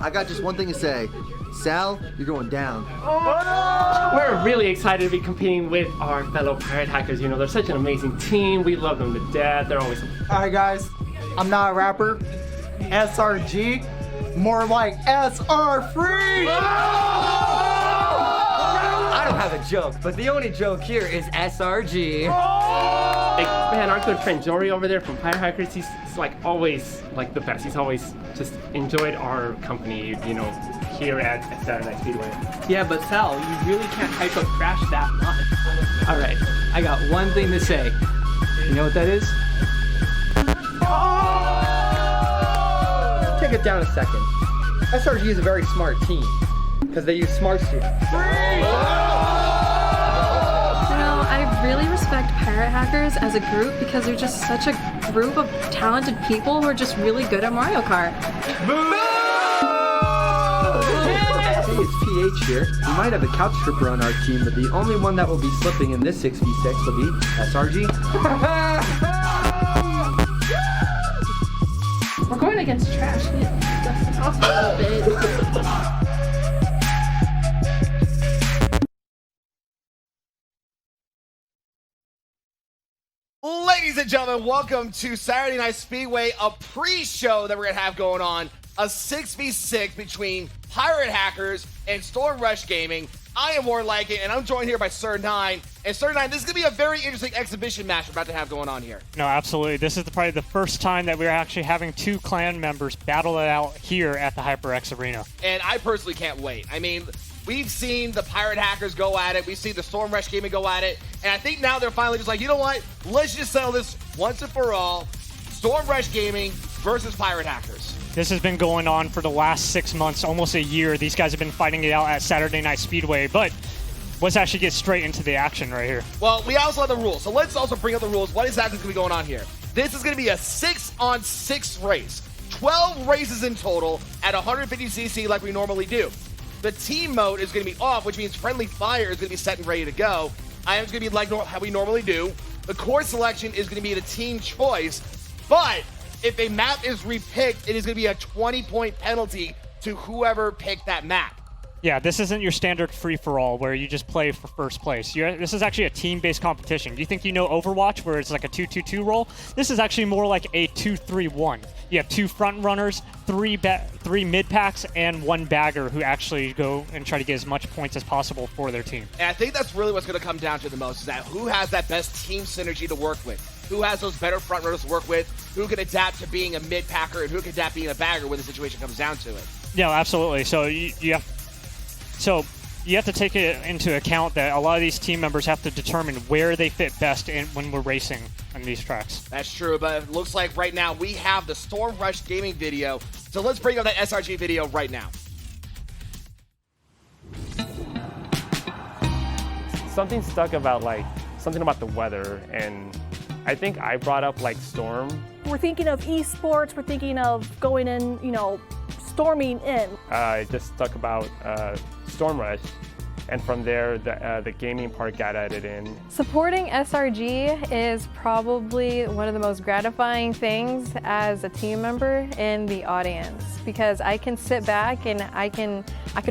I got just one thing to say. Sal, you're going down. We're really excited to be competing with our fellow pirate hackers. You know, they're such an amazing team. We love them to death. They're always... Alright guys, I'm not a rapper. SRG, more like SR free! I don't have a joke, but the only joke here is SRG. Like, man, our good friend Jory over there from Pirate Hackers, he's like always like the best. He's always just enjoyed our company, you know, here at Saturday Night Speedway. Yeah, but Sal, you really can't hype up Crash that much. All right, I got one thing to say. You know what that is? Take it down a second. SRG is a very smart team because they use smart students. I really respect pirate hackers as a group because they're just such a group of talented people who are just really good at Mario Kart. Hey, it's PH here. We might have a couch trooper on our team, but the only one that will be slipping in this 6v6 will be SRG. We're going against trash. We dust it off a little bit. Ladies and gentlemen, welcome to Saturday Night Speedway, a pre-show that we're going to have going on, a 6v6 between Pirate Hackers and Storm Rush Gaming. I am More Like It, and I'm joined here by Sir Nine. And Sir Nine, this is going to be a very interesting exhibition match we're about to have going on here. No, absolutely. This is probably the first time that we're actually having two clan members battle it out here at the HyperX Arena. And I personally can't wait. I mean, we've seen the Pirate Hackers go at it. We've seen the Storm Rush Gaming go at it. And I think now they're finally just like, you know what? Let's just settle this once and for all. Storm Rush Gaming versus Pirate Hackers. This has been going on for the last 6 months, almost a year. These guys have been fighting it out at Saturday Night Speedway, but let's actually get straight into the action right here. Well, we also have the rules, so let's also bring up the rules. What exactly is going to be going on here? This is going to be a 6-on-6 race. 12 races in total at 150cc like we normally do. The team mode is going to be off, which means friendly fire is going to be set and ready to go. I am going to be like how we normally do. The course selection is going to be the team choice, but if a map is repicked, it is going to be a 20-point penalty to whoever picked that map. Yeah, this isn't your standard free-for-all where you just play for first place. This is actually a team-based competition. Do you think you know Overwatch where it's like a 2-2-2 roll? This is actually more like a 2-3-1. You have two front runners, three mid packs, and one bagger who actually go and try to get as much points as possible for their team. And I think that's really what's going to come down to the most, is that who has that best team synergy to work with? Who has those better front runners to work with? Who can adapt to being a mid packer and who can adapt to being a bagger when the situation comes down to it? Yeah, absolutely. So you have to take it into account that a lot of these team members have to determine where they fit best when we're racing on these tracks. That's true, but it looks like right now we have the Storm Rush Gaming video. So let's bring up that SRG video right now. Something stuck about something about the weather, and I think I brought up Storm. We're thinking of esports, we're thinking of going in, storming in. I just stuck about Storm Rush, and from there the gaming part got added in. Supporting SRG is probably one of the most gratifying things as a team member in the audience, because I can sit back and I can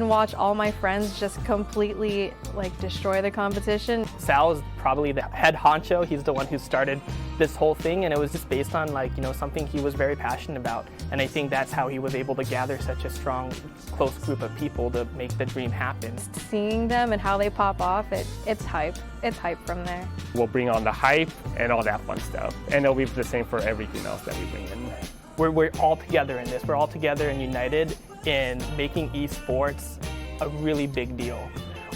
watch all my friends just completely destroy the competition. Sal is probably the head honcho. He's the one who started this whole thing, and it was just based on something he was very passionate about. And I think that's how he was able to gather such a strong, close group of people to make the dream happen. Seeing them and how they pop off, it's hype. It's hype from there. We'll bring on the hype and all that fun stuff, and it'll be the same for everything else that we bring in. We're all together in this. We're all together and united in making esports a really big deal.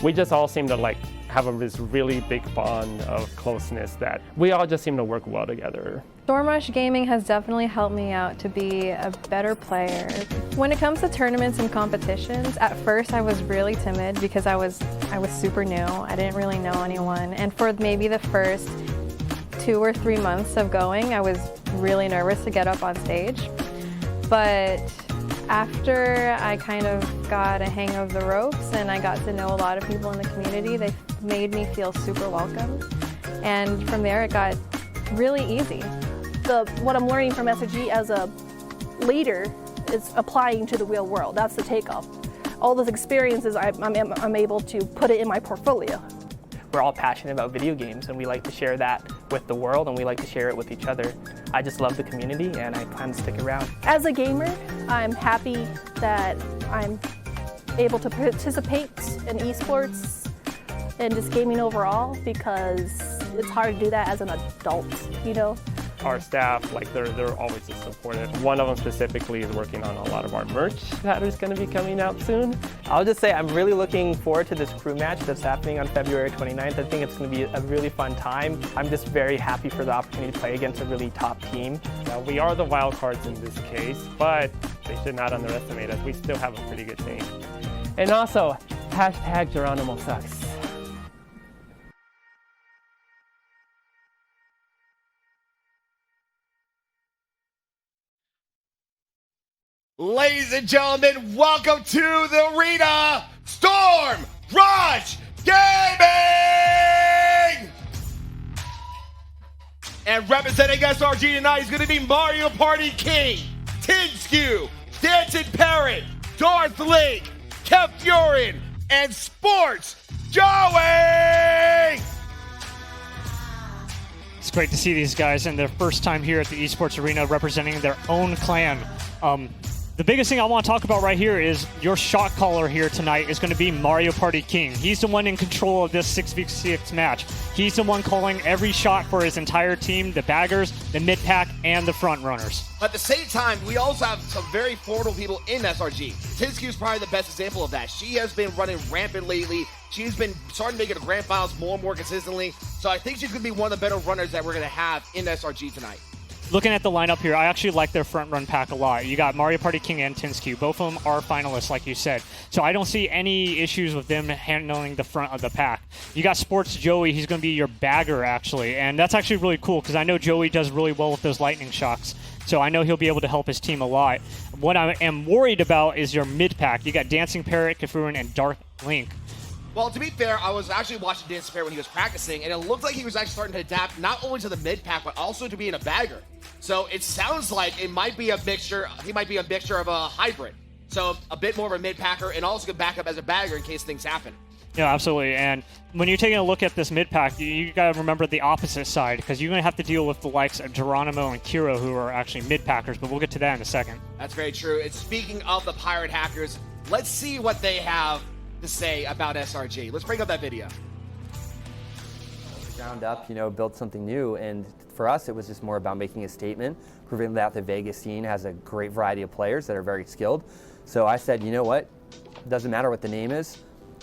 We just all seem to have this really big bond of closeness that we all just seem to work well together. Storm Rush Gaming has definitely helped me out to be a better player. When it comes to tournaments and competitions, at first I was really timid because I was super new. I didn't really know anyone, and for maybe the first 2 or 3 months of going, I was really nervous to get up on stage. But After I kind of got a hang of the ropes and I got to know a lot of people in the community, they made me feel super welcome. And from there, it got really easy. What I'm learning from SRG as a leader is applying to the real world. That's the takeoff. All those experiences, I'm able to put it in my portfolio. We're all passionate about video games, and we like to share that with the world, and we like to share it with each other. I just love the community, and I plan to stick around. As a gamer, I'm happy that I'm able to participate in esports and just gaming overall, because it's hard to do that as an adult, you know? Our staff, like they're always just supportive. One of them specifically is working on a lot of our merch that is going to be coming out soon. I'll just say I'm really looking forward to this crew match that's happening on February 29th. I think it's going to be a really fun time. I'm just very happy for the opportunity to play against a really top team. Now, we are the wild cards in this case, but they should not underestimate us. We still have a pretty good team. And also, hashtag Geronimo sucks. Ladies and gentlemen, welcome to the arena, Storm Rush Gaming! And representing SRG tonight is going to be Mario Party King, Tinskew, Dancing Parrot, Darth Link, Kev Furin, and Sports Joey! It's great to see these guys in their first time here at the esports arena representing their own clan. The biggest thing I want to talk about right here is your shot caller here tonight is going to be Mario Party King. He's the one in control of this 6v6 match. He's the one calling every shot for his entire team, the baggers, the mid-pack, and the front runners. At the same time, we also have some very formidable people in SRG. Tinskew is probably the best example of that. She has been running rampant lately. She's been starting to make it to grand finals more and more consistently. So I think she's going to be one of the better runners that we're going to have in SRG tonight. Looking at the lineup here, I actually like their front run pack a lot. You got Mario Party King and Tinskew. Both of them are finalists, like you said. So I don't see any issues with them handling the front of the pack. You got Sports Joey. He's going to be your bagger, actually. And that's actually really cool because I know Joey does really well with those lightning shocks. So I know he'll be able to help his team a lot. What I am worried about is your mid-pack. You got Dancing Parrot, Kafurin, and Darth Link. Well, to be fair, I was actually watching Dancing Parrot when he was practicing, and it looked like he was actually starting to adapt not only to the mid-pack, but also to being a bagger. So it sounds like it might be a mixture, he might be a mixture of a hybrid. So a bit more of a mid-packer and also can back up as a bagger in case things happen. Yeah, absolutely. And when you're taking a look at this mid-pack, you got to remember the opposite side because you're going to have to deal with the likes of Geronimo and Kiro, who are actually mid-packers, but we'll get to that in a second. That's very true. And speaking of the Pirate Hackers, let's see what they have to say about SRG. Let's bring up that video. Ground up, build something new, and for us it was just more about making a statement, proving that the Vegas scene has a great variety of players that are very skilled. So I said, you know what, it doesn't matter what the name is.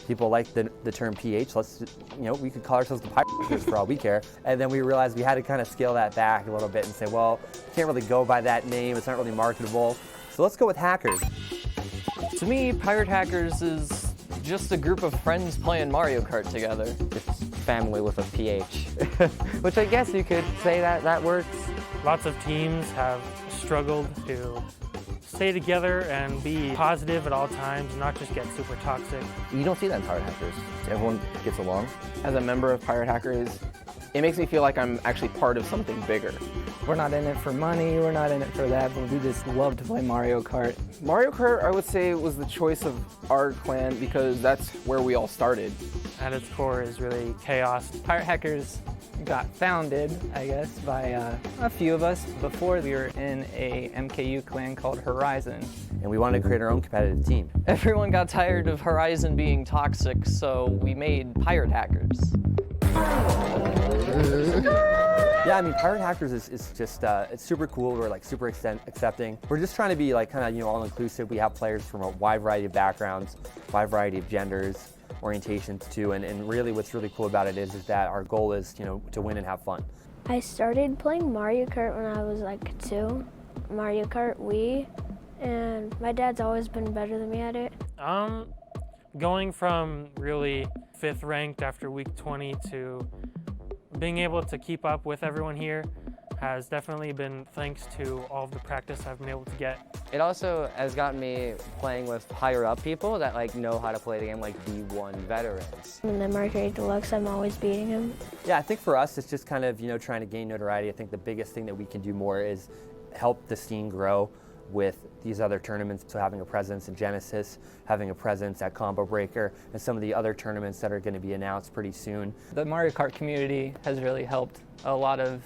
People like the term PH. Let's, we could call ourselves the Pirates for all we care. And then we realized we had to kind of scale that back a little bit and say, well, we can't really go by that name. It's not really marketable. So let's go with Hackers. To me, Pirate Hackers is just a group of friends playing Mario Kart together. It's family with a PH, which I guess you could say that works. Lots of teams have struggled to stay together and be positive at all times, not just get super toxic. You don't see that in Pirate Hackers. Everyone gets along. As a member of Pirate Hackers, it makes me feel like I'm actually part of something bigger. We're not in it for money, we're not in it for that, but we just love to play Mario Kart. Mario Kart, I would say, was the choice of our clan because that's where we all started. At its core is really chaos. Pirate Hackers got founded, I guess, by a few of us. Before, we were in a MKU clan called Horizon. And we wanted to create our own competitive team. Everyone got tired of Horizon being toxic, so we made Pirate Hackers. Yeah, I mean, Pirate Hackers is just, it's super cool. We're like super accepting. We're just trying to be like kind of, all inclusive. We have players from a wide variety of backgrounds, wide variety of genders, orientations too. And really what's really cool about it is that our goal is, to win and have fun. I started playing Mario Kart when I was like 2, Mario Kart Wii, and my dad's always been better than me at it. Going from really 5th ranked after week 20 to being able to keep up with everyone here has definitely been thanks to all of the practice I've been able to get. It also has gotten me playing with higher up people that like know how to play the game, like D1 veterans. In the Mercury Deluxe, I'm always beating him. Yeah, I think for us, it's just kind of, trying to gain notoriety. I think the biggest thing that we can do more is help the scene grow with these other tournaments. So having a presence in Genesis, having a presence at Combo Breaker, and some of the other tournaments that are going to be announced pretty soon. The Mario Kart community has really helped a lot of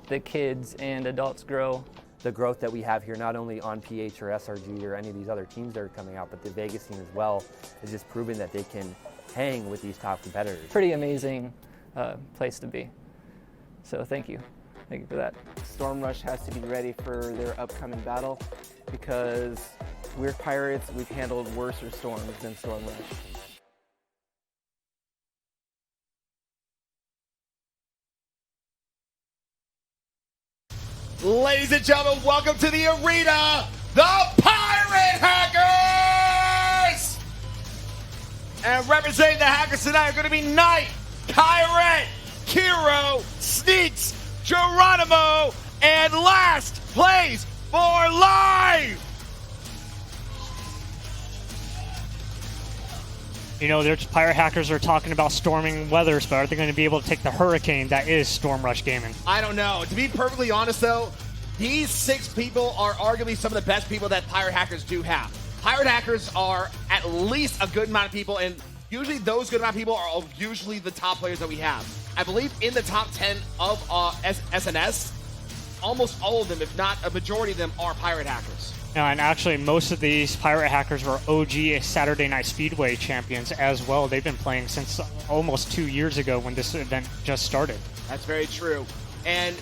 the kids and adults grow. The growth that we have here, not only on PH or SRG or any of these other teams that are coming out, but the Vegas scene as well, is just proving that they can hang with these top competitors. Pretty amazing place to be. So thank you. Thank you for that. Storm Rush has to be ready for their upcoming battle because we're Pirates, we've handled worser storms than Storm Rush. Ladies and gentlemen, welcome to the arena, the Pirate Hackers! And representing the Hackers tonight are going to be Knight, Pirate, Kiro, Sneaks, Geronimo, and last place for life! Their Pirate Hackers are talking about storming weathers, but are they going to be able to take the hurricane that is Storm Rush Gaming? I don't know. To be perfectly honest, though, these 6 people are arguably some of the best people that Pirate Hackers do have. Pirate Hackers are at least a good amount of people, and usually those good amount of people are usually the top players that we have. I believe in the top 10 of SNS, almost all of them, if not a majority of them, are Pirate Hackers. And actually, most of these Pirate Hackers were OG Saturday Night Speedway champions as well. They've been playing since almost 2 years ago when this event just started. That's very true. And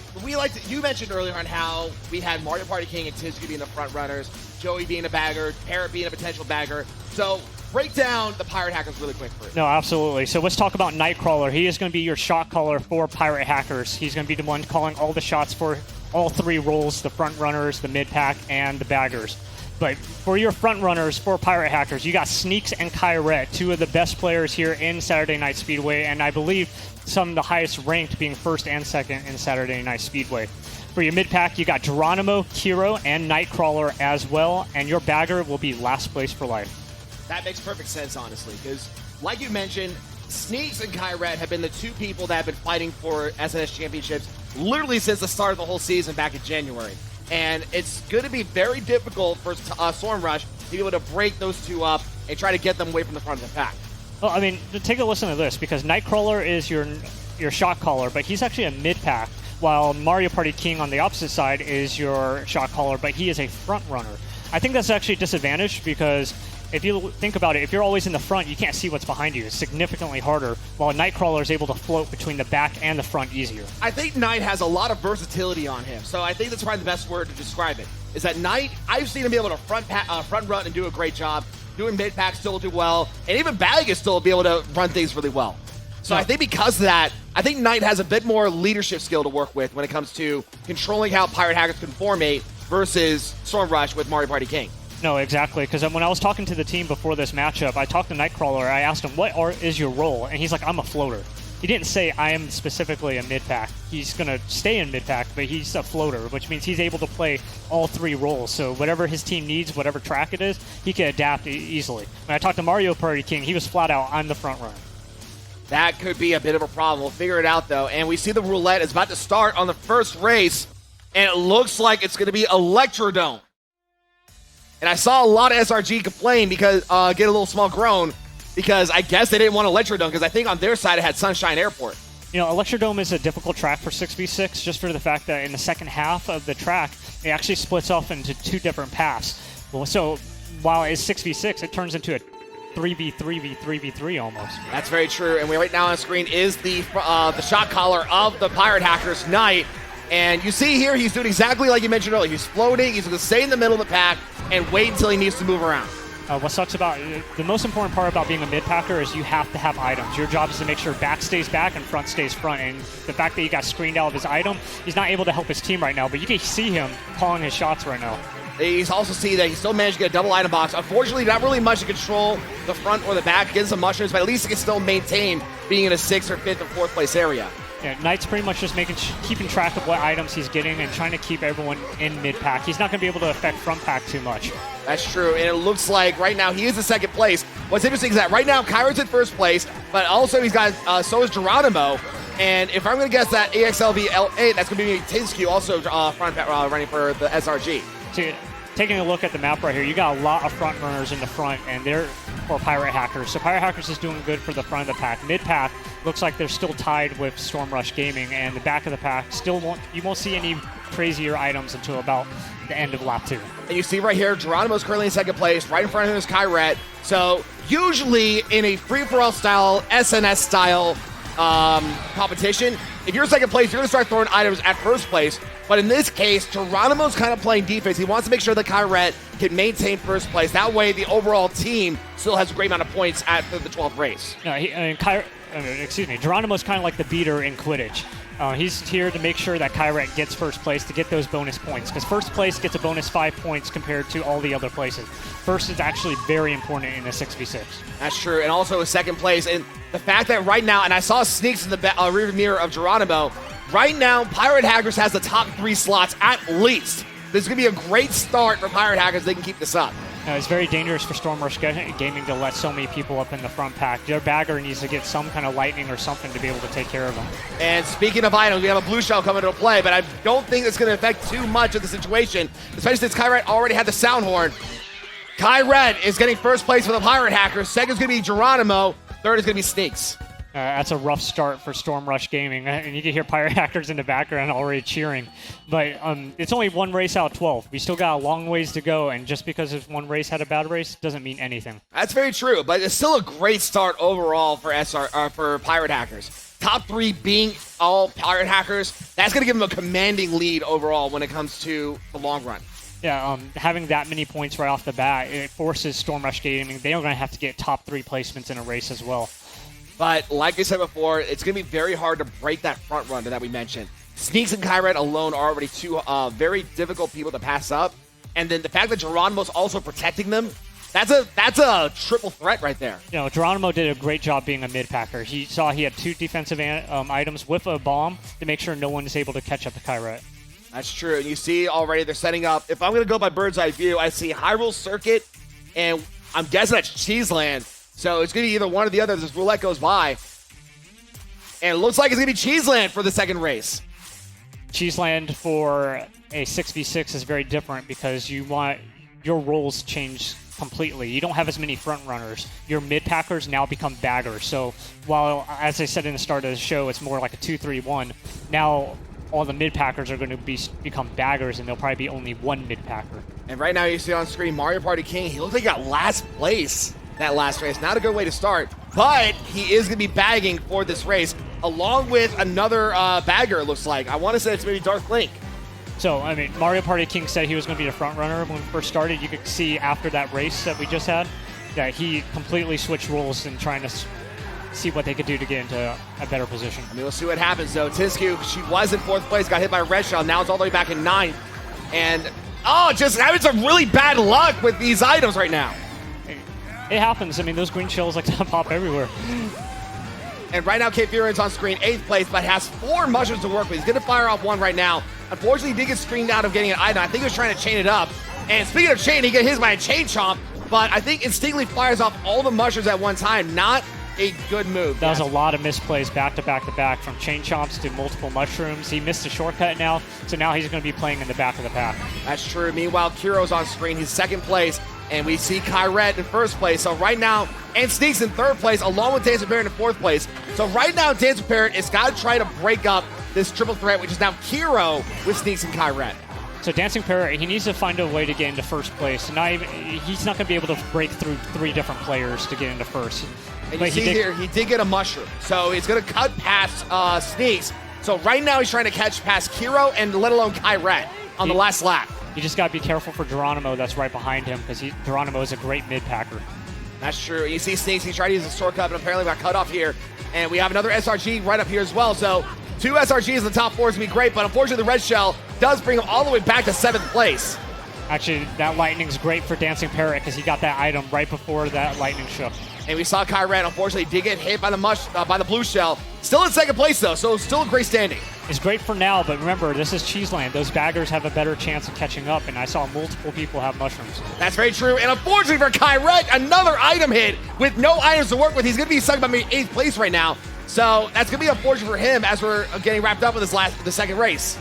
you mentioned earlier on how we had Mario Party King and Tizzy being the front runners, Joey being a bagger, Parrot being a potential bagger. So break down the Pirate Hackers really quick for us. No, absolutely. So let's talk about Nightcrawler. He is going to be your shot caller for Pirate Hackers. He's going to be the one calling all the shots for all 3 roles, the front runners, the mid pack, and the baggers. But for your front runners for Pirate Hackers, you got Sneaks and Kyrette, 2 of the best players here in Saturday Night Speedway, and I believe some of the highest ranked, being first and second in Saturday Night Speedway. For your mid pack, you got Geronimo, Kiro, and Nightcrawler as well, and your bagger will be last place for life. That makes perfect sense, honestly, because like you mentioned, Sneaks and Kyrette have been the 2 people that have been fighting for SNS championships literally since the start of the whole season back in January. And it's going to be very difficult for Storm Rush to be able to break those 2 up and try to get them away from the front of the pack. Well, I mean, take a listen to this, because Nightcrawler is your shot caller, but he's actually a mid pack, while Mario Party King on the opposite side is your shot caller, but he is a front runner. I think that's actually a disadvantage, because if you think about it, if you're always in the front, you can't see what's behind you. It's significantly harder, while Nightcrawler is able to float between the back and the front easier. I think Knight has a lot of versatility on him, so I think that's probably the best word to describe it, is that Knight, I've seen him be able to front run and do a great job, doing mid-pack still do well, and even Bag is still be able to run things really well. So I think because of that, I think Knight has a bit more leadership skill to work with when it comes to controlling how Pirate Hackers can formate versus Storm Rush with Mario Party King. No, exactly, because when I was talking to the team before this matchup, I talked to Nightcrawler, I asked him, what is your role? And he's like, I'm a floater. He didn't say I am specifically a mid-pack. He's going to stay in mid-pack, but he's a floater, which means he's able to play all 3 roles. So whatever his team needs, whatever track it is, he can adapt easily. When I talked to Mario Party King, he was flat out, I'm the front runner. That could be a bit of a problem. We'll figure it out, though. And we see the roulette is about to start on the first race, and it looks like it's going to be Electrodome. And I saw a lot of SRG complain because get a little small groan, because I guess they didn't want Electrodome, because I think on their side it had Sunshine Airport. Electrodome is a difficult track for 6v6, just for the fact that in the second half of the track, it actually splits off into 2 different paths. So while it's 6v6, it turns into a 3v3v3v3 almost. That's very true. And right now on screen is the shot caller of the Pirate Hackers, Knight. And you see here, he's doing exactly like you mentioned earlier. He's floating, he's going to stay in the middle of the pack and wait until he needs to move around. What sucks about the most important part about being a mid-packer is you have to have items. Your job is to make sure back stays back and front stays front. And the fact that he got screened out of his item, he's not able to help his team right now, but you can see him calling his shots right now. He's also see that he still managed to get a double item box. Unfortunately, not really much to control the front or the back. Getting some mushrooms, but at least he can still maintain being in a 6th or 5th or 4th place area. Yeah, Knight's pretty much just keeping track of what items he's getting and trying to keep everyone in mid-pack. He's not going to be able to affect front-pack too much. That's true, and it looks like right now he is in second place. What's interesting is that right now Kyron's in first place, but also he's got, so is Geronimo. And if I'm going to guess that AXLV L8, that's going to be Tinsky also front running for the SRG. So, taking a look at the map right here, you got a lot of front runners in the front, and they're for Pirate Hackers. So Pirate Hackers is doing good for the front of the pack. Mid-pack looks like they're still tied with Storm Rush Gaming, and the back of the pack you won't see any crazier items until about the end of lap 2. And you see right here, Geronimo's currently in second place. Right in front of him is Kyret. So usually in a free-for-all style, SNS style competition, if you're in second place, you're going to start throwing items at first place. But in this case, Geronimo's kind of playing defense. He wants to make sure that Kyret can maintain first place. That way, the overall team still has a great amount of points at the 12th race. No, Geronimo's kind of like the beater in Quidditch. He's here to make sure that Kyret gets first place to get those bonus points, because first place gets a bonus 5 points compared to all the other places. First is actually very important in a 6v6. That's true, and also a second place. And the fact that right now, and I saw Sneaks in the rear mirror of Geronimo, right now, Pirate Hackers has the top 3 slots at least. This is going to be a great start for Pirate Hackers. They can keep this up. It's very dangerous for Storm Rush Gaming to let so many people up in the front pack. Their bagger needs to get some kind of lightning or something to be able to take care of them. And speaking of items, we have a blue shell coming into play, but I don't think it's going to affect too much of the situation, especially since Kyret already had the sound horn. Kyret is getting first place for the Pirate Hackers. Second is going to be Geronimo. Third is going to be Sneaks. That's a rough start for Storm Rush Gaming, and you can hear Pirate Hackers in the background already cheering. But it's only one race out of 12. We still got a long ways to go, and just because if one race had a bad race doesn't mean anything. That's very true, but it's still a great start overall for for Pirate Hackers. Top 3 being all Pirate Hackers, that's going to give them a commanding lead overall when it comes to the long run. Yeah, having that many points right off the bat, it forces Storm Rush Gaming. They are going to have to get top 3 placements in a race as well. But like I said before, it's going to be very hard to break that front run that we mentioned. Sneaks and Kyret alone are already 2 very difficult people to pass up. And then the fact that Geronimo's also protecting them, that's a triple threat right there. You know, Geronimo did a great job being a mid-packer. He saw he had 2 defensive items with a bomb to make sure no one is able to catch up to Kyret. That's true. And you see already they're setting up. If I'm going to go by bird's eye view, I see Hyrule Circuit, and I'm guessing that's Cheeseland. So it's going to be either one or the other as this roulette goes by. And it looks like it's going to be Cheeseland for the second race. Cheeseland for a 6v6 is very different because you want your roles change completely. You don't have as many front runners. Your mid-packers now become baggers. So while, as I said in the start of the show, it's more like a 2-3-1, now all the mid-packers are going to become baggers, and there'll probably be only one mid-packer. And right now you see on screen Mario Party King. He looks like he got last place that last race. Not a good way to start, but he is going to be bagging for this race, along with another bagger, it looks like. I want to say it's maybe Darth Link. So, I mean, Mario Party King said he was going to be the front runner when we first started. You could see after that race that we just had that he completely switched roles and trying to see what they could do to get into a better position. I mean, we'll see what happens, though. Tisku, she was in 4th place, got hit by a red shell. Now it's all the way back in 9th. And, just having some really bad luck with these items right now. It happens. I mean, those green shells like to pop everywhere. And right now, Kate Furian's on screen, 8th place, but has 4 mushrooms to work with. He's going to fire off one right now. Unfortunately, he did get screened out of getting an item. I think he was trying to chain it up. And speaking of chain, he got hit by a chain chomp, but I think instinctively fires off all the mushrooms at one time. Not a good move. That was a lot of misplays back to back to back from chain chomps to multiple mushrooms. He missed a shortcut now, so now he's going to be playing in the back of the pack. That's true. Meanwhile, Kiro's on screen. He's 2nd place. And we see Kyret in 1st place. So right now, and Sneaks in 3rd place, along with Dancer Parrot in 4th place. So right now, Dancer Parrot is got to try to break up this triple threat, which is now Kiro with Sneaks and Kyret. So Dancing Parrot, he needs to find a way to get into 1st place. He's not going to be able to break through 3 different players to get into 1st. And you see here, he did get a mushroom. So he's going to cut past Sneaks. So right now, he's trying to catch past Kiro and let alone Kyret on the last lap. You just got to be careful for Geronimo that's right behind him because Geronimo is a great mid-packer. That's true. You see Sneaks, he's trying to use a shortcut, but apparently got cut off here. And we have another SRG right up here as well. So 2 SRGs in the top 4 is going to be great, but unfortunately the red shell does bring him all the way back to 7th place. Actually, that lightning's great for Dancing Parrot because he got that item right before that lightning shook. And we saw Kyret, unfortunately, did get hit by the blue shell. Still in second place, though, so still a great standing. It's great for now, but remember, this is Cheeseland. Those baggers have a better chance of catching up, and I saw multiple people have mushrooms. That's very true. And unfortunately for Kyret, another item hit with no items to work with. He's going to be stuck by maybe 8th place right now. So that's going to be unfortunate for him as we're getting wrapped up with the second race.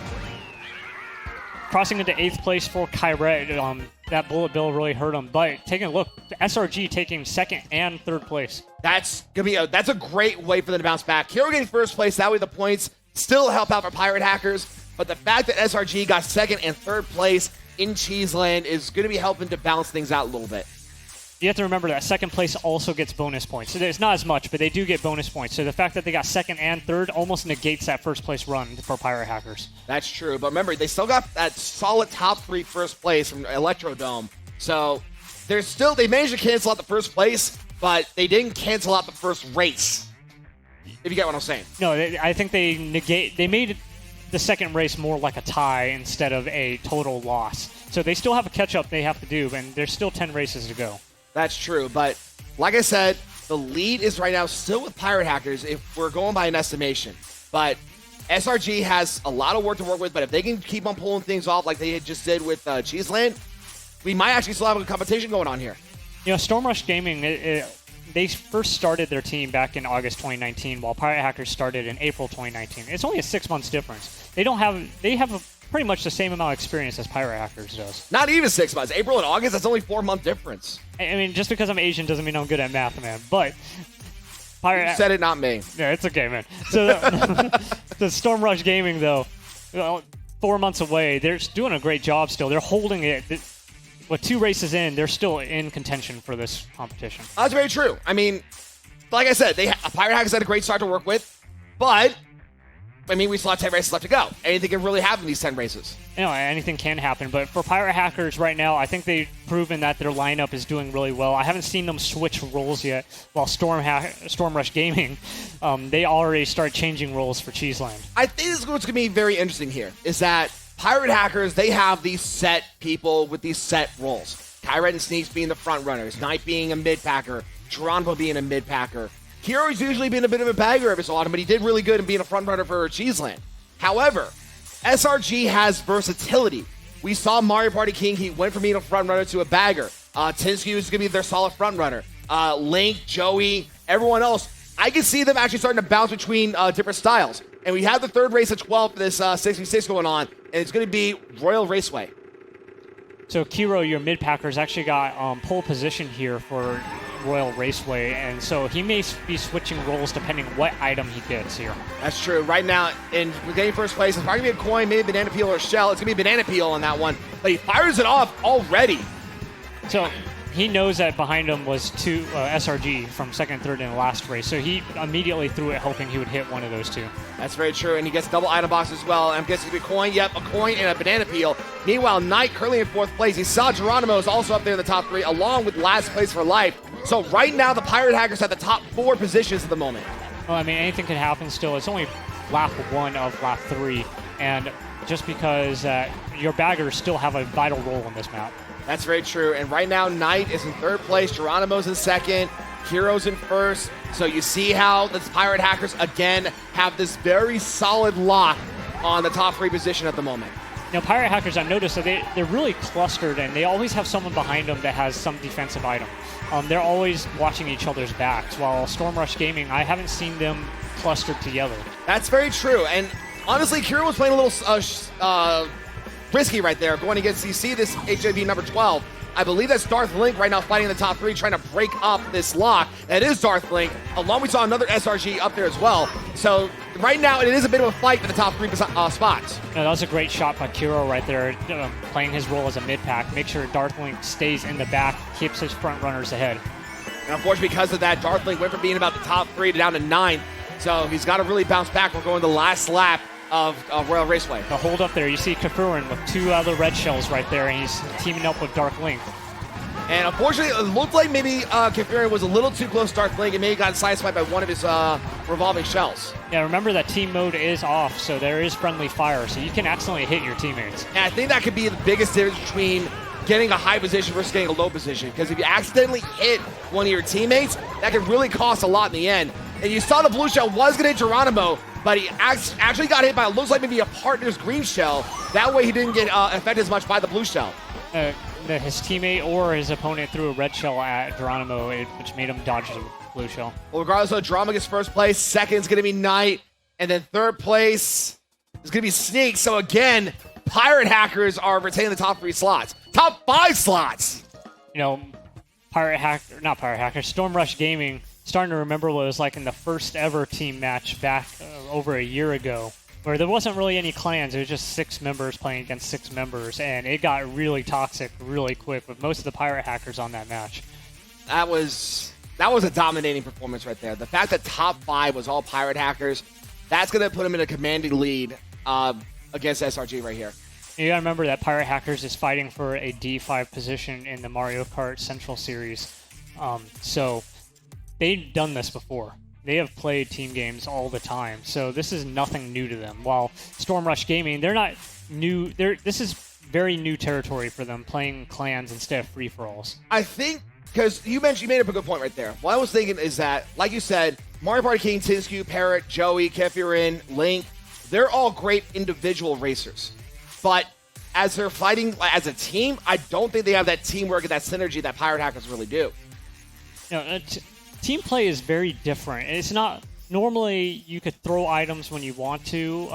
Crossing into 8th place for Kyret, that bullet bill really hurt him. But taking a look, the SRG taking 2nd and 3rd place. That's a great way for them to bounce back. Hero getting 1st place, that way the points still help out for Pirate Hackers. But the fact that SRG got 2nd and 3rd place in Cheeseland is going to be helping to balance things out a little bit. You have to remember that 2nd place also gets bonus points. So it's not as much, but they do get bonus points. So the fact that they got 2nd and 3rd almost negates that 1st place run for Pirate Hackers. That's true, but remember, they still got that solid top 3 1st place from Electrodome. So they managed to cancel out the 1st place, but they didn't cancel out the 1st race. If you get what I'm saying. No, I think they made the 2nd race more like a tie instead of a total loss. So they still have a catch-up they have to do, and there's still 10 races to go. That's true, but like I said, the lead is right now still with Pirate Hackers if we're going by an estimation. But SRG has a lot of work to work with, but if they can keep on pulling things off like they just did with Cheeseland, we might actually still have a competition going on here. You know, Storm Rush Gaming, they first started their team back in August 2019, while Pirate Hackers started in April 2019. It's only a 6 months difference. They have pretty much the same amount of experience as Pirate Hackers does. Not even 6 months. April and August, that's only 4 month difference. I mean, just because I'm Asian doesn't mean I'm good at math, man. But You said it, not me. Yeah, it's okay, man. So the Storm Rush Gaming, though, 4 months away, they're doing a great job still. They're holding it. With 2 races in, they're still in contention for this competition. That's very true. I mean, like I said, Pirate Hackers had a great start to work with, but I mean, we still have 10 races left to go. Anything can really happen in these 10 races. You know, anything can happen, but for Pirate Hackers right now, I think they've proven that their lineup is doing really well. I haven't seen them switch roles yet, while Storm Rush Gaming, they already started changing roles for Cheeseland. I think this is what's going to be very interesting here, is that Pirate Hackers, they have these set people with these set roles. Kyret and Sneaks being the front runners, Knight being a mid-packer, Geronimo being a mid-packer. Hero's usually been a bit of a bagger every so often, but he did really good in being a front runner for Cheeseland. However, SRG has versatility. We saw Mario Party King, he went from being a front runner to a bagger. Tinsky is going to be their solid front runner. Link, Joey, everyone else. I can see them actually starting to bounce between different styles. And we have the 3rd race at 12 for this 6v6 going on, and it's going to be Royal Raceway. So Kiro, your mid-packers, actually got pole position here for Royal Raceway, and so he may be switching roles depending what item he gets here. That's true. Right now, we're getting 1st place. It's probably going to be a coin, maybe banana peel or shell. It's going to be banana peel on that one, but he fires it off already. So he knows that behind him was 2 SRG from 2nd and 3rd in the last race, so he immediately threw it hoping he would hit one of those 2. That's very true, and he gets double item box as well. I'm guessing it's going to be a coin. Yep, a coin and a banana peel. Meanwhile, Knight currently in 4th place. He saw Geronimo is also up there in the top 3, along with last place for life. So right now, the Pirate Hackers have the top 4 positions at the moment. Well, I mean, anything can happen still. It's only lap 1 of lap 3, and just because your baggers still have a vital role in this map. That's very true, and right now, Knight is in 3rd place, Geronimo's in 2nd, Hero's in 1st. So you see how the Pirate Hackers, again, have this very solid lock on the top 3 position at the moment. Now, Pirate Hackers, I've noticed that they're really clustered, and they always have someone behind them that has some defensive item. They're always watching each other's backs, while Storm Rush Gaming, I haven't seen them clustered together. That's very true, and honestly, Kiro was playing a little risky right there, going against, you see this HIV number 12. I believe that's Darth Link right now fighting in the top 3, trying to break up this lock. That is Darth Link. Along, we saw another SRG up there as well. So right now, it is a bit of a fight for the top 3 spots. No, that was a great shot by Kiro right there, playing his role as a mid-pack. Make sure Darth Link stays in the back, keeps his front runners ahead. And unfortunately, because of that, Darth Link went from being about the top 3 to down to 9th. So he's got to really bounce back. We're going the last lap of Royal Raceway. The hold up there, you see Kafurin with 2 other red shells right there, and he's teaming up with Dark Link. And unfortunately, it looked like maybe Kafurin was a little too close to Darth Link and maybe got sideswiped by one of his revolving shells. Yeah, remember that team mode is off, so there is friendly fire, so you can accidentally hit your teammates. And I think that could be the biggest difference between getting a high position versus getting a low position. Because if you accidentally hit one of your teammates, that can really cost a lot in the end. And you saw the blue shell was going to hit Geronimo, but he actually got hit by, it looks like maybe a partner's green shell. That way he didn't get affected as much by the blue shell. His teammate or his opponent threw a red shell at Geronimo, which made him dodge the blue shell. Well, regardless of Geronimo gets first place, second is going to be Knight, and then third place is going to be Sneak. So again, Pirate Hackers are retaining the top 3 slots. Top 5 slots! You know, Storm Rush Gaming, starting to remember what it was like in the first ever team match back over a year ago, where there wasn't really any clans. It was just 6 members playing against 6 members, and it got really toxic really quick with most of the Pirate Hackers on that match. That was a dominating performance right there. The fact that top 5 was all Pirate Hackers, that's going to put them in a commanding lead against SRG right here. You gotta remember that Pirate Hackers is fighting for a D5 position in the Mario Kart Central Series. So they've done this before. They have played team games all the time, so this is nothing new to them. While Storm Rush Gaming, they're not new. This is very new territory for them, playing clans instead of free-for-alls. I think, because you made up a good point right there. What I was thinking is that, like you said, Mario Party King, Tinsku, Parrot, Joey, Kefirin, Link, they're all great individual racers. But as they're fighting as a team, I don't think they have that teamwork and that synergy that Pirate Hackers really do. You know, team play is very different. It's not normally you could throw items when you want to,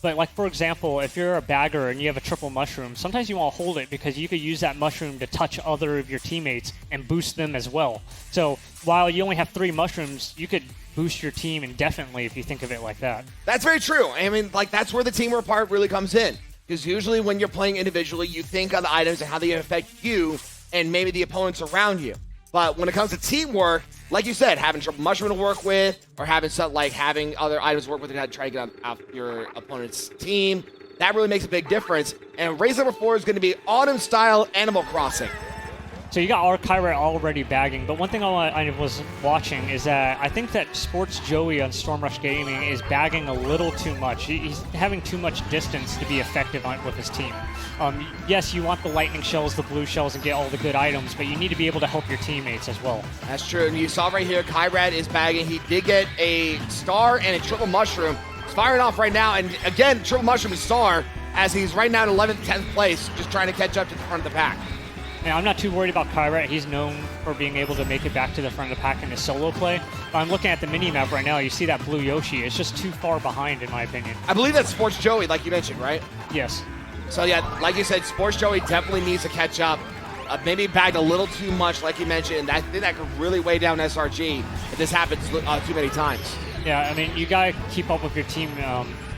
but like for example, if you're a bagger and you have a triple mushroom, sometimes you want to hold it because you could use that mushroom to touch other of your teammates and boost them as well. So while you only have 3 mushrooms, you could boost your team indefinitely if you think of it like that. That's very true. I mean, like that's where the teamwork part really comes in. Because usually when you're playing individually, you think on the items and how they affect you and maybe the opponents around you. But when it comes to teamwork, like you said, having triple mushroom to work with, or having having other items to work with and try to get off your opponent's team, that really makes a big difference. And race number 4 is going to be autumn-style Animal Crossing. So you got our Kyra already bagging, but one thing I was watching is that I think that Sports Joey on Storm Rush Gaming is bagging a little too much. He's having too much distance to be effective with his team. Yes, you want the lightning shells, the blue shells, and get all the good items, but you need to be able to help your teammates as well. That's true, and you saw right here, Kyrad is bagging. He did get a star and a triple mushroom. He's firing off right now, and again, triple mushroom is star, as he's right now in 11th, 10th place, just trying to catch up to the front of the pack. Now, I'm not too worried about Kyra. He's known for being able to make it back to the front of the pack in his solo play. But I'm looking at the mini-map right now. You see that blue Yoshi. It's just too far behind, in my opinion. I believe that's Sports Joey, like you mentioned, right? Yes. So, yeah, like you said, Sports Joey definitely needs to catch up. Maybe bagged a little too much, like you mentioned. I think that could really weigh down SRG if this happens too many times. Yeah, I mean, you got to keep up with your team.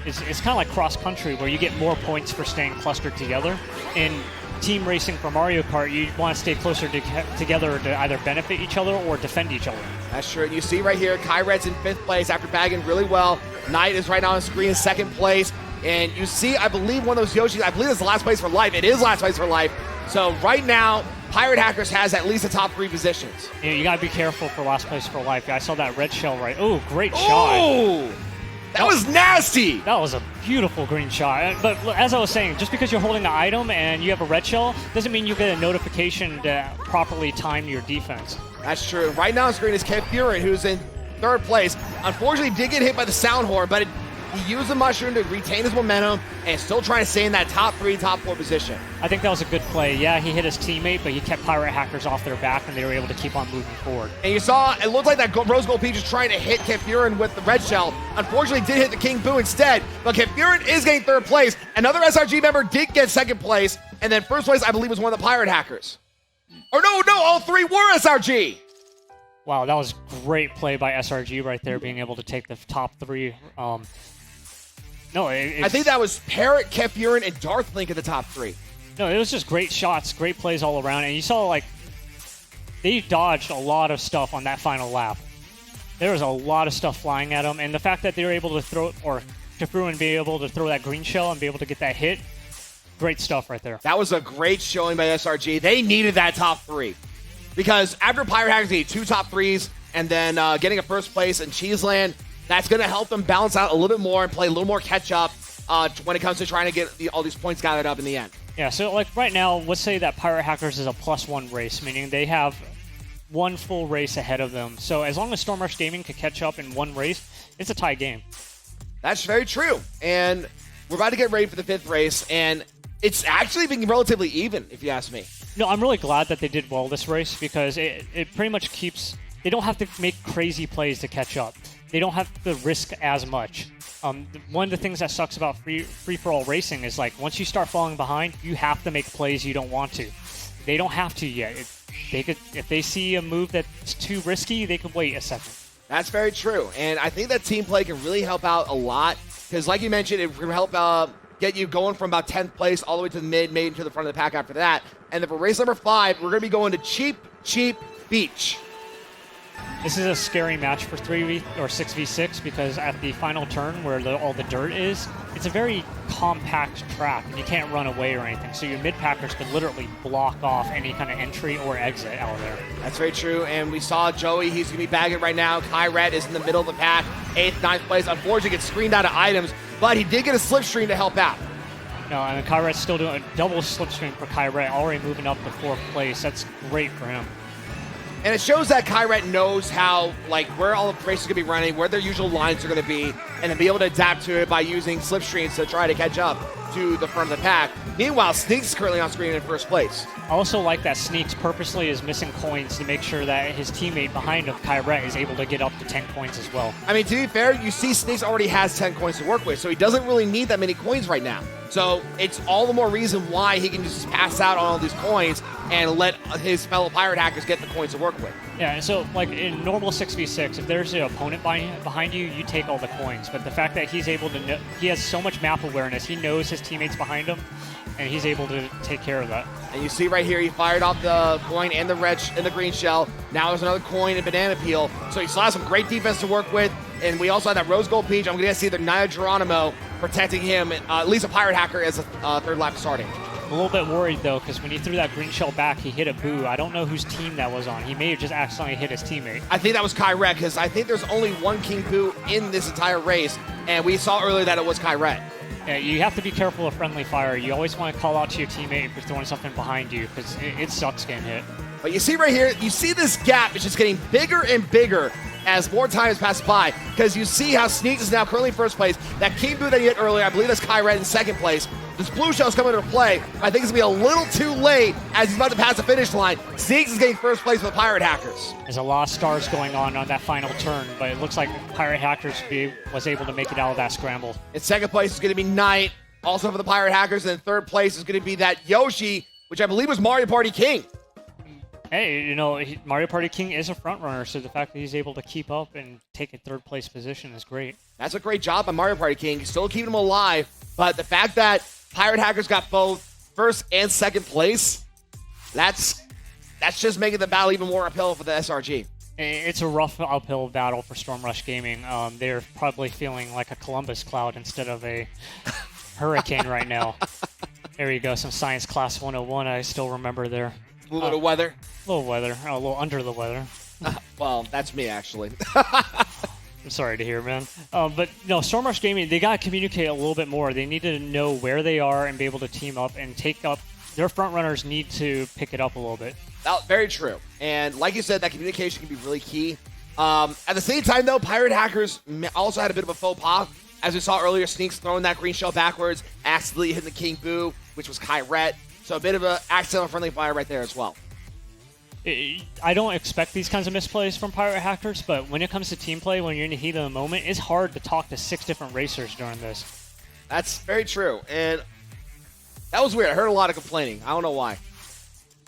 It's kind of like cross-country, where you get more points for staying clustered together. In team racing for Mario Kart, you want to stay closer together to either benefit each other or defend each other. That's true. You see right here, Kyred's in 5th place after bagging really well. Knight is right now on the screen in 2nd place. And you see, I believe one of those Yoshis, I believe it's last place for life. It is last place for life. So right now, Pirate Hackers has at least the top 3 positions. Yeah, you got to be careful for last place for life. I saw that red shell right. Oh, great shot. Oh! That was nasty! That was a beautiful green shot. But as I was saying, just because you're holding an item and you have a red shell, doesn't mean you get a notification to properly time your defense. That's true. Right now on screen is Kefirin, who's in 3rd place. Unfortunately, did get hit by the sound horn, but he used the mushroom to retain his momentum and still trying to stay in that top 3, top 4 position. I think that was a good play. Yeah, he hit his teammate, but he kept Pirate Hackers off their back, and they were able to keep on moving forward. And you saw, it looked like that Rose Gold Peach was trying to hit Kefirin with the red shell. Unfortunately, did hit the King Boo instead, but Kefirin is getting 3rd place. Another SRG member did get 2nd place, and then 1st place, I believe, was one of the Pirate Hackers. Or no, all 3 were SRG! Wow, that was great play by SRG right there, being able to take the top 3. I think that was Parrot, Kefirin, and Darth Link in the top 3. No, it was just great shots, great plays all around, and you saw, like, they dodged a lot of stuff on that final lap. There was a lot of stuff flying at them, and the fact that they were able to throw, or Kefirin be able to throw that green shell and be able to get that hit, great stuff right there. That was a great showing by SRG. They needed that top 3. Because after Pirate Hackers, they need 2 top 3s, and then getting a 1st place in Cheeseland, that's going to help them balance out a little bit more and play a little more catch-up when it comes to trying to get all these points gathered up in the end. Yeah, so like right now, let's say that Pirate Hackers is a +1 race, meaning they have one full race ahead of them. So as long as Stormrush Gaming could catch up in one race, it's a tie game. That's very true. And we're about to get ready for the 5th race, and it's actually been relatively even, if you ask me. No, I'm really glad that they did well this race because it pretty much keeps... They don't have to make crazy plays to catch up. They don't have to risk as much. One of the things that sucks about free-for-all racing is like once you start falling behind, you have to make plays you don't want to. They don't have to yet. If they see a move that's too risky, they could wait a second. That's very true, and I think that team play can really help out a lot because, like you mentioned, it can help get you going from about 10th place all the way to the mid, maybe to the front of the pack after that. And then for race number 5, we're going to be going to Cheap Beach. This is a scary match for 3v or 6v6 because at the final turn where all the dirt is, it's a very compact track and you can't run away or anything. So your mid-packers could literally block off any kind of entry or exit out of there. That's very true, and we saw Joey. He's going to be bagging right now. Kyret is in the middle of the pack, 8th, 9th place. Unfortunately, gets screened out of items, but he did get a slipstream to help out. No, and Kyret's still doing a double slipstream for Kyret, already moving up to 4th place. That's great for him. And it shows that Kyret knows how, like, where all the races are going to be running, where their usual lines are going to be, and to be able to adapt to it by using slipstreams to try to catch up to the front of the pack. Meanwhile, Sneaks is currently on screen in 1st place. I also like that Sneaks purposely is missing coins to make sure that his teammate behind him, Kyret, is able to get up to 10 coins as well. I mean, to be fair, you see Sneaks already has 10 coins to work with, so he doesn't really need that many coins right now. So it's all the more reason why he can just pass out on all these coins and let his fellow pirate hackers get the coins to work with. Yeah, so like in normal 6v6, if there's an opponent behind you, you take all the coins. But the fact that he's able to know, he has so much map awareness, he knows his teammates behind him, and he's able to take care of that. And you see right here, he fired off the coin and the red and the green shell. Now there's another coin and banana peel. So he still has some great defense to work with. And we also have that rose gold peach. I'm going to see either Nia Geronimo protecting him, at least a pirate hacker as a 3rd lap starting. I'm a little bit worried though, because when he threw that green shell back, he hit a boo. I don't know whose team that was on. He may have just accidentally hit his teammate. I think that was Kyret, because I think there's only one King Boo in this entire race, and we saw earlier that it was Kyret. Yeah, you have to be careful of friendly fire. You always want to call out to your teammate if you're throwing something behind you, because it sucks getting hit. But you see right here, you see this gap is just getting bigger and bigger as more time has passed by, because you see how Sneaks is now currently 1st place. That King Boo that he hit earlier, I believe that's Kyret in 2nd place. This blue shell's coming into play. I think it's going to be a little too late as he's about to pass the finish line. Sneaks is getting 1st place with the Pirate Hackers. There's a lot of stars going on that final turn, but it looks like Pirate Hackers was able to make it out of that scramble. In 2nd place is going to be Knight, also for the Pirate Hackers, and in 3rd place is going to be that Yoshi, which I believe was Mario Party King. Hey, you know, Mario Party King is a front runner, so the fact that he's able to keep up and take a 3rd place position is great. That's a great job by Mario Party King. He's still keeping him alive, but the fact that Pirate Hackers got both 1st and 2nd place, that's just making the battle even more uphill for the SRG. It's a rough uphill battle for Stormrush Gaming. They're probably feeling like a Columbus cloud instead of a hurricane right now. There you go, some Science Class 101 I still remember there. A little bit of weather. A little weather. A little under the weather. Well, that's me, actually. I'm sorry to hear, man. But no, Stormrush Gaming, they got to communicate a little bit more. They need to know where they are and be able to team up and take up. Their front runners need to pick it up a little bit. Very true. And like you said, that communication can be really key. At the same time, though, Pirate Hackers also had a bit of a faux pas. As we saw earlier, Sneaks throwing that green shell backwards, accidentally hitting the King Boo, which was Kyret. So a bit of an accidental friendly fire right there as well. I don't expect these kinds of misplays from Pirate Hackers, but when it comes to team play, when you're in the heat of the moment, it's hard to talk to 6 different racers during this. That's very true. And that was weird. I heard a lot of complaining. I don't know why.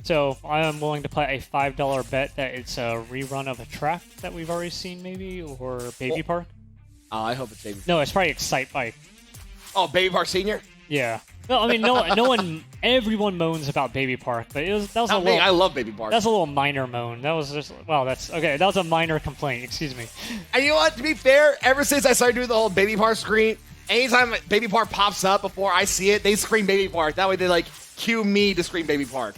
So I am willing to play a $5 bet that it's a rerun of a track that we've already seen, maybe, or Baby Park. Oh, I hope it's Baby Park. No, it's probably Excite Bike. Oh, Baby Park Senior? Yeah. No, I mean, no one, everyone moans about Baby Park, but that was a little. I love Baby Park. That's a little minor moan. That was just, well, that's okay. That was a minor complaint. Excuse me. And you know what? To be fair, ever since I started doing the whole Baby Park screen, anytime Baby Park pops up before I see it, they scream Baby Park. That way, they like cue me to scream Baby Park.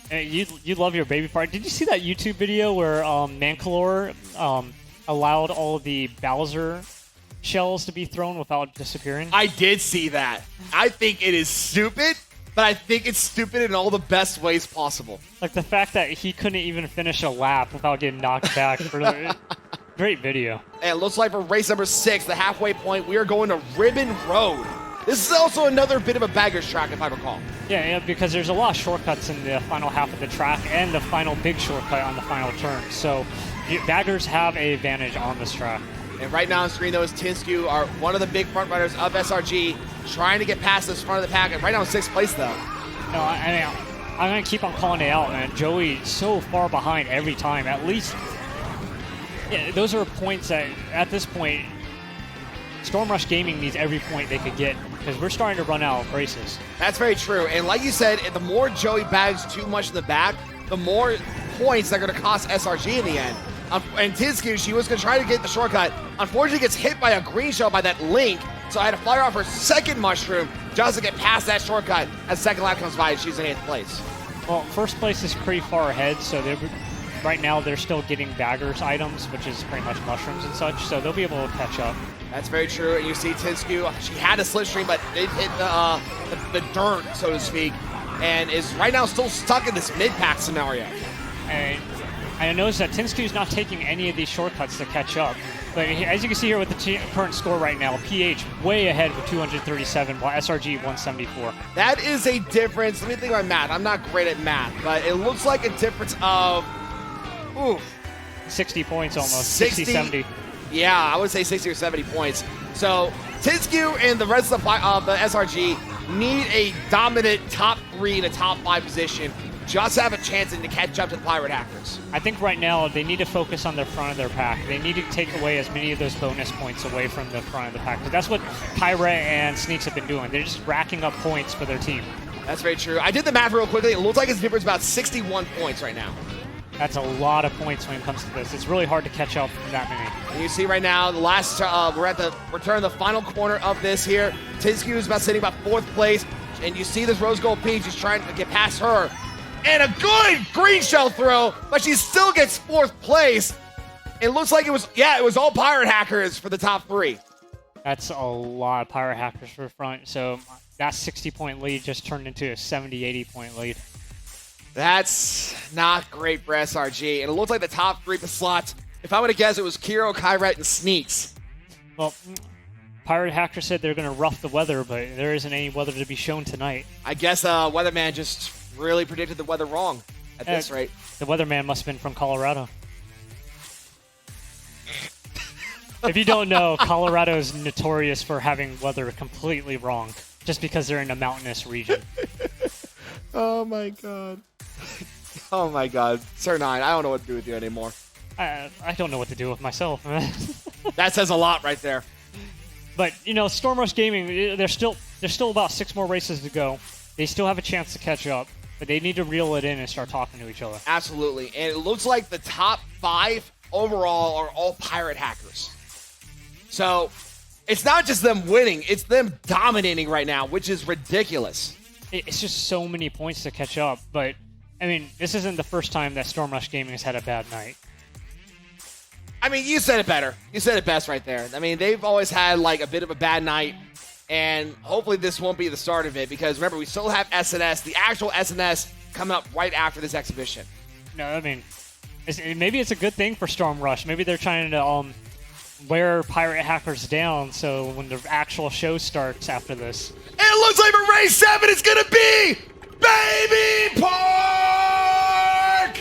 You love your Baby Park. Did you see that YouTube video where Mancolor allowed all of the Bowser shells to be thrown without disappearing? I did see that. I think it is stupid, but I think it's stupid in all the best ways possible. Like the fact that he couldn't even finish a lap without getting knocked back. Great video. And it looks like for race number 6, the halfway point, we are going to Ribbon Road. This is also another bit of a bagger's track, if I recall. Yeah, because there's a lot of shortcuts in the final half of the track and the final big shortcut on the final turn. So baggers have an advantage on this track. And right now on screen, though, is Tinsku, are one of the big front runners of SRG, trying to get past this front of the pack. And right now in 6th place, though. No, I mean, I'm going to keep on calling it out, man. Joey's so far behind every time. At least, yeah, those are points that, at this point, Storm Rush Gaming needs every point they could get because we're starting to run out of races. That's very true. And like you said, the more Joey bags too much in the back, the more points they're going to cost SRG in the end. And Tinsku, she was going to try to get the shortcut. Unfortunately, gets hit by a green shell by that Link, so I had to fire off her second mushroom just to get past that shortcut as second lap comes by and she's in 8th place. Well, 1st place is pretty far ahead, so right now they're still getting baggers items, which is pretty much mushrooms and such, so they'll be able to catch up. That's very true, and you see Tinsku, she had a slipstream, but it hit the dirt, so to speak, and is right now still stuck in this mid-pack scenario. And I noticed that Tinsku's not taking any of these shortcuts to catch up, but as you can see here with the current score right now, PH way ahead with 237, while SRG 174. That is a difference. Let me think about math. I'm not great at math, but it looks like a difference of, 60 points almost, 60, 70. Yeah, I would say 60 or 70 points. So Tinsku and the rest of the SRG need a dominant top 3 and a top 5 position just to have a chance to catch up to the Pirate Hackers. I think right now they need to focus on the front of their pack. They need to take away as many of those bonus points away from the front of the pack. Because that's what Pirate and Sneaks have been doing. They're just racking up points for their team. That's very true. I did the math real quickly. It looks like it's difference about 61 points right now. That's a lot of points when it comes to this. It's really hard to catch up from that many. And you see right now, the last we're at the return the final corner of this here. Tinsku is about sitting about 4th place, and you see this Rose Gold Peach is trying to get past her. And a good green shell throw, but she still gets 4th place. It looks like it was all Pirate Hackers for the top 3. That's a lot of Pirate Hackers for the front. So that 60-point lead just turned into a 70, 80-point lead. That's not great for SRG. And it looks like the top 3 slots, if I would have guessed, it was Kiro, Kyret, and Sneaks. Well, Pirate Hacker said they're going to rough the weather, but there isn't any weather to be shown tonight. I guess Weatherman just really predicted the weather wrong at this rate. The weatherman must have been from Colorado. If you don't know, Colorado is notorious for having weather completely wrong, just because they're in a mountainous region. Oh my god. Oh my god. Sir 9, I don't know what to do with you anymore. I don't know what to do with myself. That says a lot right there. But, you know, Storm Rush Gaming, there's still about 6 more races to go. They still have a chance to catch up, but they need to reel it in and start talking to each other. Absolutely. And it looks like the top 5 overall are all Pirate Hackers. So it's not just them winning, it's them dominating right now, which is ridiculous. It's just so many points to catch up, but, I mean, this isn't the first time that Storm Rush Gaming has had a bad night. I mean, you said it better. You said it best right there. I mean, they've always had, like, a bit of a bad night, and hopefully this won't be the start of it, because, remember, we still have SNS, the actual SNS, coming up right after this exhibition. No, I mean, maybe it's a good thing for Storm Rush. Maybe they're trying to wear Pirate Hackers down so when the actual show starts after this. It looks like for race 7 it's going to be Baby Park!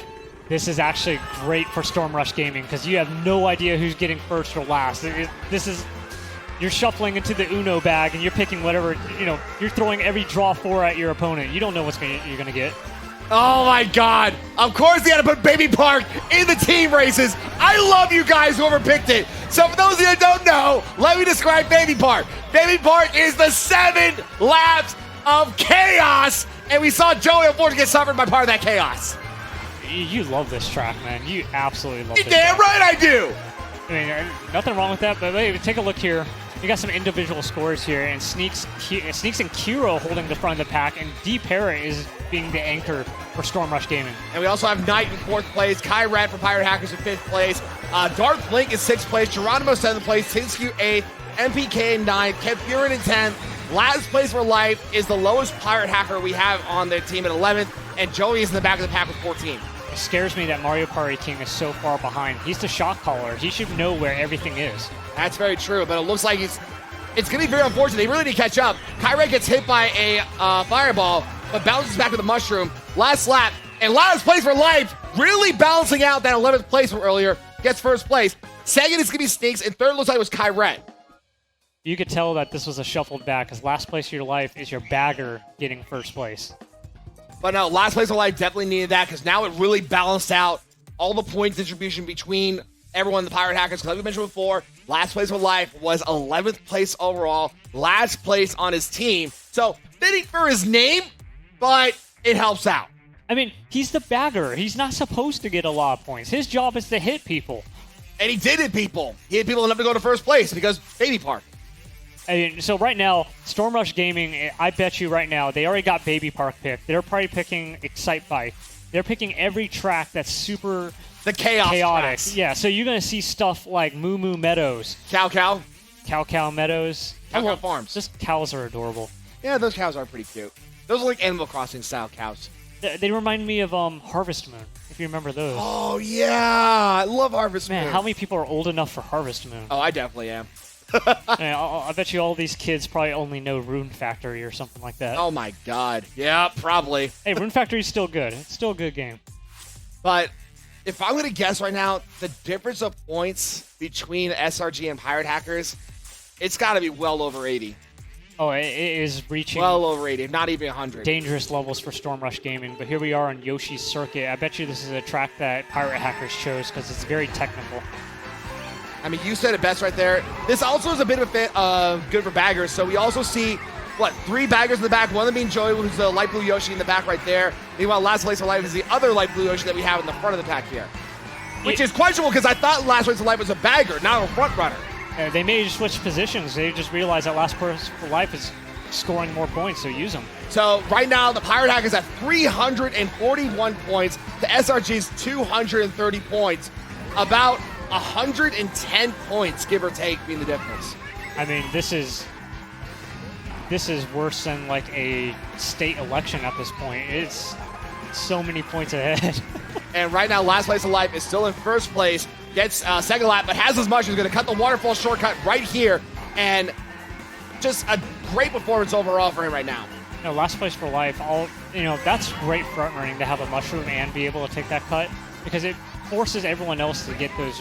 This is actually great for Storm Rush Gaming because you have no idea who's getting first or last. You're shuffling into the Uno bag and you're picking whatever, you're throwing every draw 4 at your opponent. You don't know what you're going to get. Oh my god. Of course they had to put Baby Park in the team races. I love you guys whoever picked it. So for those of you that don't know, let me describe Baby Park. Baby Park is the 7 laps of chaos. And we saw Joey unfortunately get suffered by part of that chaos. You love this track, man. You absolutely love this Damn track. right I do. I mean, nothing wrong with that, but hey, take a look here. You got some individual scores here, and Sneaks and Kiro holding the front of the pack, and D. Parrott is being the anchor for Storm Rush Gaming. And we also have Knight in 4th place, Kyrat for Pirate Hackers in 5th place, Darth Blink in 6th place, Geronimo 7th place, Tinsku 8th, MPK in 9th, Kev Furin in 10th, Last place for life is the lowest pirate hacker we have on their team at 11th, and Joey is in the back of the pack with 14. It scares me that Mario Party King is so far behind. He's the shot caller. He should know where everything is. That's very true, but it looks like it's going to be very unfortunate. They really need to catch up. Kyrie gets hit by a fireball, but bounces back with the mushroom. Last lap, and last place for life, really balancing out that 11th place from earlier, gets first place. Second is going to be Sneaks, and third looks like it was Kyrie. You could tell that this was a shuffled back because last place of your life is your bagger getting first place. But no, last place of life definitely needed that because now it really balanced out all the points distribution between everyone in the Pirate Hackers. Because like we mentioned before, last place of life was 11th place overall, last place on his team. So fitting for his name, but it helps out. I mean, he's the bagger. He's not supposed to get a lot of points. His job is to hit people. And he did hit people. He hit people enough to go to first place because Baby Park. I mean, so right now, Storm Rush Gaming, I bet you right now, they already got Baby Park picked. They're probably picking Excite Bike. They're picking every track that's super chaotic. Tracks. Yeah, so you're going to see stuff like Moo Moo Meadows. Cow Meadows. Cow Farms. Just cows are adorable. Yeah, those cows are pretty cute. Those are like Animal Crossing style cows. They remind me of Harvest Moon, if you remember those. Oh, yeah. I love Harvest Moon. Man, how many people are old enough for Harvest Moon? Oh, I definitely am. Man, I bet you all these kids probably only know Rune Factory or something like that. Oh, my God. Yeah, probably. Hey, Rune Factory's still good. It's still a good game. But if I'm going to guess right now, the difference of points between SRG and Pirate Hackers, it's got to be well over 80. Oh, it is reaching well over 80, not even 100. Dangerous levels for Storm Rush Gaming. But here we are on Yoshi's Circuit. I bet you this is a track that Pirate Hackers chose because it's very technical. I mean, you said it best right there. This also is a bit of a fit good for baggers. So we also see, 3 baggers in the back. One of them being Joey, who's the light blue Yoshi in the back right there. Meanwhile, last place of life is the other light blue Yoshi that we have in the front of the pack here. Which is questionable because I thought last place of life was a bagger, not a front runner. They may just switch positions. They just realized that last person for life is scoring more points, so use them. So right now, the Pirate Hackers have 341 points to SRG's 230 points. About 110 points, give or take, being the difference. I mean, this is worse than like a state election at this point. It's so many points ahead. And right now, last place of life is still in first place. Gets second lap, but has as much as going to cut the waterfall shortcut right here. And just a great performance overall for him right now. Last place for life. That's great front running to have a mushroom and be able to take that cut because it forces everyone else to get those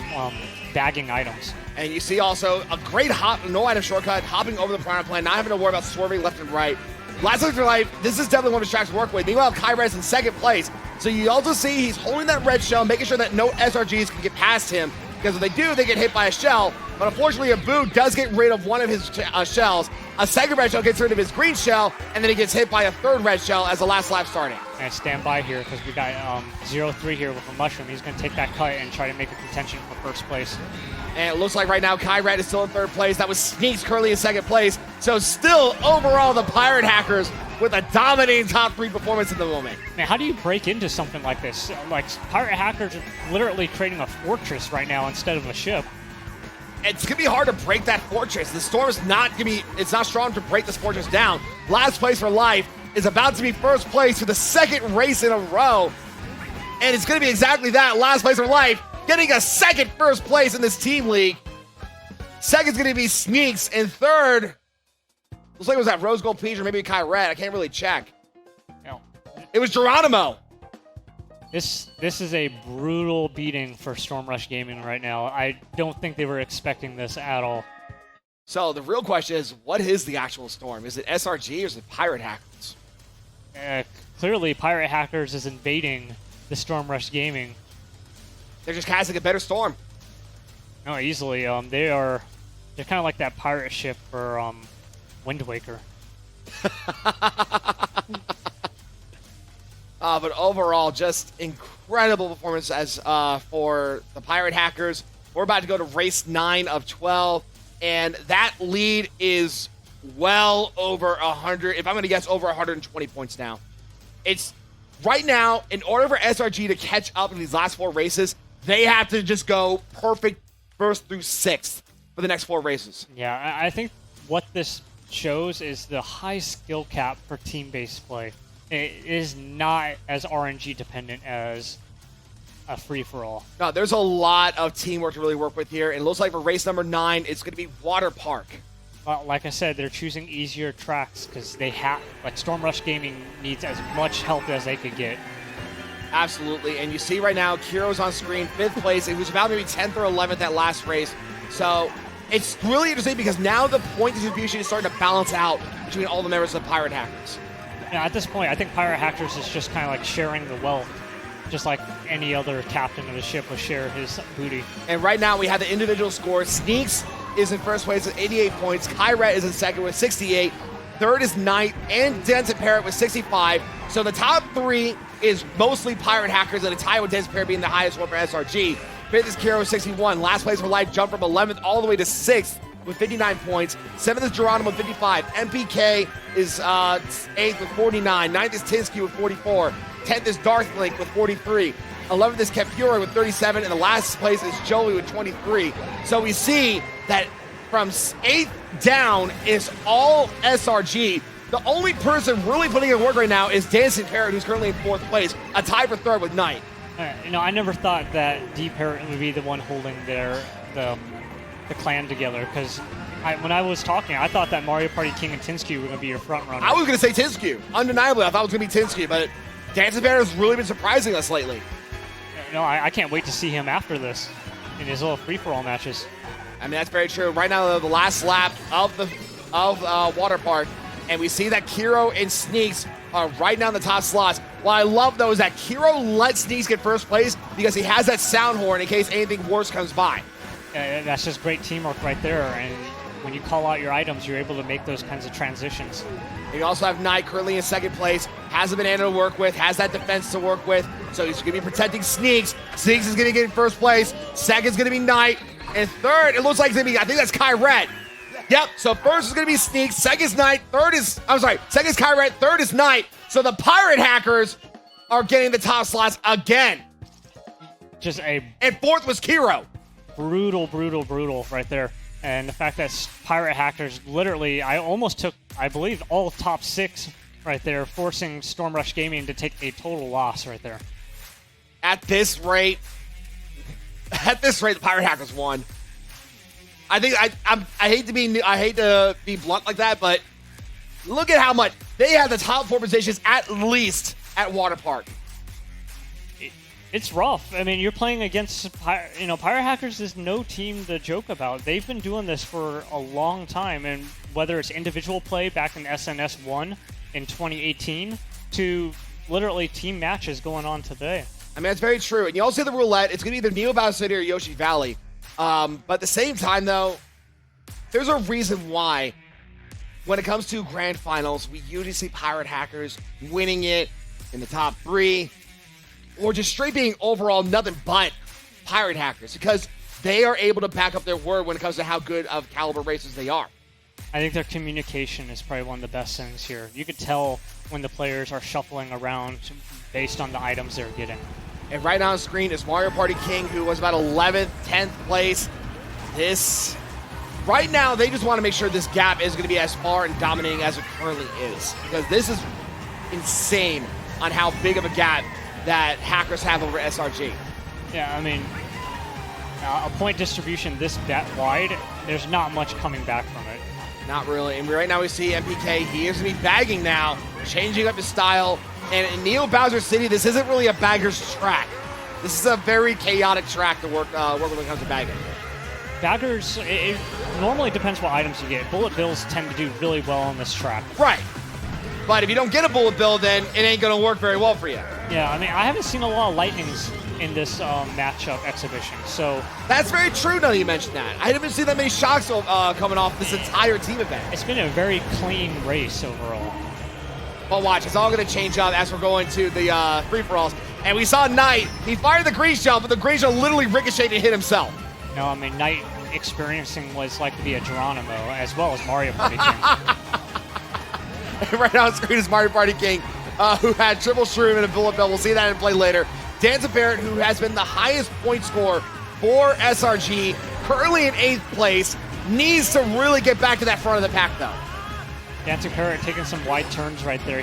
bagging items. And you see also a great hop, no item shortcut, hopping over the piranha plant, not having to worry about swerving left and right. Last place for life, this is definitely one of his tracks to work with. Meanwhile, Kyrez in second place. So you also see he's holding that red shell, making sure that no SRGs can get past him. Because if they do, they get hit by a shell. But unfortunately, Abu does get rid of one of his shells. A second red shell gets rid of his green shell, and then he gets hit by a third red shell as the last lap starting. And stand by here because we got 0-3 here with a mushroom. He's going to take that cut and try to make a contention for first place. And it looks like right now Kyrat is still in third place. That was Sneaks currently in second place. So still overall the Pirate Hackers with a dominating top 3 performance at the moment. Man, how do you break into something like this? Like, Pirate Hackers are literally creating a fortress right now instead of a ship. It's going to be hard to break that fortress. The storm is not going to be, it's not strong to break this fortress down. Last place for life is about to be first place for the second race in a row. And it's going to be exactly that. Last place for life, getting a second first place in this team league. Second's going to be Sneaks, and third, looks like it was that Rose Gold Peach or maybe Kyrat. I can't really check. No. It was Geronimo. This is a brutal beating for Storm Rush Gaming right now. I don't think they were expecting this at all. So the real question is, what is the actual storm? Is it SRG or is it Pirate Hackers? Clearly, Pirate Hackers is invading the Storm Rush Gaming. They're just casting a better storm. No, easily. They're kind of like that pirate ship for Wind Waker. But overall, just incredible performance as for the Pirate Hackers. We're about to go to race 9 of 12, and that lead is well over 100. If I'm going to guess, over 120 points now. It's right now, in order for SRG to catch up in these last 4 races, they have to just go perfect 1st through 6th for the next 4 races. Yeah, I think what this shows is the high skill cap for team-based play. It is not as RNG dependent as a free-for-all. No, there's a lot of teamwork to really work with here, and it looks like for race number 9, it's going to be Water Park. Well, like I said, they're choosing easier tracks because they have, like, Storm Rush Gaming needs as much help as they could get. Absolutely, and you see right now, Kiro's on screen, 5th place. It was about maybe 10th or 11th that last race. So it's really interesting because now the point distribution is starting to balance out between all the members of Pirate Hackers. Yeah, at this point, I think Pirate Hackers is just kind of like sharing the wealth, just like any other captain of the ship would share his booty. And right now we have the individual scores. Sneaks is in first place with 88 points. Kyret is in second with 68. Third is Knight and Denton Parrott with 65. So the top 3 is mostly Pirate Hackers, and a tie with Denton Parrott being the highest one for SRG. 5th is Kiro with 61. Last place for Life jumped from 11th all the way to 6th with 59 points. 7th is Geronimo with 55. MPK is 8th with 49. 9th is Tinsky with 44. 10th is Darth Link with 43. 11th is Kepura with 37. And the last place is Joey with 23. So we see that from 8th down is all SRG. The only person really putting in work right now is Dancing Parrot, who's currently in 4th place. A tie for 3rd with Knight. I never thought that D Parrot would be the one holding the clan together, because when I was talking, I thought that Mario Party King and Tinsky were going to be your front runner. I was going to say Tinsky. Undeniably, I thought it was going to be Tinsky, but Dancing Parrot has really been surprising us lately. No, I can't wait to see him after this in his little free-for-all matches. I mean, that's very true. Right now, the last lap of Water Park, and we see that Kiro and Sneaks are right now in the top slots. What I love, though, is that Kiro lets Sneaks get first place because he has that sound horn in case anything worse comes by. That's just great teamwork right there, and when you call out your items, you're able to make those kinds of transitions. You also have Knight currently in 2nd place, has a banana to work with, has that defense to work with, so he's going to be protecting Sneaks. Sneaks is going to get in 1st place, 2nd is going to be Knight, and 3rd, it looks like it's going to be, I think that's Kyret. Yep, so 1st is going to be Sneaks, 2nd is Knight, 2nd is Kyret, 3rd is Knight. So the Pirate Hackers are getting the top slots again. And 4th was Kiro. Brutal right there. And the fact that Pirate Hackers literally, I almost took, I believe, all top 6 right there, forcing Storm Rush Gaming to take a total loss right there. At this rate, the Pirate Hackers won. I think I hate to be blunt like that, but look at how much they have the top 4 positions at least at Water Park. It's rough. I mean, you're playing against, Pirate Hackers is no team to joke about. They've been doing this for a long time, and whether it's individual play back in SNS 1 in 2018 to literally team matches going on today. I mean, that's very true. And you also see the roulette. It's going to be either Neo Bowser City or Yoshi Valley. But at the same time, though, there's a reason why when it comes to grand finals, we usually see Pirate Hackers winning it in the top 3, or just straight being overall nothing but Pirate Hackers, because they are able to back up their word when it comes to how good of caliber racers they are. I think their communication is probably one of the best things here. You could tell when the players are shuffling around based on the items they're getting. And right now on screen is Mario Party King, who was about 11th, 10th place. Right now, they just want to make sure this gap is going to be as far and dominating as it currently is, because this is insane on how big of a gap that Hackers have over SRG. Yeah, I mean, a point distribution this wide, there's not much coming back from it. Not really. And right now we see MPK. He is going to be bagging now, changing up his style. And in Neo Bowser City, this isn't really a bagger's track. This is a very chaotic track to work when it comes to bagging. Baggers, it normally depends what items you get. Bullet bills tend to do really well on this track. Right. But if you don't get a bullet bill, then it ain't going to work very well for you. Yeah, I mean, I haven't seen a lot of lightnings in this matchup exhibition, so... That's very true now that you mentioned that. I haven't seen that many shocks coming off this entire team event. It's been a very clean race overall. Well, watch, it's all going to change up as we're going to the free-for-alls. And we saw Knight. He fired the grease jump, but the grease jump literally ricocheted and hit himself. No, I mean, Knight experiencing what it's like to be a Geronimo, as well as Mario Party King. Right now on screen is Mario Party King, who had triple shroom and a bullet bill. We'll see that in play later. Dancing Parrot, who has been the highest point scorer for SRG, currently in 8th place, needs to really get back to that front of the pack, though. Dancing Parrot taking some wide turns right there.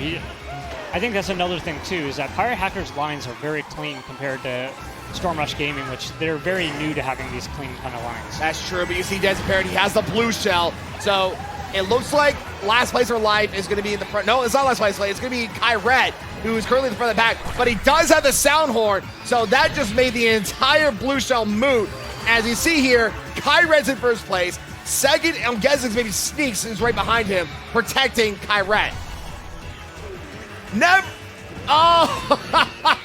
I think that's another thing too, is that Pirate Hackers' lines are very clean compared to Storm Rush Gaming, which they're very new to having these clean kind of lines. That's true, but you see Dancing Parrot, he has the blue shell, so it looks like last place for life is going to be in the front. No, it's not last place. It's going to be Kyret, who is currently in the front of the pack, but he does have the sound horn, so that just made the entire blue shell moot. As you see here, Kyret's in first place. Second, I'm guessing maybe Sneaks is right behind him, protecting Kyret. Never. Oh!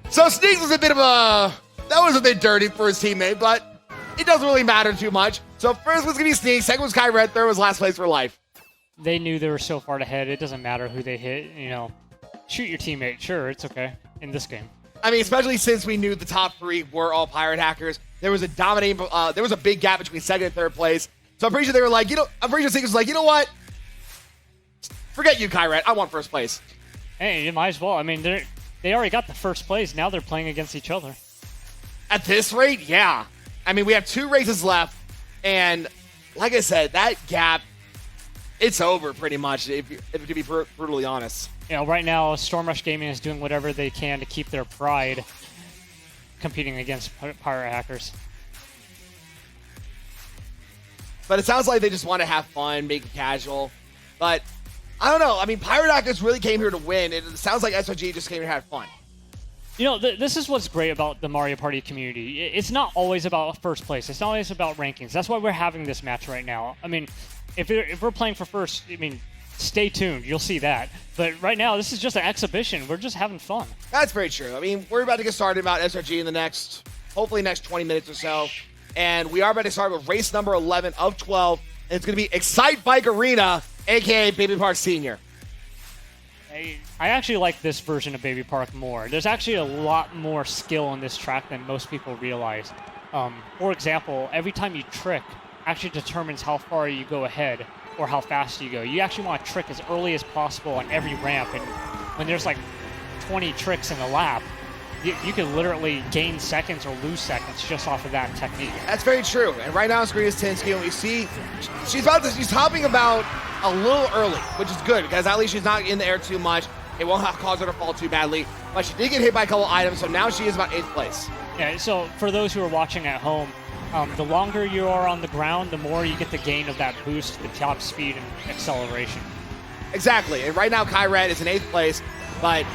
So Sneaks was a bit of a. That was a bit dirty for his teammate, but it doesn't really matter too much. So first was going to be Sneaks, second was Kyret, third was last place for life. They knew they were so far ahead, it doesn't matter who they hit, you know. Shoot your teammate, sure, it's okay in this game. I mean, especially since we knew the top three were all Pirate Hackers. There was a dominating, there was a big gap between second and third place. So I'm pretty sure they were like, I'm pretty sure Sneaks was like, you know what? Forget you, Kyret. I want first place. Hey, you might as well. I mean, they already got the first place. Now they're playing against each other. At this rate, yeah. I mean, we have 2 races left, and like I said, that gap, it's over pretty much, if to be brutally honest. You know, right now, Storm Rush Gaming is doing whatever they can to keep their pride competing against Pirate Hackers. But it sounds like they just want to have fun, make it casual. But I don't know. I mean, Pirate Hackers really came here to win. It sounds like SRG just came here to have fun. You know, this is what's great about the Mario Party community. It's not always about first place. It's not always about rankings. That's why we're having this match right now. I mean, if we're playing for first, I mean, stay tuned. You'll see that. But right now, this is just an exhibition. We're just having fun. That's very true. I mean, we're about to get started about SRG in the next, hopefully next 20 minutes or so. And we are about to start with race number 11 of 12. And it's going to be Excite Bike Arena, a.k.a. Baby Park Senior. I actually like this version of Baby Park more. There's actually a lot more skill in this track than most people realize. For example, every time you trick actually determines how far you go ahead or how fast you go. You actually want to trick as early as possible on every ramp, and when there's like 20 tricks in a lap, you can literally gain seconds or lose seconds just off of that technique. That's very true. And right now on screen is Tinsky, and we see she's hopping about a little early, which is good because at least she's not in the air too much. It won't cause her to fall too badly. But she did get hit by a couple items, so now she is about 8th place. Yeah, so for those who are watching at home, the longer you are on the ground, the more you get the gain of that boost, the top speed and acceleration. Exactly. And right now Kyret is in 8th place, but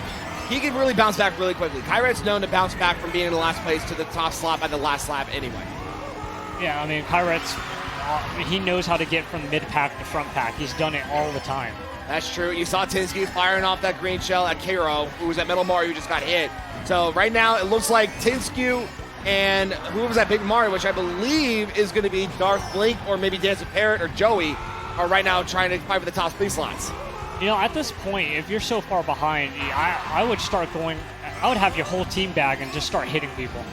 he can really bounce back really quickly. Kyret's known to bounce back from being in the last place to the top slot by the last lap anyway. Yeah, I mean, Kyret's, he knows how to get from mid-pack to front pack. He's done it all the time. That's true. You saw Tinsky firing off that green shell at Kero, who was at Metal Mario, who just got hit. So right now it looks like Tinsky and who was that Big Mario, which I believe is going to be Darth Blink or maybe Dancing Parrot or Joey, are right now trying to fight for the top speed slots. You know, at this point, if you're so far behind, I would start going, I would have your whole team bag and just start hitting people.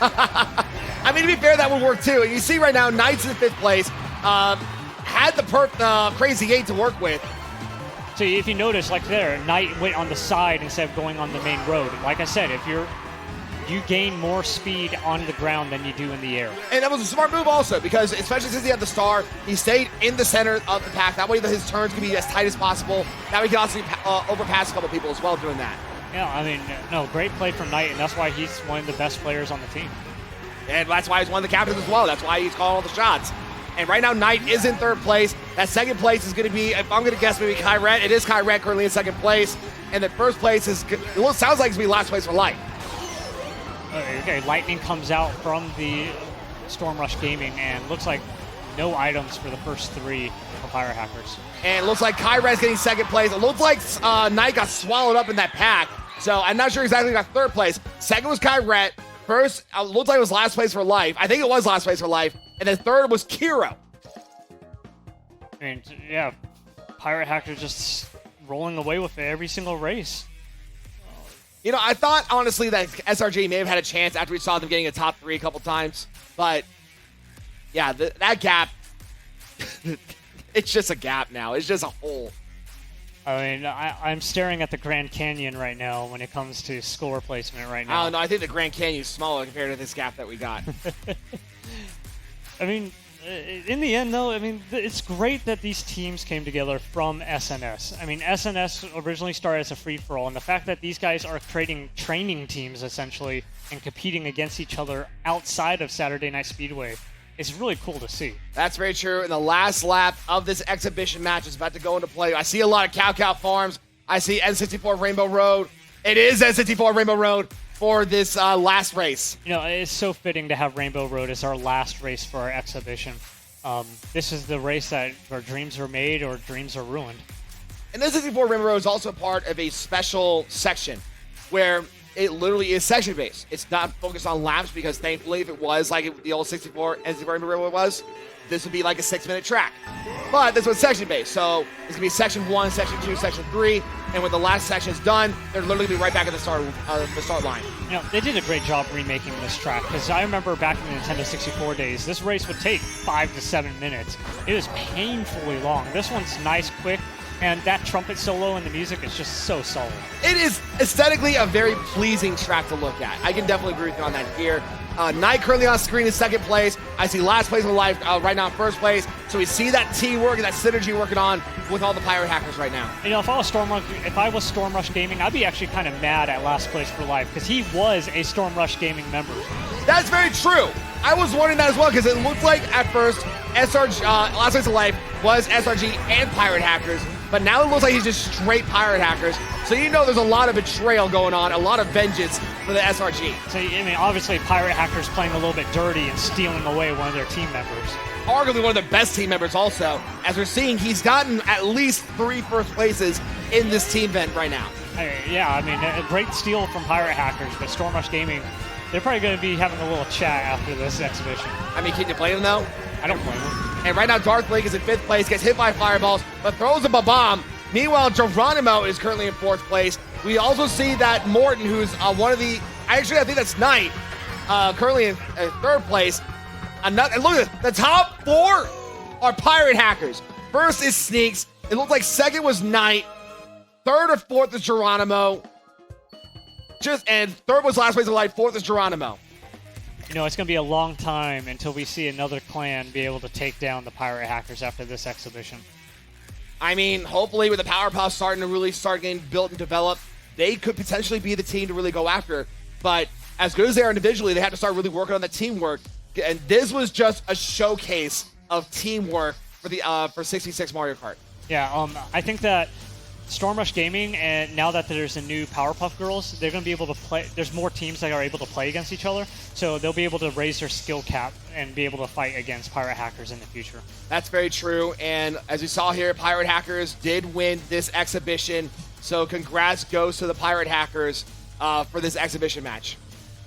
I mean, to be fair, that would work too. And you see right now, Knight's in 5th place, had the Crazy 8 to work with. So if you notice, like there, Knight went on the side instead of going on the main road. Like I said, you gain more speed on the ground than you do in the air. And that was a smart move also, because especially since he had the star, he stayed in the center of the pack. That way his turns can be as tight as possible. That way he can also overpass a couple people as well doing that. Yeah, I mean, no, great play from Knight, and that's why he's one of the best players on the team. And that's why he's one of the captains as well. That's why he's calling all the shots. And right now, Knight is in 3rd place. That 2nd place is going to be, if I'm going to guess, maybe Kyret. It is Kyret currently in 2nd place. And the 1st place sounds like it's going to be last place for Light. Okay, Lightning comes out from the Storm Rush Gaming, and looks like no items for the first 3 for Pirate Hackers. And it looks like Kyret's getting 2nd place. It looks like Knight got swallowed up in that pack. So I'm not sure exactly who got 3rd place. 2nd was Kyret. First, it looked like it was last place for Life. I think it was last place for Life. And then 3rd was Kiro. I mean, yeah, Pirate Hackers just rolling away with it every single race. You know, I thought, honestly, that SRG may have had a chance after we saw them getting a top 3 a couple times. But, yeah, that gap, it's just a gap now. It's just a hole. I mean, I'm staring at the Grand Canyon right now when it comes to score placement right now. I don't know. I think the Grand Canyon is smaller compared to this gap that we got. I mean, In the end, though, I mean, it's great that these teams came together from SNS. I mean, SNS originally started as a free-for-all, and the fact that these guys are creating training teams, essentially, and competing against each other outside of Saturday Night Speedway is really cool to see. That's very true. And the last lap of this exhibition match is about to go into play. I see a lot of Cow Farms. I see N64 Rainbow Road. It is N64 Rainbow Road for this last race. You know, it's so fitting to have Rainbow Road as our last race for our exhibition. This is the race where dreams are made or dreams are ruined. And N64 Rainbow Road is also part of a special section where it literally is section-based. It's not focused on laps because thankfully if it was like the old 64 N64 Rainbow Road was, this would be like a 6-minute track. But this was section-based, so it's going to be Section 1, Section 2, Section 3, and when the last section is done, they're literally going to be right back at the start line. You know, they did a great job remaking this track, because I remember back in the Nintendo 64 days, this race would take 5 to 7 minutes. It was painfully long. This one's nice, quick, and that trumpet solo and the music is just so solid. It is aesthetically a very pleasing track to look at. I can definitely agree with you on that here. Knight currently on screen in second place. I see last place of life right now in first place. So we see that teamwork and that synergy working on with all the pirate hackers right now. You know, if I was Storm Rush Gaming, I'd be actually kind of mad at last place for life because he was a Storm Rush Gaming member. That's very true. I was wondering that as well because it looked like at first SRG, last place of life was SRG and pirate hackers. But now it looks like he's just straight pirate hackers. So you know there's a lot of betrayal going on, a lot of vengeance for the SRG. So, I mean, obviously pirate hackers playing a little bit dirty and stealing away one of their team members. Arguably one of the best team members also. As we're seeing, he's gotten at least 3 first places in this team event right now. Yeah, I mean, a great steal from pirate hackers, but Storm Rush Gaming, they're probably going to be having a little chat after this exhibition. I mean, can you blame them though? I don't blame them. And right now, Darth Link is in 5th place, gets hit by fireballs, but throws up a bomb. Meanwhile, Geronimo is currently in 4th place. We also see that Morton, who's one of the, I think that's Knight, currently in 3rd place. And look at it, the top 4 are pirate hackers. First is Sneaks. It looks like 2nd was Knight. 3rd or 4th is Geronimo. And 3rd was last place of life. 4th is Geronimo. You know, it's going to be a long time until we see another clan be able to take down the pirate hackers after this exhibition. I mean, hopefully with the Powerpuff starting to really start getting built and developed, they could potentially be the team to really go after. But as good as they are individually, they have to start really working on the teamwork. And this was just a showcase of teamwork for the for 66 Mario Kart. Yeah, I think that Storm Rush Gaming, and now that there's a new Powerpuff Girls, they're going to be able to play. There's more teams that are able to play against each other, so they'll be able to raise their skill cap and be able to fight against pirate hackers in the future. That's very true, and as we saw here, pirate hackers did win this exhibition, so congrats goes to the pirate hackers for this exhibition match.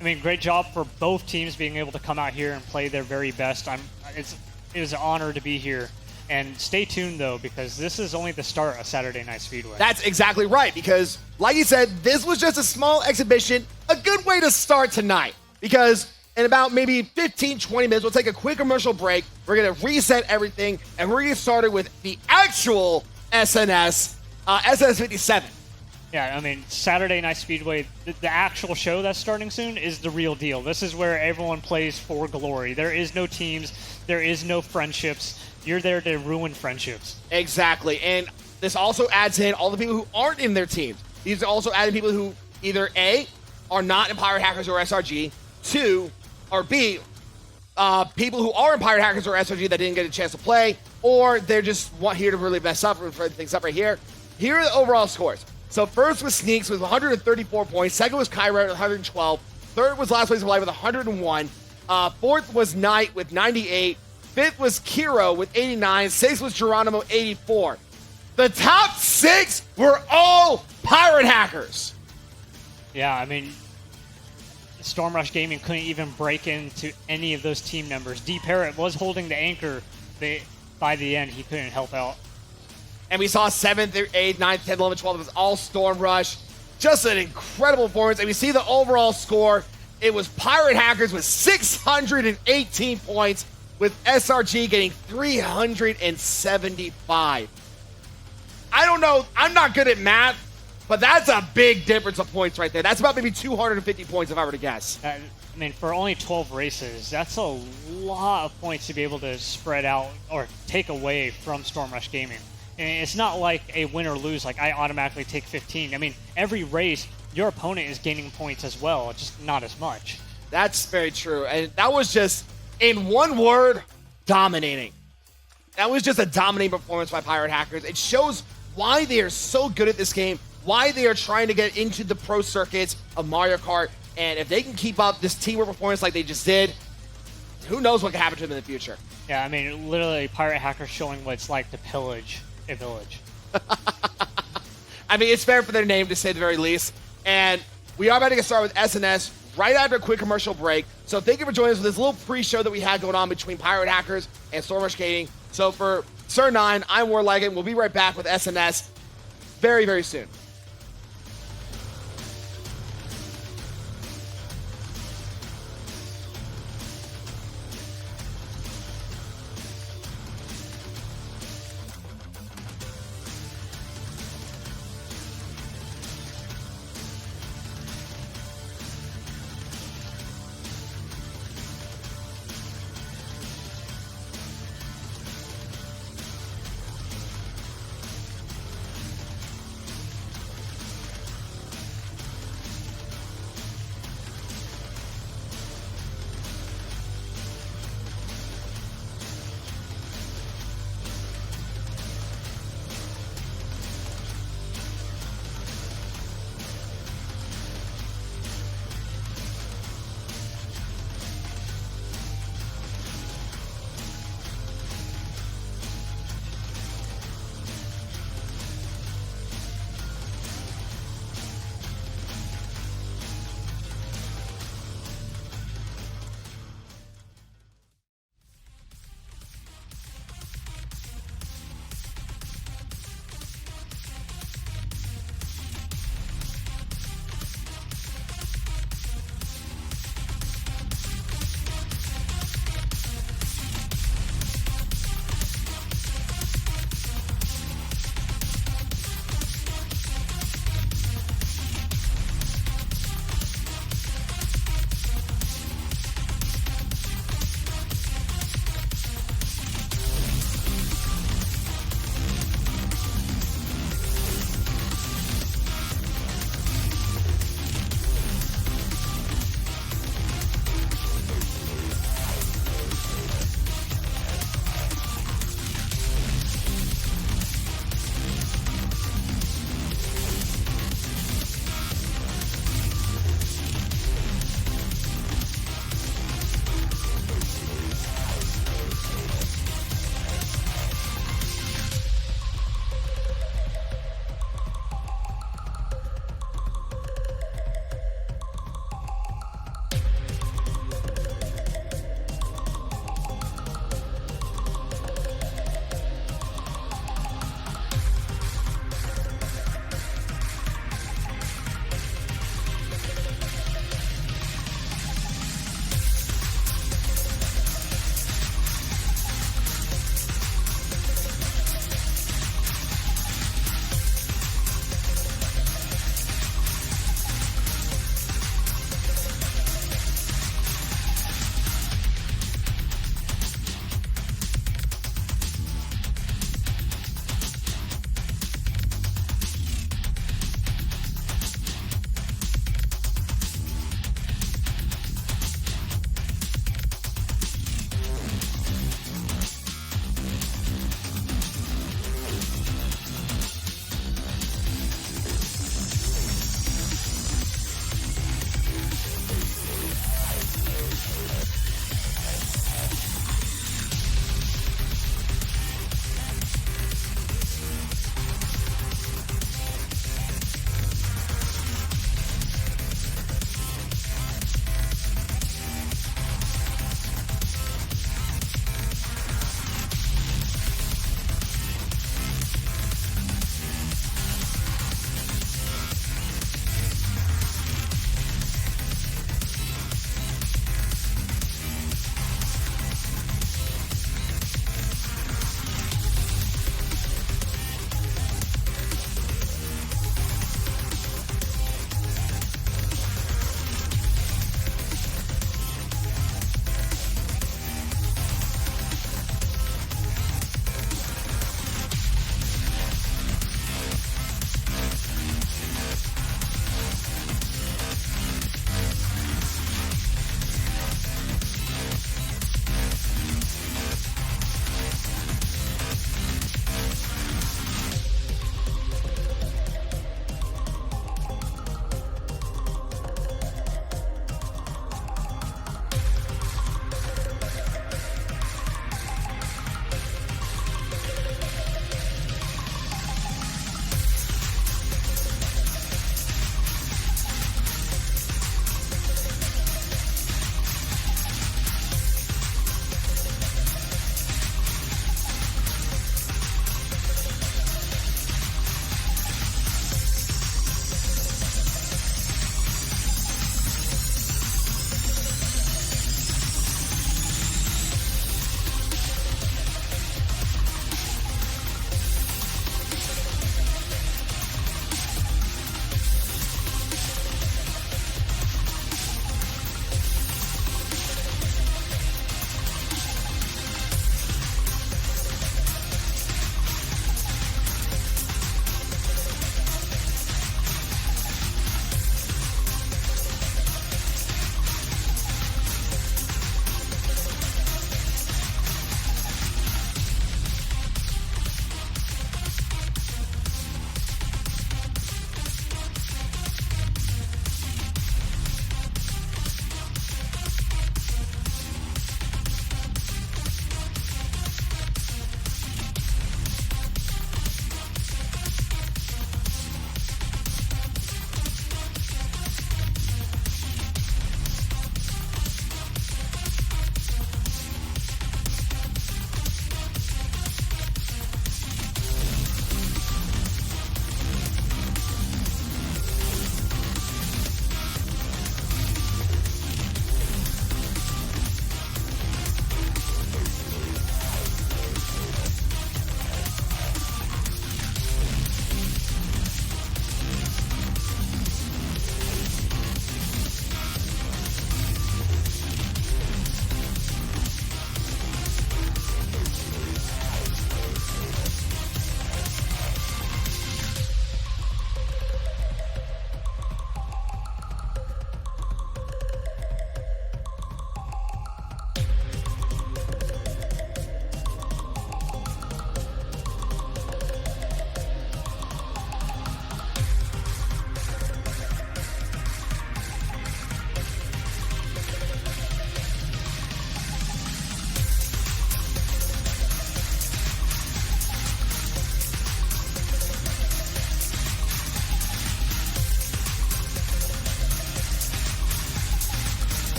I mean, great job for both teams being able to come out here and play their very best. It was an honor to be here. And stay tuned, though, because this is only the start of Saturday Night Speedway. That's exactly right, because, like you said, this was just a small exhibition, a good way to start tonight. Because in about maybe 15, 20 minutes, we'll take a quick commercial break. We're going to reset everything, and we're going to get started with the actual SNS, SNS 57. Yeah, I mean, Saturday Night Speedway, the actual show that's starting soon is the real deal. This is where everyone plays for glory. There is no teams. There is no friendships. You're there to ruin friendships. Exactly. And this also adds in all the people who aren't in their teams. These are also adding people who either A, are not in Pirate Hackers or SRG, 2, or B, people who are in Pirate Hackers or SRG that didn't get a chance to play, or they're just here to really mess up for things up right here. Here are the overall scores. So first was Sneaks with 134 points. Second was Kyra with 112. Third was Last Place of Life with 101. Fourth was Knight with 98. Fifth was Kiro with 89. Sixth was Geronimo, 84. The top 6 were all pirate hackers. Yeah, I mean, Storm Rush Gaming couldn't even break into any of those team members. D. Parrott was holding the anchor. By the end, he couldn't help out. And we saw 7th, 8th, 9th, 10th, 11th, 12th. It was all Storm Rush. Just an incredible performance. And we see the overall score. It was Pirate Hackers with 618 points, with SRG getting 375. I don't know. I'm not good at math, but that's a big difference of points right there. That's about maybe 250 points if I were to guess. I mean, for only 12 races, that's a lot of points to be able to spread out or take away from Storm Rush Gaming. And it's not like a win or lose, like I automatically take 15. I mean, every race, your opponent is gaining points as well, just not as much. That's very true. And that was just, in one word, dominating. That was just a dominating performance by Pirate Hackers. It shows why they are so good at this game, why they are trying to get into the pro circuits of Mario Kart. And if they can keep up this teamwork performance like they just did, who knows what can happen to them in the future. Yeah, I mean, literally, Pirate Hackers showing what it's like to pillage a village. I mean, it's fair for their name to say the very least. And we are about to get started with SNS right after a quick commercial break. So thank you for joining us for this little pre-show that we had going on between Pirate Hackers and Storm Rush Gaming. So for Sir 9, I'm War Leggett. We'll be right back with SNS very, very soon.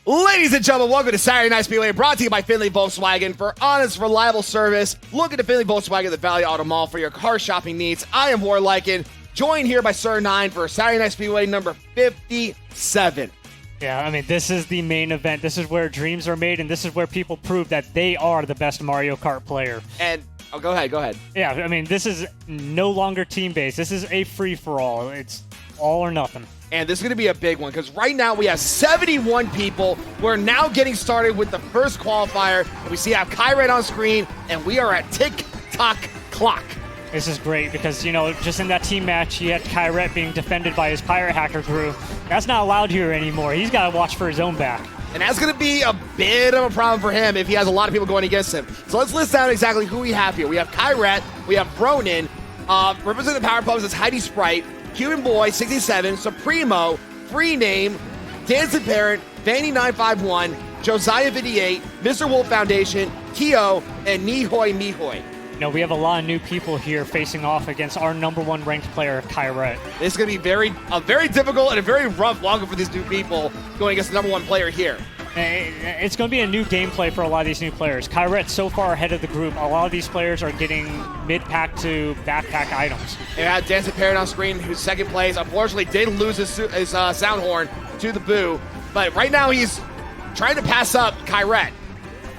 Ladies and gentlemen, welcome to Saturday Night Speedway, brought to you by Findlay Volkswagen. For honest, reliable service, look into Findlay Volkswagen at the Valley Auto Mall for your car shopping needs. I am War Lycan, joined here by Sir 9 for Saturday Night Speedway number 57. Yeah, I mean, this is the main event. This is where dreams are made, and this is where people prove that they are the best Mario Kart player. And, oh, go ahead. Yeah, I mean, this is no longer team-based. This is a free-for-all. It's all or nothing. And this is going to be a big one, because right now we have 71 people. We're now getting started with the first qualifier. And we see I have Kyret on screen, and we are at tick-tock clock. This is great because, you know, just in that team match, he had Kyret being defended by his pirate hacker crew. That's not allowed here anymore. He's got to watch for his own back. And that's going to be a bit of a problem for him if he has a lot of people going against him. So let's list down exactly who we have here. We have Kyret, we have Ronin, representing the Powerpuffs is Heidi Sprite, Cuban Boy 67, Supremo, Free Name, Dancing Parent, Vanny951, Josiah 58, Mr. Wolf Foundation, Kyo, and Nihoy Mihoy. You know, we have a lot of new people here facing off against our #1 ranked player, Kyret. This is going to be a very difficult and a very rough walk for these new people going against the #1 player here. It's going to be a new gameplay for a lot of these new players. Kyret's so far ahead of the group, a lot of these players are getting mid-pack to backpack items. And we have Dancing Parrot on screen, who's second place. Unfortunately, did lose his sound horn to the boo. But right now, he's trying to pass up Kyret.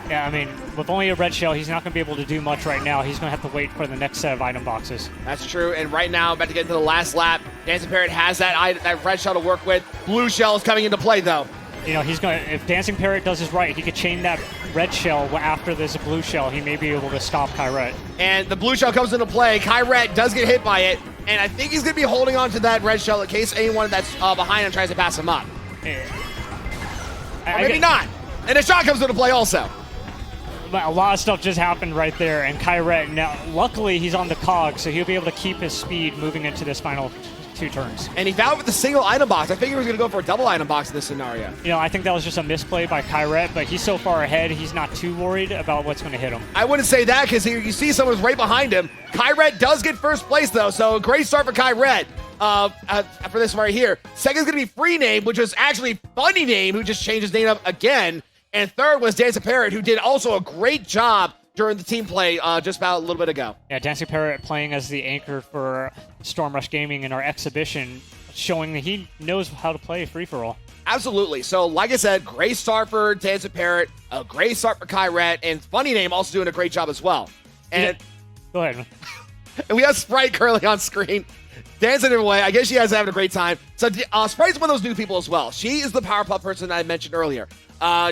Yeah, I mean, with only a red shell, he's not going to be able to do much right now. He's going to have to wait for the next set of item boxes. That's true, and right now, about to get into the last lap. Dancing Parrot has that red shell to work with. Blue shell is coming into play, though. You know, he's going to, if Dancing Parrot does his right, he could chain that red shell after this blue shell. He may be able to stop Kyret. And the blue shell comes into play. Kyret does get hit by it, and I think he's going to be holding on to that red shell in case anyone that's behind him tries to pass him up. Or maybe not. And a shot comes into play also. A lot of stuff just happened right there, and Kyret, now, luckily he's on the cog, so he'll be able to keep his speed moving into this final 2 turns. And he fouled with a single item box. I figured he was going to go for a double item box in this scenario. You know, I think that was just a misplay by Kyret, but he's so far ahead, he's not too worried about what's going to hit him. I wouldn't say that, because you see someone's right behind him. Kyret does get first place, though, so a great start for Kyret. For this right here. Second's going to be Free Name, which was actually Funny Name, who just changed his name up again. And third was Dancing Parrot, who did also a great job during the team play just about a little bit ago. Yeah, Dancing Parrot playing as the anchor for Storm Rush Gaming in our exhibition, showing that he knows how to play free-for-all. Absolutely. So, like I said, great start for Dancing Parrot, a great start for Kyret, and Funny Name also doing a great job as well. And Go ahead. And we have Sprite currently on screen, dancing away. I guess she has having a great time. So Sprite's one of those new people as well. She is the Powerpuff person that I mentioned earlier.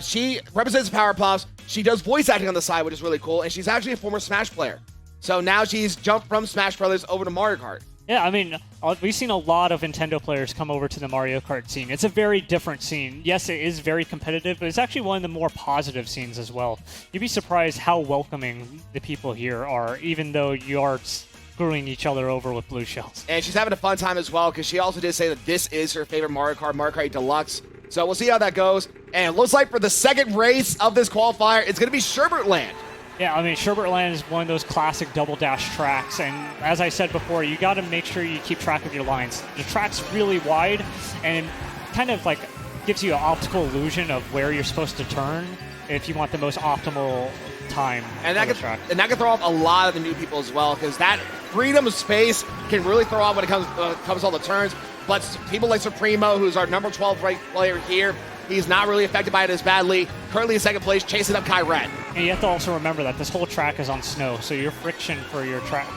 She represents Powerpuffs. She does voice acting on the side, which is really cool. And she's actually a former Smash player. So now she's jumped from Smash Brothers over to Mario Kart. Yeah, I mean, we've seen a lot of Nintendo players come over to the Mario Kart scene. It's a very different scene. Yes, it is very competitive, but it's actually one of the more positive scenes as well. You'd be surprised how welcoming the people here are, even though you are screwing each other over with blue shells. And she's having a fun time as well, because she also did say that this is her favorite Mario Kart Deluxe. So we'll see how that goes. And it looks like for the second race of this qualifier, it's going to be Sherbertland. Yeah, I mean, Sherbertland is one of those classic double dash tracks, and as I said before, you got to make sure you keep track of your lines. The track's really wide, and it kind of like gives you an optical illusion of where you're supposed to turn if you want the most optimal time and on the track. And that can throw off a lot of the new people as well, because that freedom of space can really throw off when it comes to all the turns. But people like Supremo, who's our number 12 ranked player here, he's not really affected by it as badly. Currently in second place, chasing up Kyret. And you have to also remember that this whole track is on snow, so your friction for your track,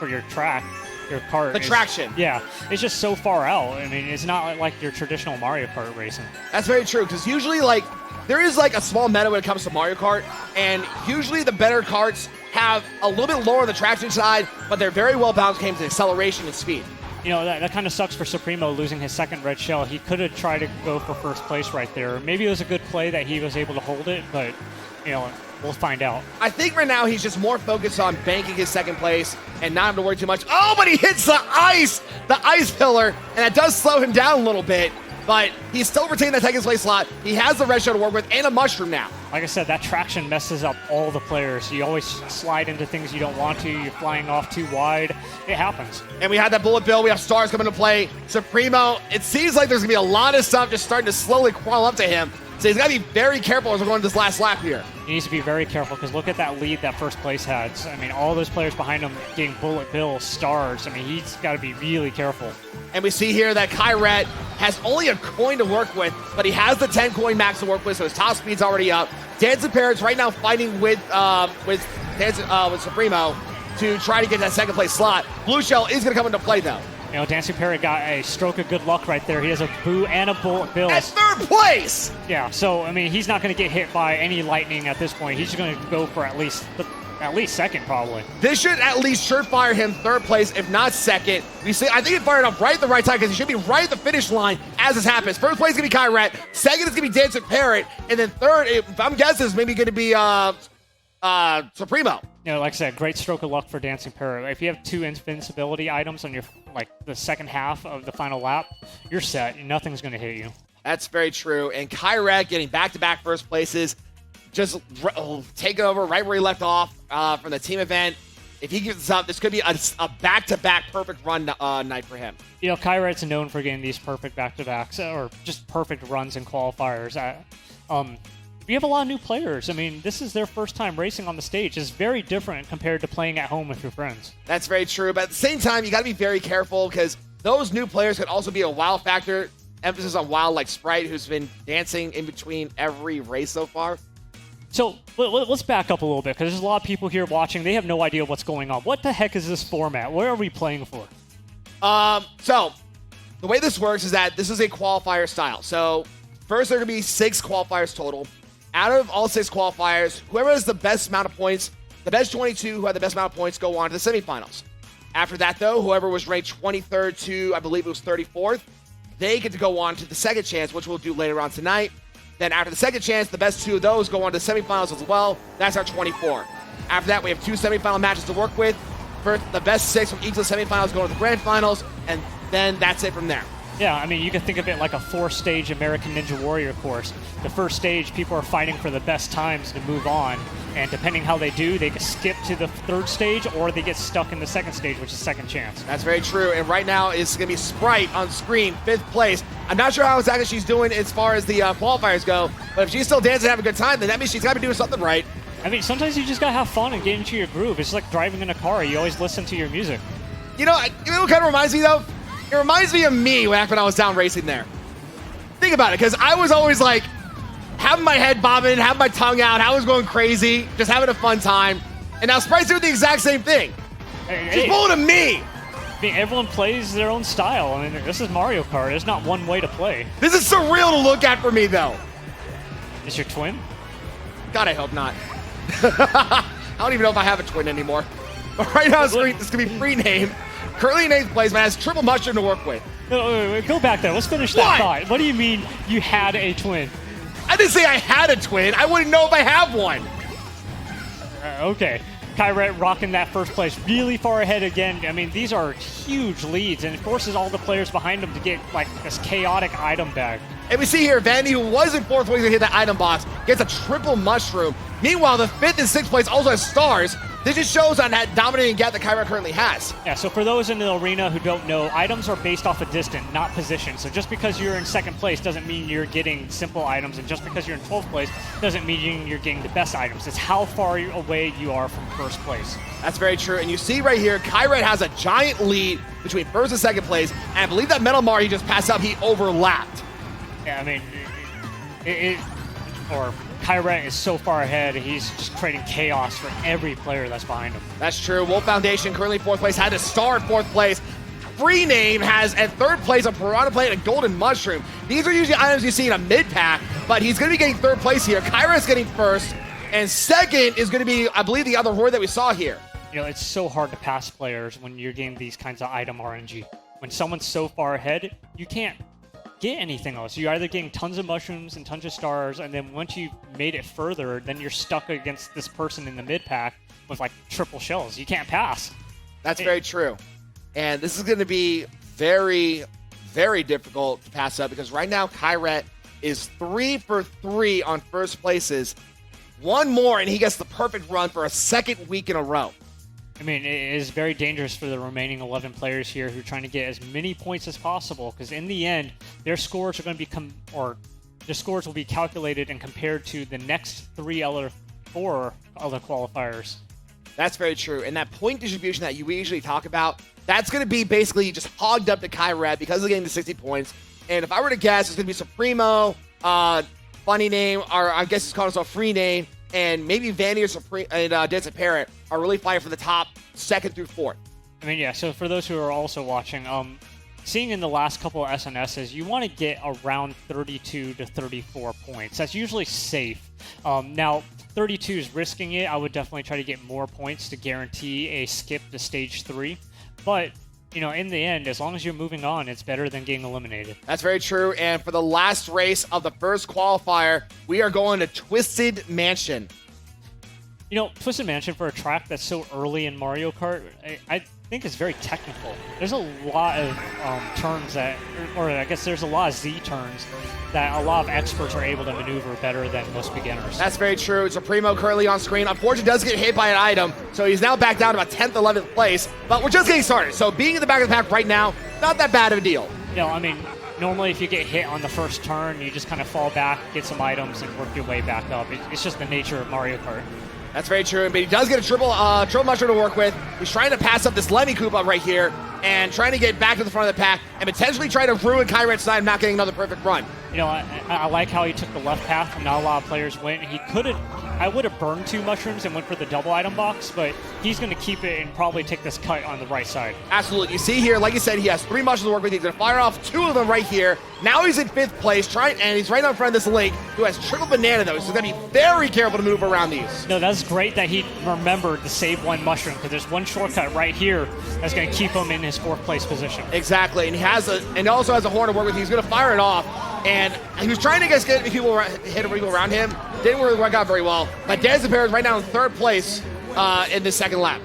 your cart. The traction. Yeah, it's just so far out. I mean, it's not like your traditional Mario Kart racing. That's very true, because usually, there is a small meta when it comes to Mario Kart, and usually the better karts have a little bit lower on the traction side, but they're very well balanced when it comes to acceleration and speed. You know, that kind of sucks for Supremo losing his second red shell. He could have tried to go for first place right there. Maybe it was a good play that he was able to hold it, but, you know, we'll find out. I think right now he's just more focused on banking his second place and not having to worry too much. Oh, but he hits the ice pillar, and that does slow him down a little bit. But he's still retaining that second place slot. He has the red shell to work with and a mushroom now. Like I said, that traction messes up all the players. You always slide into things you don't want to. You're flying off too wide. It happens. And we had that bullet bill. We have stars coming to play. Supremo, it seems like there's going to be a lot of stuff just starting to slowly crawl up to him. So he's got to be very careful as we're going to this last lap here. He needs to be very careful because look at that lead that first place had. I mean, all those players behind him getting bullet bill stars. I mean, he's got to be really careful. And we see here that Kyret has only a coin to work with, but he has the 10 coin max to work with, so his top speed's already up. Dancing Parrots right now fighting with Supremo to try to get that second place slot. Blue Shell is going to come into play though. You know, Dancing Parrot got a stroke of good luck right there. He has a boo and a bullet bill. At third place! Yeah, so, I mean, he's not going to get hit by any lightning at this point. He's just going to go for at least second, probably. This should at least surefire him third place, if not second. I think it fired up right at the right time because he should be right at the finish line as this happens. First place is going to be Kyret. Second is going to be Dancing Parrot. And then third, if I'm guessing, is maybe going to be Supremo. You know, like I said, great stroke of luck for Dancing Parrot. If you have 2 invincibility items on your, the second half of the final lap, you're set. Nothing's going to hit you. That's very true. And Kyret getting back-to-back first places, just taking over right where he left off from the team event. If he gives this up, this could be a back-to-back perfect run night for him. You know, Kyret's known for getting these perfect back-to-backs or just perfect runs in qualifiers. We have a lot of new players. I mean, this is their first time racing on the stage. It's very different compared to playing at home with your friends. That's very true. But at the same time, you got to be very careful because those new players could also be a wow factor. Emphasis on wow, like Sprite, who's been dancing in between every race so far. So let's back up a little bit because there's a lot of people here watching. They have no idea what's going on. What the heck is this format? What are we playing for? So the way this works is that this is a qualifier style. So first, there are going to be 6 qualifiers total. Out of all 6 qualifiers, whoever has the best amount of points, the best 22 who had the best amount of points go on to the semifinals. After that, though, whoever was ranked 23rd to, I believe it was 34th, they get to go on to the second chance, which we'll do later on tonight. Then after the second chance, the best 2 of those go on to the semifinals as well. That's our 24. After that, we have 2 semifinal matches to work with. First, the best 6 from each of the semifinals go to the grand finals, and then that's it from there. Yeah, I mean, you can think of it like a 4-stage American Ninja Warrior course. The first stage, people are fighting for the best times to move on, and depending how they do, they can skip to the 3rd stage, or they get stuck in the 2nd stage, which is second chance. That's very true, and right now it's going to be Sprite on screen, 5th place. I'm not sure how exactly she's doing as far as the qualifiers go, but if she's still dancing and having a good time, then that means she's got to be doing something right. I mean, sometimes you just got to have fun and get into your groove. It's like driving in a car. You always listen to your music. You know what kind of reminds me, though? It reminds me of me back when I was down racing there. Think about it, because I was always like having my head bobbing, having my tongue out, I was going crazy, just having a fun time. And now Sprite's doing the exact same thing. She's pulling to me. I mean, everyone plays their own style. I mean, this is Mario Kart. There's not one way to play. This is surreal to look at for me, though. Is your twin? God, I hope not. I don't even know if I have a twin anymore. But right now, this is going to be free name. Currently in 8th place, but has triple mushroom to work with. Wait, go back there. Let's finish that thought. What do you mean you had a twin? I didn't say I had a twin. I wouldn't know if I have one. Okay. Kyret rocking that first place really far ahead again. I mean, these are huge leads, and it forces all the players behind them to get, like, this chaotic item bag. And we see here, Vandy, who was in 4th place to hit that item box, gets a triple mushroom. Meanwhile, the 5th and 6th place also has stars. This just shows on that dominating gap that Kyret currently has. Yeah, so for those in the arena who don't know, items are based off of distance, not position. So just because you're in 2nd place doesn't mean you're getting simple items, and just because you're in 12th place doesn't mean you're getting the best items. It's how far away you are from 1st place. That's very true. And you see right here, Kyret has a giant lead between 1st and 2nd place, and I believe that Metal Mar he just passed up, he overlapped. Yeah, I mean, Kyret is so far ahead, he's just creating chaos for every player that's behind him. That's true. Wolf Foundation, currently 4th place, had to star in 4th place. Free Name has at 3rd place a Piranha Plate and a Golden Mushroom. These are usually items you see in a mid-pack, but he's going to be getting 3rd place here. Kyret's getting 1st, and 2nd is going to be, I believe, the other horde that we saw here. You know, it's so hard to pass players when you're getting these kinds of item RNG. When someone's so far ahead, you can't get anything else. You're either getting tons of mushrooms and tons of stars, and then once you've made it further, then you're stuck against this person in the mid-pack with like triple shells. You can't pass. That's very true. And this is going to be very, very difficult to pass up because right now Kyret is 3 for 3 on 1st places. One more and he gets the perfect run for a 2nd week in a row. I mean, it is very dangerous for the remaining 11 players here who are trying to get as many points as possible because in the end, their scores are going to become, or the scores will be calculated and compared to the next four other qualifiers. That's very true. And that point distribution that we usually talk about, that's going to be basically just hogged up to Kyrat because of getting the 60 points. And if I were to guess, it's going to be Supremo, funny name, or I guess it's called himself free name, and maybe Vanny and Desert Parrot are really fighting for the top 2nd through 4th. I mean, yeah, so for those who are also watching, seeing in the last couple of SNSs, you want to get around 32 to 34 points. That's usually safe. Now, 32 is risking it. I would definitely try to get more points to guarantee a skip to stage 3. But, you know, in the end, as long as you're moving on, it's better than getting eliminated. That's very true. And for the last race of the first qualifier, we are going to Twisted Mansion. You know, Twisted Mansion, for a track that's so early in Mario Kart, I think is very technical. There's a lot of turns that, or I guess there's a lot of Z turns that a lot of experts are able to maneuver better than most beginners. That's very true. Supremo currently on screen. Unfortunately, does get hit by an item, so he's now back down to about 10th, 11th place. But we're just getting started. So being in the back of the pack right now, not that bad of a deal. You know, I mean, normally if you get hit on the first turn, you just kind of fall back, get some items, and work your way back up. It's just the nature of Mario Kart. That's very true, but he does get a triple mushroom to work with. He's trying to pass up this Lemmy Koopa right here and trying to get back to the front of the pack and potentially try to ruin Kyrat's side, not getting another perfect run. You know, I like how he took the left path and not a lot of players went. He could have, I would have burned 2 mushrooms and went for the double item box, but he's going to keep it and probably take this cut on the right side. Absolutely. You see here, like you said, he has 3 mushrooms to work with. He's going to fire off 2 of them right here. Now he's in 5th place, and he's right in front of this Link, who has triple banana, though. So he's going to be very careful to move around these. No, that's great that he remembered to save 1 mushroom, because there's one shortcut right here that's going to keep him in his 4th place position. Exactly, and he also has a horn to work with. He's going to fire it off, and he was trying to get people around him. Didn't really work out very well. But Desert Parrot is right now in 3rd place in the 2nd lap.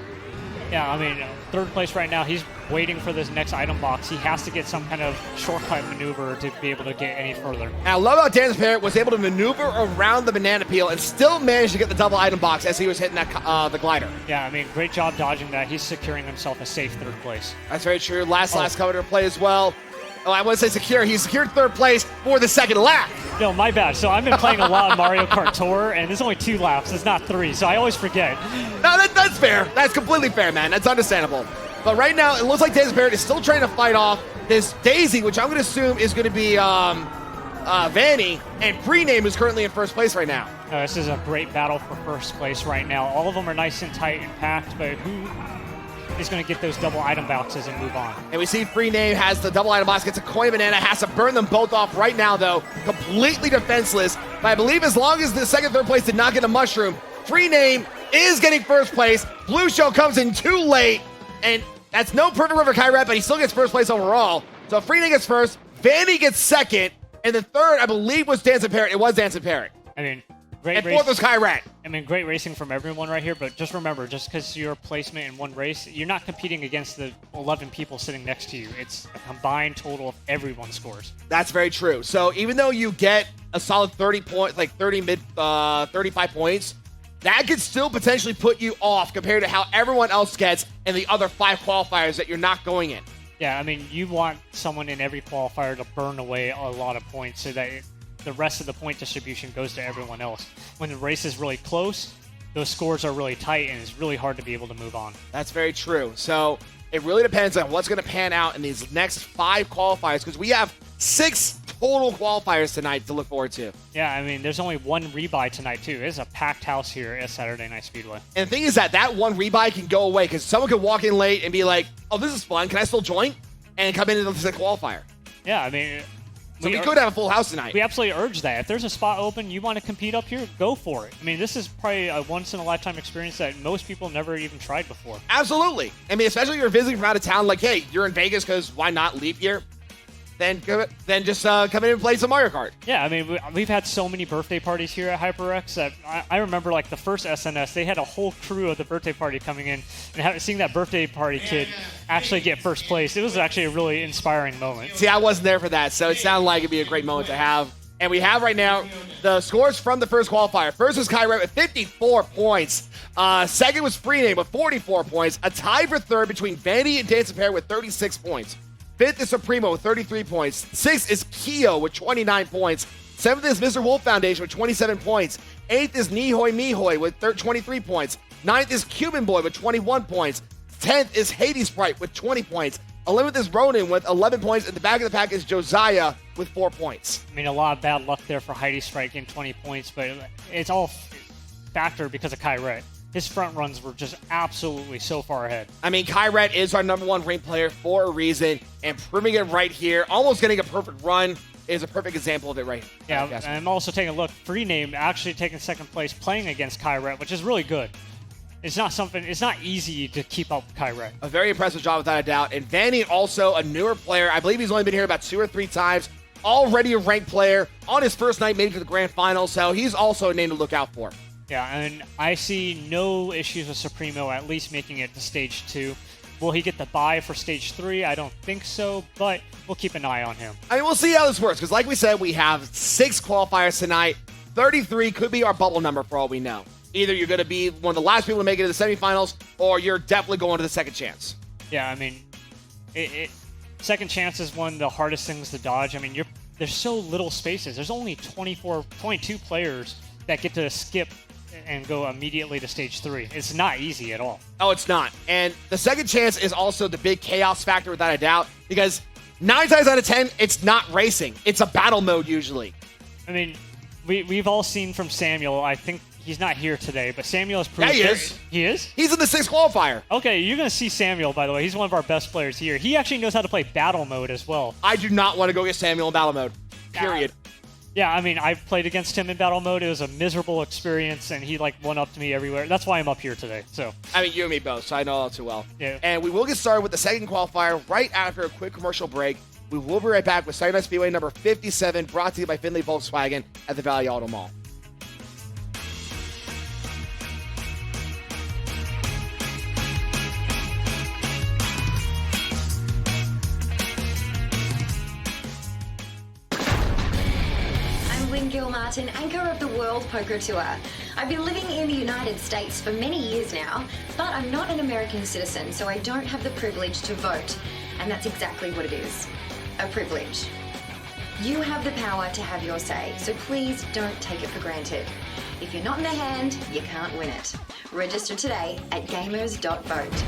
Yeah, I mean, 3rd place right now. He's waiting for this next item box. He has to get some kind of shortcut maneuver to be able to get any further. And I love how Desert Parrot was able to maneuver around the banana peel and still managed to get the double item box as he was hitting that the glider. Yeah, I mean, great job dodging that. He's securing himself a safe 3rd place. That's very true. Last cover to play as well. Oh, I wouldn't say secure. He secured 3rd place for the 2nd lap. No, my bad. So I've been playing a lot of Mario Kart Tour, and there's only 2 laps. It's not 3, so I always forget. No, that's fair. That's completely fair, man. That's understandable. But right now, it looks like Desert Parrot is still trying to fight off this Daisy, which I'm going to assume is going to be Vanny, and Prename is currently in 1st place right now. This is a great battle for 1st place right now. All of them are nice and tight and packed, but who is going to get those double item boxes and move on? And we see Prename has the double item box, gets a coin banana, has to burn them both off right now, though. Completely defenseless. But I believe as long as the 2nd, 3rd place did not get a mushroom, Prename is getting 1st place. Blue Show comes in too late, and that's no perfect run for Kyrat, but he still gets 1st place overall. So Prename gets 1st, Vanny gets 2nd, and the 3rd, I believe, was Dancing Parrot. It was Dancing Parrot. I mean, great and race. 4th was Kyrat. I mean, great racing from everyone right here, but just remember, just because your placement in one race, you're not competing against the 11 people sitting next to you. It's a combined total of everyone's scores. That's very true. So even though you get a solid 30 points, like 35 points, that could still potentially put you off compared to how everyone else gets in the other 5 qualifiers that you're not going in. Yeah, I mean, you want someone in every qualifier to burn away a lot of points so that the rest of the point distribution goes to everyone else. When the race is really close, those scores are really tight, and it's really hard to be able to move on. That's very true. So it really depends on what's going to pan out in these next 5 qualifiers, because we have 6 total qualifiers tonight to look forward to. Yeah, I mean, there's only 1 rebuy tonight, too. It's a packed house here at Saturday Night Speedway. And the thing is that 1 rebuy can go away, because someone could walk in late and be like, oh, this is fun. Can I still join? And come into the qualifier. Yeah, I mean, so we could have a full house tonight. We absolutely urge that. If there's a spot open, you want to compete up here, go for it. I mean, this is probably a once-in-a-lifetime experience that most people never even tried before. Absolutely. I mean, especially if you're visiting from out of town, like, hey, you're in Vegas because why not leave here? Then just come in and play some Mario Kart. Yeah, I mean, we've had so many birthday parties here at HyperX that I remember, like, the first SNS, they had a whole crew of the birthday party coming in, and seeing that birthday party kid actually get 1st place, it was actually a really inspiring moment. See, I wasn't there for that, so it sounded like it'd be a great moment to have. And we have right now the scores from the first qualifier. First was Kyrat with 54 points. 2nd was Prename with 44 points. A tie for 3rd between Vanny and Dancing Parrot with 36 points. 5th is Supremo with 33 points. 6th is Kyo with 29 points. 7th is Mr. Wolf Foundation with 27 points. 8th is Nihoy Mihoy with 23 points. 9th is Cuban Boy with 21 points. 10th is Hades Sprite with 20 points. 11th is Ronan with 11 points. At the back of the pack is Josiah with 4 points. I mean, a lot of bad luck there for Heidi Strike getting 20 points, but it's all factored because of Kyret. His front runs were just absolutely so far ahead. I mean, Kyret is our number 1 ranked player for a reason, and proving it right here, almost getting a perfect run, is a perfect example of it right here. Yeah, and I'm also taking a look. Free Name actually taking second place, playing against Kyret, which is really good. It's not easy to keep up with Kyret. A very impressive job without a doubt. And Vanny, also a newer player. I believe he's only been here about 2 or 3 times. Already a ranked player. On his first night, made it to the grand final, so he's also a name to look out for. Yeah, and I see no issues with Supremo at least making it to stage 2. Will he get the bye for stage 3? I don't think so, but we'll keep an eye on him. I mean, we'll see how this works, because like we said, we have 6 qualifiers tonight. 33 could be our bubble number for all we know. Either you're going to be one of the last people to make it to the semifinals, or you're definitely going to the second chance. Yeah, I mean, second chance is one of the hardest things to dodge. I mean, there's so little spaces. There's only 22 players that get to skip and go immediately to stage 3. It's not easy at all. Oh, it's not. And the second chance is also the big chaos factor without a doubt, because 9 times out of 10, it's not racing. It's a battle mode usually. I mean, we've all seen from Samuel, I think he's not here today, but Samuel has proved... Yeah, he is. He is? He's in the 6th qualifier. Okay, you're going to see Samuel, by the way. He's one of our best players here. He actually knows how to play battle mode as well. I do not want to go get Samuel in battle mode. Period. Yeah, I mean, I've played against him in battle mode. It was a miserable experience, and he, one-upped me everywhere. That's why I'm up here today, so... I mean, you and me both, so I know all too well. Yeah. And we will get started with the second qualifier right after a quick commercial break. We will be right back with Saturday Night Speedway number 57, brought to you by Findlay Volkswagen at the Valley Auto Mall. Gil-Martin, anchor of the World Poker Tour. I've been living in the United States for many years now, but I'm not an American citizen, so I don't have the privilege to vote. And that's exactly what it is, a privilege. You have the power to have your say, so please don't take it for granted. If you're not in the hand, you can't win it. Register today at gamers.vote.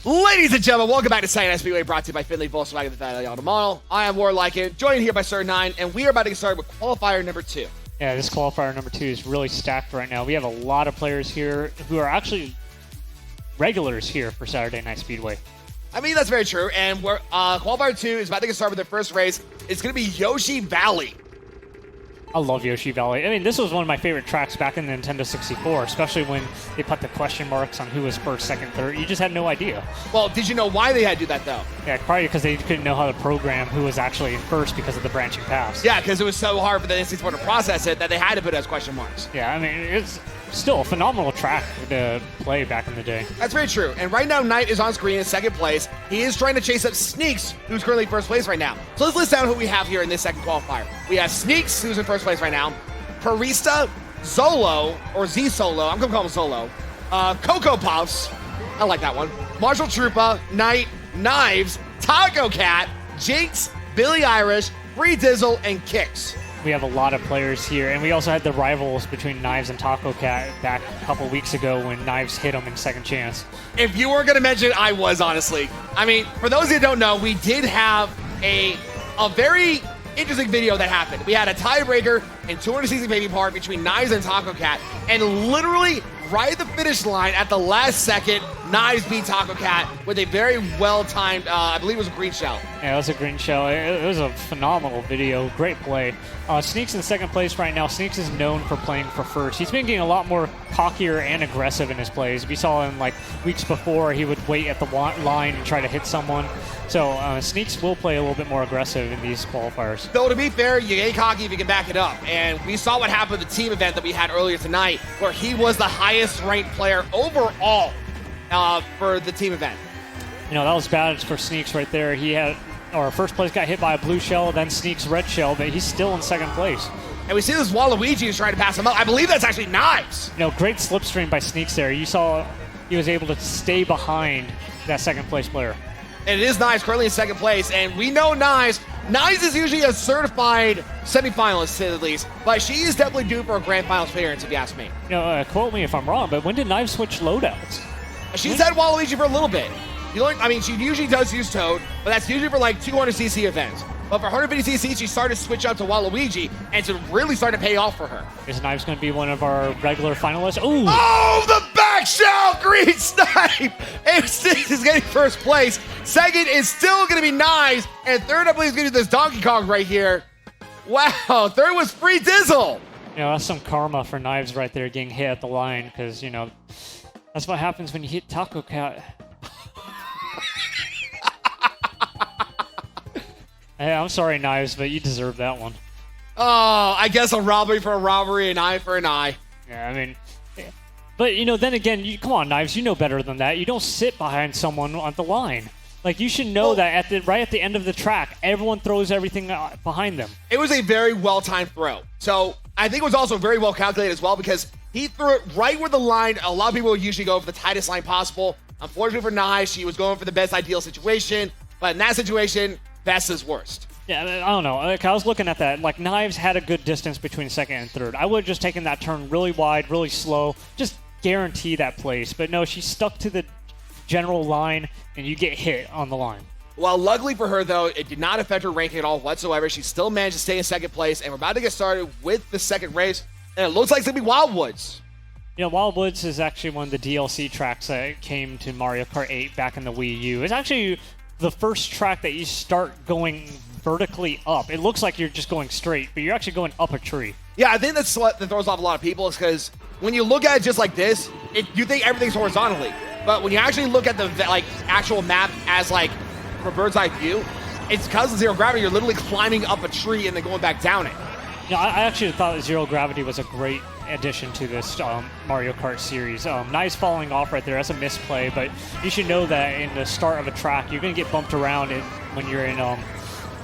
Ladies and gentlemen, welcome back to SNS Speedway, brought to you by Finley Volkswagen, the Valley Auto Model. I am War Lycan, joined here by Sir 9, and we are about to get started with qualifier number 2. Yeah, this qualifier number 2 is really stacked right now. We have a lot of players here who are actually regulars here for Saturday Night Speedway. I mean, that's very true, and we're, qualifier 2 is about to get started with their first race. It's going to be Yoshi Valley. I love Yoshi Valley. I mean, this was one of my favorite tracks back in the Nintendo 64, especially when they put the question marks on who was first, second, third. You just had no idea. Well, did you know why they had to do that, though? Yeah, probably because they couldn't know how to program who was actually in first because of the branching paths. Yeah, because it was so hard for the N64 to process it that they had to put it as question marks. Yeah, I mean, it's still a phenomenal track to play back in the day. That's very true. And right now, Knight is on screen in second place. He is trying to chase up Sneaks, who's currently first place right now. So let's list down who we have here in this second qualifier. We have Sneaks, who's in first place right now. Parista, Zolo, or Z-Solo, I'm gonna call him Zolo. Cocoa Puffs, I like that one. Marshall Troopa, Knight, Knives, Taco Cat, Jinx, Billy Irish, Free Dizzle, and Kicks. We have a lot of players here, and we also had the rivals between Knives and Taco Cat back a couple weeks ago when Knives hit him in second chance. If you were gonna mention it, I was, honestly. I mean, for those who don't know, we did have a very interesting video that happened. We had a tiebreaker in 200cc baby part between Knives and Taco Cat, and literally right at the finish line at the last second, Knives beat Taco Cat with a very well-timed, I believe it was a green shell. Yeah, it was a green shell. It was a phenomenal video. Great play. Sneaks in second place right now. Sneaks is known for playing for first. He's been getting a lot more cockier and aggressive in his plays. We saw him like weeks before, he would wait at the line and try to hit someone. So Sneaks will play a little bit more aggressive in these qualifiers. Though to be fair, you get cocky if you can back it up. And we saw what happened with the team event that we had earlier tonight, where he was the highest ranked player overall for the team event. You know, that was bad for Sneaks right there. He had, or first place got hit by a blue shell, then Sneaks red shell, but he's still in second place. And we see this Waluigi who's trying to pass him up. I believe that's actually Knives. You know, great slipstream by Sneaks there. You saw he was able to stay behind that second place player. And it is Knives currently in second place, and we know Knives. Knives is usually a certified semifinalist, at least, but she is definitely due for a grand finals appearance, if you ask me. You know, quote me if I'm wrong, but when did Knives switch loadouts? She's had Waluigi for a little bit. I mean, she usually does use Toad, but that's usually for like 200cc events. But for 150cc, she started to switch up to Waluigi, and it's really started to pay off for her. Is Knives going to be one of our regular finalists? Ooh. Oh, the back shell! Green snipe! And Six is getting first place. Second is still going to be Knives. And third, I believe, is going to be this Donkey Kong right here. Wow, third was Free Dizzle. You know, that's some karma for Knives right there getting hit at the line, because, you know, that's what happens when you hit Taco Cat. Hey, I'm sorry, Knives, but you deserve that one. Oh, I guess a robbery for a robbery, an eye for an eye. Yeah, I mean, but, you know, then again, come on, Knives, you know better than that. You don't sit behind someone on the line. Like, you should know that right at the end of the track, everyone throws everything behind them. It was a very well-timed throw. So I think it was also very well calculated as well, because he threw it right where the line, a lot of people usually go for the tightest line possible. Unfortunately for Knives, she was going for the best ideal situation. But in that situation, best is worst. Yeah, I don't know. Like, I was looking at that. Like, Knives had a good distance between second and third. I would have just taken that turn really wide, really slow, just guarantee that place. But no, she stuck to the general line, and you get hit on the line. Well, luckily for her, though, it did not affect her ranking at all whatsoever. She still managed to stay in second place, and we're about to get started with the second race. And it looks like it's going to be Wildwoods. You know, Wildwoods is actually one of the DLC tracks that came to Mario Kart 8 back in the Wii U. It's actually the first track that you start going vertically up. It looks like you're just going straight, but you're actually going up a tree. Yeah, I think that's what that throws off a lot of people, is because when you look at it just like this, you think everything's horizontally. But when you actually look at the actual map as like from a bird's eye view, it's because of zero gravity. You're literally climbing up a tree and then going back down it. Yeah, I actually thought zero gravity was a great addition to this Mario Kart series. Nice falling off right there. That's a misplay, but you should know that in the start of a track, you're going to get bumped around when you're in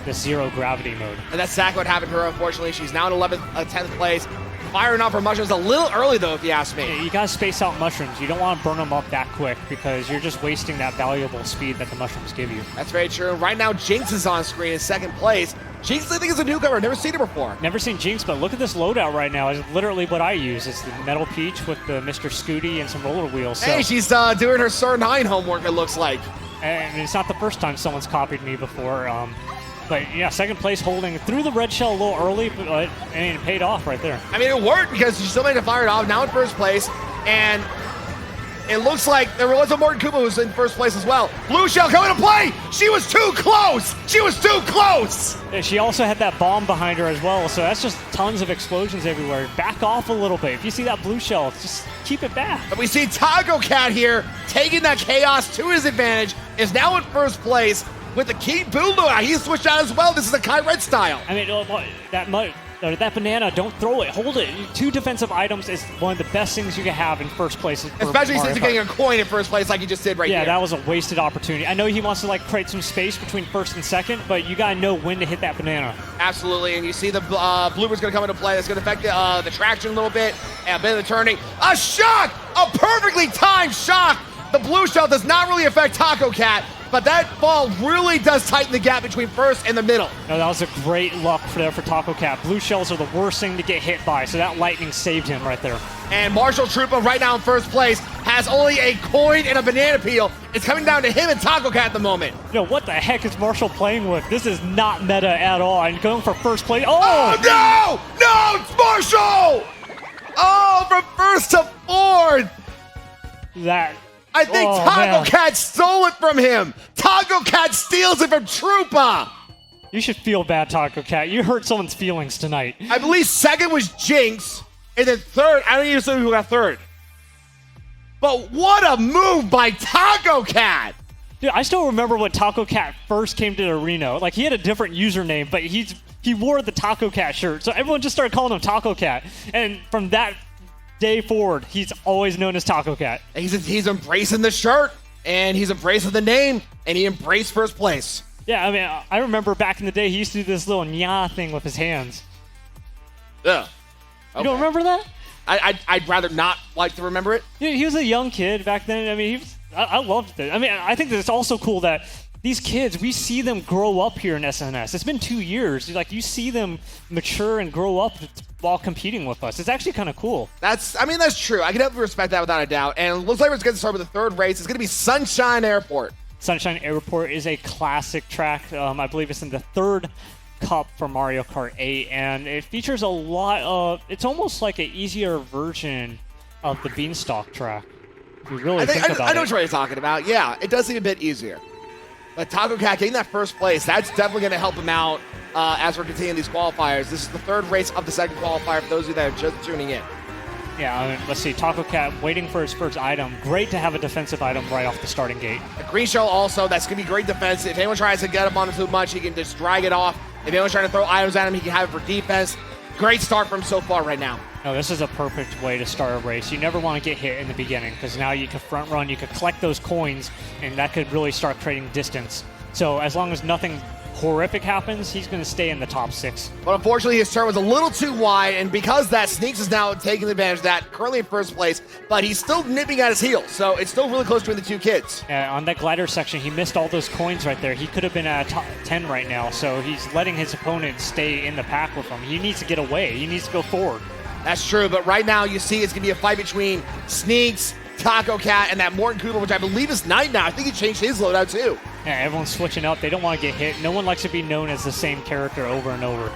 the zero gravity mode. And that's exactly what happened to her, unfortunately. She's now in 10th place. Firing off her mushrooms a little early, though, if you ask me. Yeah, you got to space out mushrooms. You don't want to burn them up that quick because you're just wasting that valuable speed that the mushrooms give you. That's very true. Right now, Jinx is on screen in second place. Jinx, I think, is a newcomer. I've never seen her before. Never seen Jinx, but look at this loadout right now. It's literally what I use. It's the Metal Peach with the Mr. Scooty and some roller wheels. So. Hey, she's doing her Sir 9 homework, it looks like. And it's not the first time someone's copied me before. But yeah, second place holding through the red shell a little early, but it paid off right there. I mean, it worked because she still managed to fire it off. Now in first place, and it looks like there was a Morton Koopa who was in first place as well. Blue shell coming to play. She was too close. She was too close. And she also had that bomb behind her as well, so that's just tons of explosions everywhere. Back off a little bit. If you see that blue shell, just keep it back. And we see Taco Cat here taking that chaos to his advantage. Is now in first place with the key Bulldog. He switched out as well. This is a Kai Red style. I mean, that banana, don't throw it. Hold it. 2 defensive items is one of the best things you can have in first place. Especially since you're getting a coin in first place like you just did right here. Yeah, that was a wasted opportunity. I know he wants to like create some space between first and second, but you got to know when to hit that banana. Absolutely, and you see the blooper's going to come into play. That's going to affect the traction a little bit and a bit of the turning. A shock! A perfectly timed shock! The blue shell does not really affect Taco Cat, but that ball really does tighten the gap between first and the middle. No, that was a great luck there for Taco Cat. Blue shells are the worst thing to get hit by, so that lightning saved him right there. And Marshall Troopa right now in first place has only a coin and a banana peel. It's coming down to him and Taco Cat at the moment. Yo, what the heck is Marshall playing with? This is not meta at all. And going for first place. Oh no! No, it's Marshall! Oh, from first to fourth. I think Taco Cat stole it from him. Taco Cat steals it from Troopa. You should feel bad, Taco Cat. You hurt someone's feelings tonight. I believe second was Jinx, and then third, I don't even know who got third. But what a move by Taco Cat. Dude, I still remember when Taco Cat first came to the arena. Like, he had a different username, but he wore the Taco Cat shirt. So everyone just started calling him Taco Cat. And from that day forward, he's always known as Taco Cat. He's embracing the shirt, and he's embracing the name, and he embraced first place. Yeah, I mean, I remember back in the day, he used to do this little nya thing with his hands. Ugh. Okay. You don't remember that? I'd rather not like to remember it. Yeah, he was a young kid back then. I mean, I loved it. I mean, I think that it's also cool that these kids, we see them grow up here in SNS. It's been 2 years. Like, you see them mature and grow up while competing with us. It's actually kind of cool. That's true. I can definitely respect that without a doubt. And it looks like we're going to start with the third race. It's going to be Sunshine Airport. Sunshine Airport is a classic track. I believe it's in the third cup for Mario Kart 8, and it features a lot of, it's almost like an easier version of the Beanstalk track. If you really think about it. I know what you're talking about. Yeah, it does seem a bit easier. But Taco Cat getting that first place, that's definitely going to help him out as we're continuing these qualifiers. This is the third race of the second qualifier for those of you that are just tuning in. Yeah, I mean, let's see. Taco Cat waiting for his first item. Great to have a defensive item right off the starting gate. The green shell also, that's going to be great defense. If anyone tries to get him on him too much, he can just drag it off. If anyone's trying to throw items at him, he can have it for defense. Great start from him so far right now. No, this is a perfect way to start a race. You never want to get hit in the beginning because now you can front run, you can collect those coins, and that could really start creating distance. So as long as nothing horrific happens, he's going to stay in the top 6. But unfortunately, his turn was a little too wide, and because that, Sneaks is now taking advantage of that, currently in first place, but he's still nipping at his heels, so it's still really close between the two kids. On that glider section, he missed all those coins right there. He could have been at top 10 right now, so he's letting his opponent stay in the pack with him. He needs to get away. He needs to go forward. That's true, but right now you see it's going to be a fight between Sneaks, Taco Cat, and that Morton Koopa, which I believe is Night now. I think he changed his loadout too. Yeah, everyone's switching up. They don't want to get hit. No one likes to be known as the same character over and over.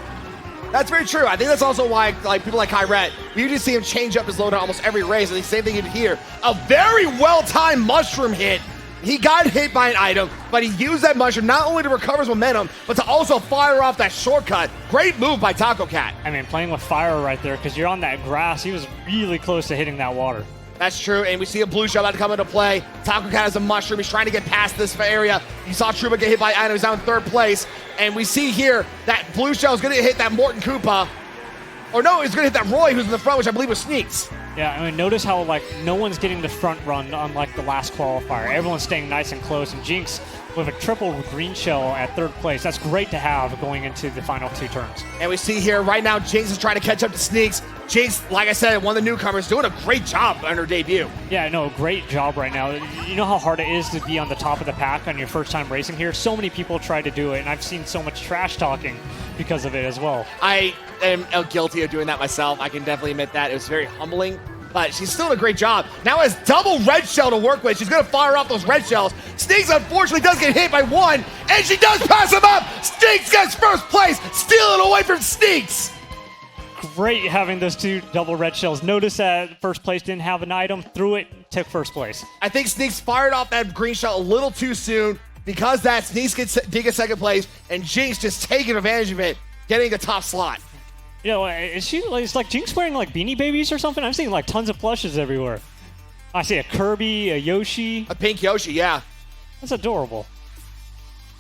That's very true. I think that's also why, like, people like Kyret, we usually see him change up his loadout almost every race. And the same thing you did here. A very well-timed mushroom hit. He got hit by an item, but he used that mushroom not only to recover his momentum, but to also fire off that shortcut. Great move by Taco Cat. I mean, playing with fire right there, because you're on that grass. He was really close to hitting that water. That's true, and we see a blue shell about to come into play. Taco Cat has a mushroom. He's trying to get past this area. You saw Troopa get hit by item. He's down in third place. And we see here that blue shell is going to hit that Morton Koopa. Or no, he's going to hit that Roy, who's in the front, which I believe was Sneaks. Yeah, I mean, notice how, like, no one's getting the front run unlike the last qualifier. Everyone's staying nice and close, and Jinx with a triple green shell at third place. That's great to have going into the final 2 turns. And we see here right now, Jinx is trying to catch up to Sneaks. Jinx, like I said, one of the newcomers, doing a great job on her debut. Yeah, no, great job right now. You know how hard it is to be on the top of the pack on your first time racing here? So many people try to do it, and I've seen so much trash talking because of it as well. I am guilty of doing that myself. I can definitely admit that. It was very humbling, but she's still doing a great job. Now has double red shell to work with. She's going to fire off those red shells. Sneaks, unfortunately, does get hit by 1, and she does pass him up. Sneaks gets first place, stealing away from Sneaks. Great having those 2 double red shells. Notice that first place didn't have an item, threw it, took first place. I think Sneaks fired off that green shell a little too soon. Because that, Sneaks did get second place, and Jinx just taking advantage of it, getting the top slot. You know, it's like Jinx wearing like Beanie Babies or something? I'm seeing like tons of plushes everywhere. I see a Kirby, a Yoshi. A pink Yoshi, yeah. That's adorable.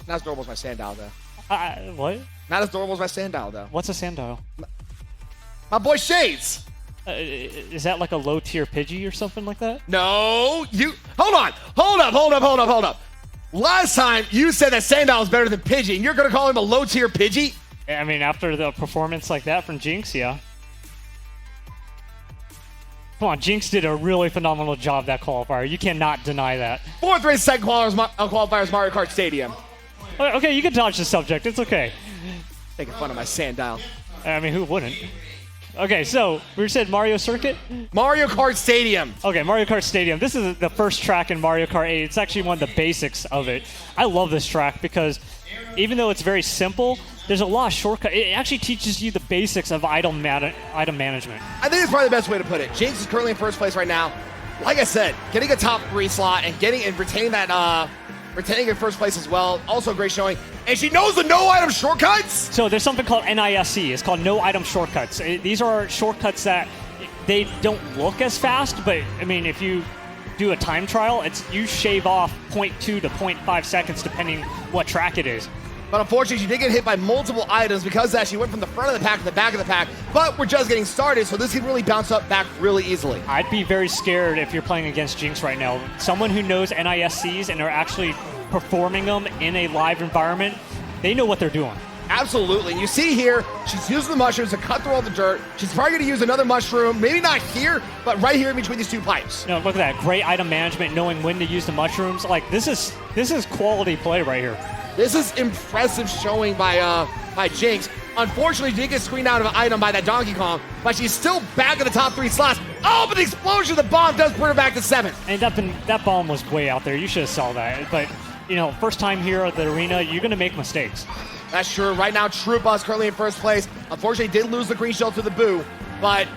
Not as adorable as my Sandile, though. What? Not as adorable as my Sandile, though. What's a Sandile? My boy Shades. Is that like a low-tier Pidgey or something like that? No, you... Hold up. Last time, you said that Sandile is better than Pidgey, and you're going to call him a low-tier Pidgey? I mean, after the performance like that from Jinx, yeah. Come on, Jinx did a really phenomenal job that qualifier. You cannot deny that. 4th race, second qualifiers, Mario Kart Stadium. Okay, you can dodge the subject. It's okay. Making fun of my Sandile. I mean, who wouldn't? Okay, so we said Mario Circuit? Mario Kart Stadium. Okay, Mario Kart Stadium. This is the first track in Mario Kart 8. It's actually one of the basics of it. I love this track because even though it's very simple, there's a lot of shortcuts. It actually teaches you the basics of item management. I think it's probably the best way to put it. Jinx is currently in first place right now. Like I said, getting a top 3 slot and retaining that retaining in first place as well. Also a great showing. And she knows the no item shortcuts. So there's something called NISC. It's called no item shortcuts. These are shortcuts that they don't look as fast, but I mean, if you do a time trial, you shave off 0.2 to 0.5 seconds depending what track it is. But unfortunately, she did get hit by multiple items because of that. She went from the front of the pack to the back of the pack. But we're just getting started, so this can really bounce up back really easily. I'd be very scared if you're playing against Jinx right now. Someone who knows NISCs and are actually performing them in a live environment, they know what they're doing. Absolutely. And you see here, she's using the mushrooms to cut through all the dirt. She's probably going to use another mushroom, maybe not here, but right here in between these 2 pipes. No, look at that. Great item management, knowing when to use the mushrooms. Like, this is quality play right here. This is impressive showing by Jinx. Unfortunately, she did get screened out of an item by that Donkey Kong, but she's still back in the top 3 slots. Oh, but the explosion of the bomb does put her back to 7th. And that bomb was way out there. You should have saw that. But, you know, first time here at the arena, you're going to make mistakes. That's true. Right now, Troopa is currently in first place. Unfortunately, did lose the green shell to the Boo, but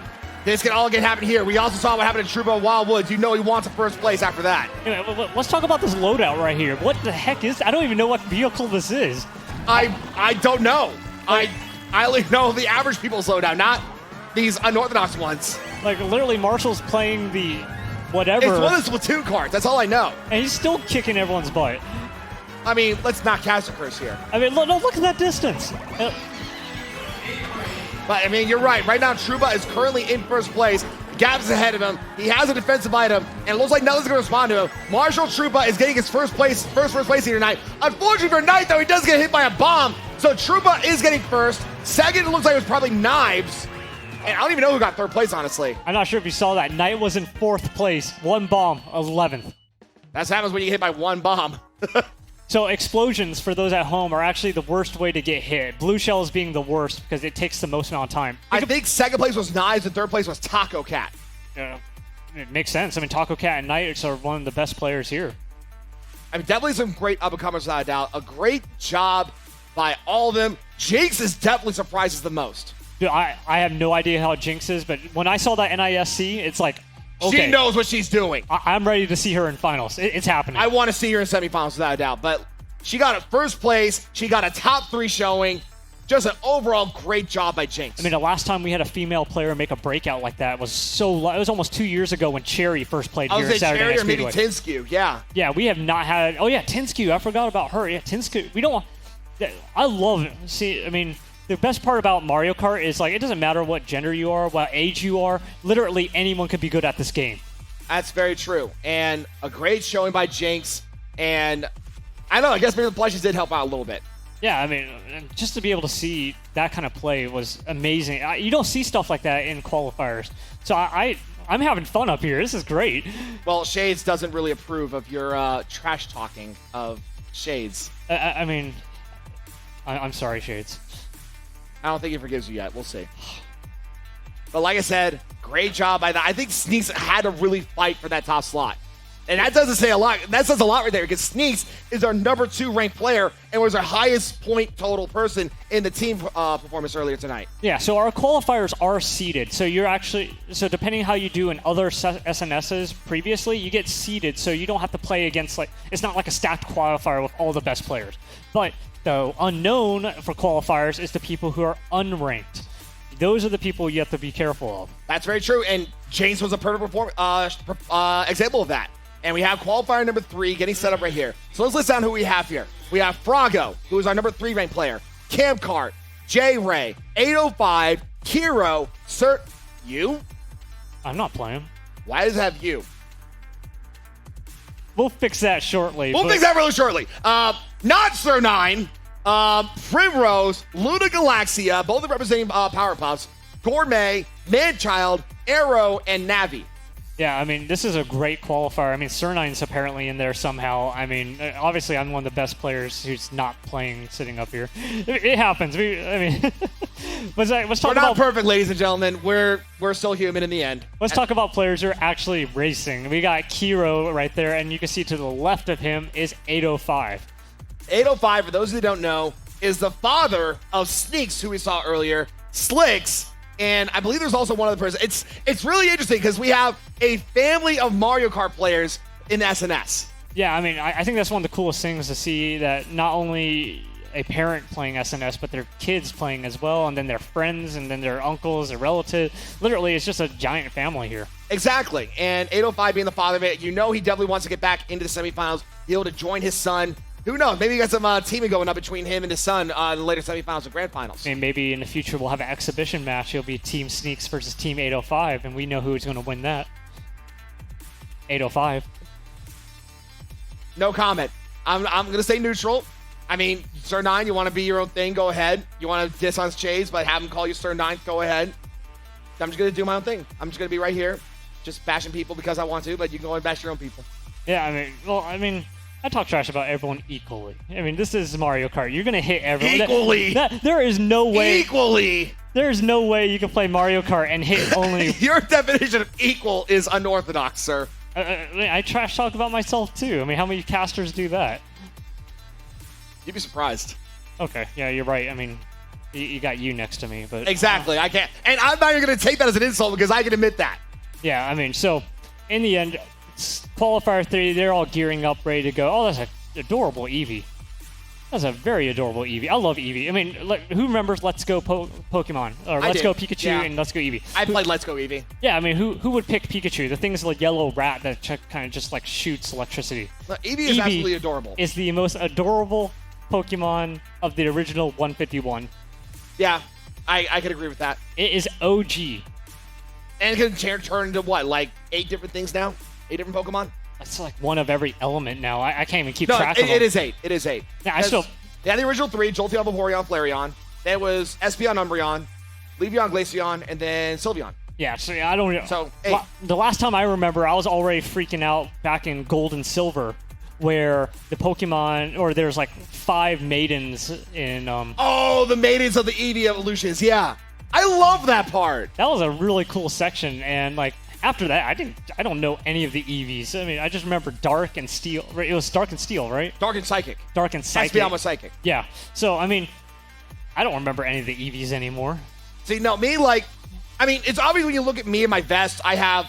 this can all happen here. We also saw what happened to Troopa Wildwoods. You know he wants a first place after that. Anyway, let's talk about this loadout right here. What the heck is... I don't even know what vehicle this is. I don't know. I only know the average people's loadout, not these unorthodox ones. Like, literally, Marshall's playing the whatever. It's one of the Splatoon cards. That's all I know. And he's still kicking everyone's butt. I mean, let's not cast a curse here. I mean, look at that distance. But, I mean, you're right. Right now, Troopa is currently in first place. Gab's ahead of him. He has a defensive item, and it looks like nothing's going to respond to him. Marshall Troopa is getting his first place here tonight. Unfortunately for Knight, though, he does get hit by a bomb. So Troopa is getting first. Second, it looks like it was probably Knives. And I don't even know who got third place, honestly. I'm not sure if you saw that. Knight was in 4th place. 1 bomb, 11th. That's what happens when you get hit by 1 bomb. So explosions, for those at home, are actually the worst way to get hit. Blue shells being the worst because it takes the most amount of time. I think second place was Knives and third place was Taco Cat. It makes sense. I mean, Taco Cat and Knights are one of the best players here. I mean, definitely some great up-and-comers without a doubt. A great job by all of them. Jinx is definitely surprises the most. Dude, I have no idea how Jinx is, but when I saw that NISC, it's like, okay, she knows what she's doing. I'm ready to see her in finals. It's happening. I want to see her in semifinals without a doubt, but she got a first place. She got a top 3 showing. Just an overall great job by Jinx. I mean, the last time we had a female player make a breakout like that was it was almost 2 years ago when Cherry first played here at Saturday Night Speedway. Cherry or maybe Tinskew, yeah. Yeah, we have not had... Oh, yeah, Tinskew. I forgot about her. Yeah, Tinskew. We don't... I love it. See, I mean, the best part about Mario Kart is, like, it doesn't matter what gender you are, what age you are. Literally anyone could be good at this game. That's very true. And a great showing by Jinx. And I know. I guess maybe the plushies did help out a little bit. Yeah, I mean, just to be able to see that kind of play was amazing. You don't see stuff like that in qualifiers. So I'm having fun up here. This is great. Well, Shades doesn't really approve of your trash talking of Shades. I mean, I'm sorry, Shades. I don't think he forgives you yet. We'll see. But like I said, great job by that. I think Sneaks had to really fight for that top slot. And that doesn't say a lot. That says a lot right there because Sneaks is our number 2 ranked player and was our highest point total person in the team performance earlier tonight. Yeah, so our qualifiers are seeded. So you're actually, so depending how you do in other SNSs previously, you get seeded so you don't have to play against, like, it's not like a stacked qualifier with all the best players. But the unknown for qualifiers is the people who are unranked. Those are the people you have to be careful of. That's very true, and James was a perfect example of that. And we have qualifier number 3 getting set up right here. So let's list down who we have here. We have Frago, who is our number 3 ranked player. Camcart, J-Ray, 805, Kiro, Cert. You? I'm not playing. Why does it have you? We'll fix that shortly. We'll fix that really shortly. Not Sir 9, Primrose, Luna Galaxia, both representing Powerpuffs, Gourmet, Manchild, Arrow, and Navi. Yeah, I mean, this is a great qualifier. I mean, Cernine's apparently in there somehow. I mean, obviously, I'm one of the best players who's not playing sitting up here. It happens. Let's talk We're not about perfect, ladies and gentlemen. We're still human in the end. Let's talk about players who are actually racing. We got Kiro right there, and you can see to the left of him is 805. 805, for those who don't know, is the father of Sneaks, who we saw earlier, Slicks, and I believe there's also one other person. It's really interesting because we have a family of Mario Kart players in SNS. Yeah, I mean, I think that's one of the coolest things to see, that not only a parent playing SNS, but their kids playing as well, and then their friends, and then their uncles, their relatives. Literally, it's just a giant family here. Exactly, and 805 being the father of it, you know he definitely wants to get back into the semifinals, be able to join his son. Who knows? Maybe you got some teaming going up between him and his son in the later semifinals and grand finals. And maybe in the future we'll have an exhibition match. It'll be Team Sneaks versus Team 805, and we know who's going to win that. 805. No comment. I'm going to say neutral. I mean, Sir 9, you want to be your own thing, go ahead. You want to diss on Chase, but have him call you Sir 9, go ahead. I'm just going to do my own thing. I'm just going to be right here, just bashing people because I want to, but you can go and bash your own people. Yeah, I mean, I talk trash about everyone equally. I mean, this is Mario Kart. You're going to hit everyone. Equally. There is no way. Equally. There's no way you can play Mario Kart and hit only. Your definition of equal is unorthodox, sir. I trash talk about myself, too. I mean, how many casters do that? You'd be surprised. Okay, yeah, you're right. I mean, you got you next to me, but... Exactly, I can't. And I'm not even going to take that as an insult because I can admit that. Yeah, I mean, so, in the end, qualifier 3, they're all gearing up, ready to go. Oh, that's an adorable Eevee. That's a very adorable Eevee. I love Eevee. I mean, who remembers Let's Go Pokemon? Or Let's Go Pikachu and Let's Go Eevee? I played Let's Go Eevee. Yeah, I mean, who would pick Pikachu? The thing's like yellow rat that kind of just like shoots electricity. Look, Eevee is absolutely adorable. Is the most adorable Pokemon of the original 151. Yeah, I can agree with that. It is OG. And it can turn into what, like 8 different things now? 8 different Pokemon? That's like one of every element now. I can't even keep track of them. It is 8. It is 8. Yeah, I still... Yeah, the original 3, Jolteon, Vaporeon, Flareon. Then it was Espeon, Umbreon, Leafeon, Glaceon, and then Sylveon. Yeah, so I don't know. So, the last time I remember, I was already freaking out back in Gold and Silver, where the Pokemon, or there's like 5 maidens in... Oh, the maidens of the Eevee evolutions, yeah. I love that part. That was a really cool section, and like, after that, I don't know any of the EVs. I mean, I just remember Dark and Steel. It was Dark and Steel, right? Dark and Psychic. Dark and Psychic. Espeon was Psychic. Yeah. So, I mean, I don't remember any of the EVs anymore. See, no, me, like, I mean, it's obvious when you look at me in my vest, I have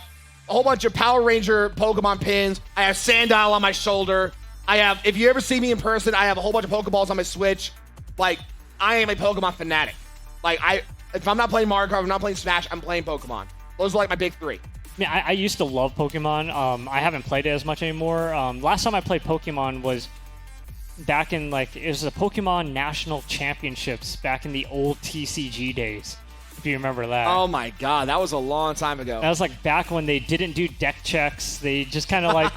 a whole bunch of Power Ranger Pokemon pins. I have Sandile on my shoulder. I have, if you ever see me in person, I have a whole bunch of Pokeballs on my Switch. Like, I am a Pokemon fanatic. Like, if I'm not playing Mario Kart, if I'm not playing Smash, I'm playing Pokemon. Those are like my big 3. Yeah, I used to love Pokemon. I haven't played it as much anymore. Last time I played Pokemon was back in, like, it was the Pokemon National Championships back in the old TCG days, if you remember that. Oh my god, that was a long time ago. That was like back when they didn't do deck checks. They just kind of like,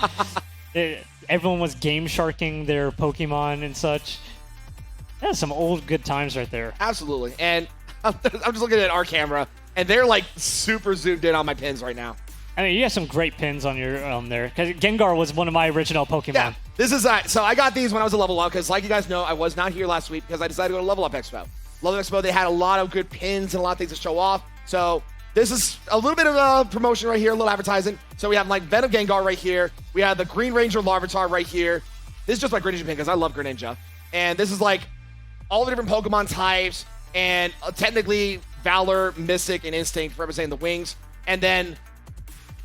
Everyone was game sharking their Pokemon and such. That's some old good times right there. Absolutely. And I'm just looking at our camera, and they're like super zoomed in on my pins right now. I mean, you have some great pins on your there. Because Gengar was one of my original Pokemon. Yeah, this is so I got these when I was a level up because, like you guys know, I was not here last week because I decided to go to Level Up Expo. Level Up Expo, they had a lot of good pins and a lot of things to show off. So this is a little bit of a promotion right here, a little advertising. So we have like Venom Gengar right here. We have the Green Ranger Larvitar right here. This is just my Greninja pin because I love Greninja. And this is like all the different Pokemon types and technically Valor, Mystic, and Instinct representing the wings. And then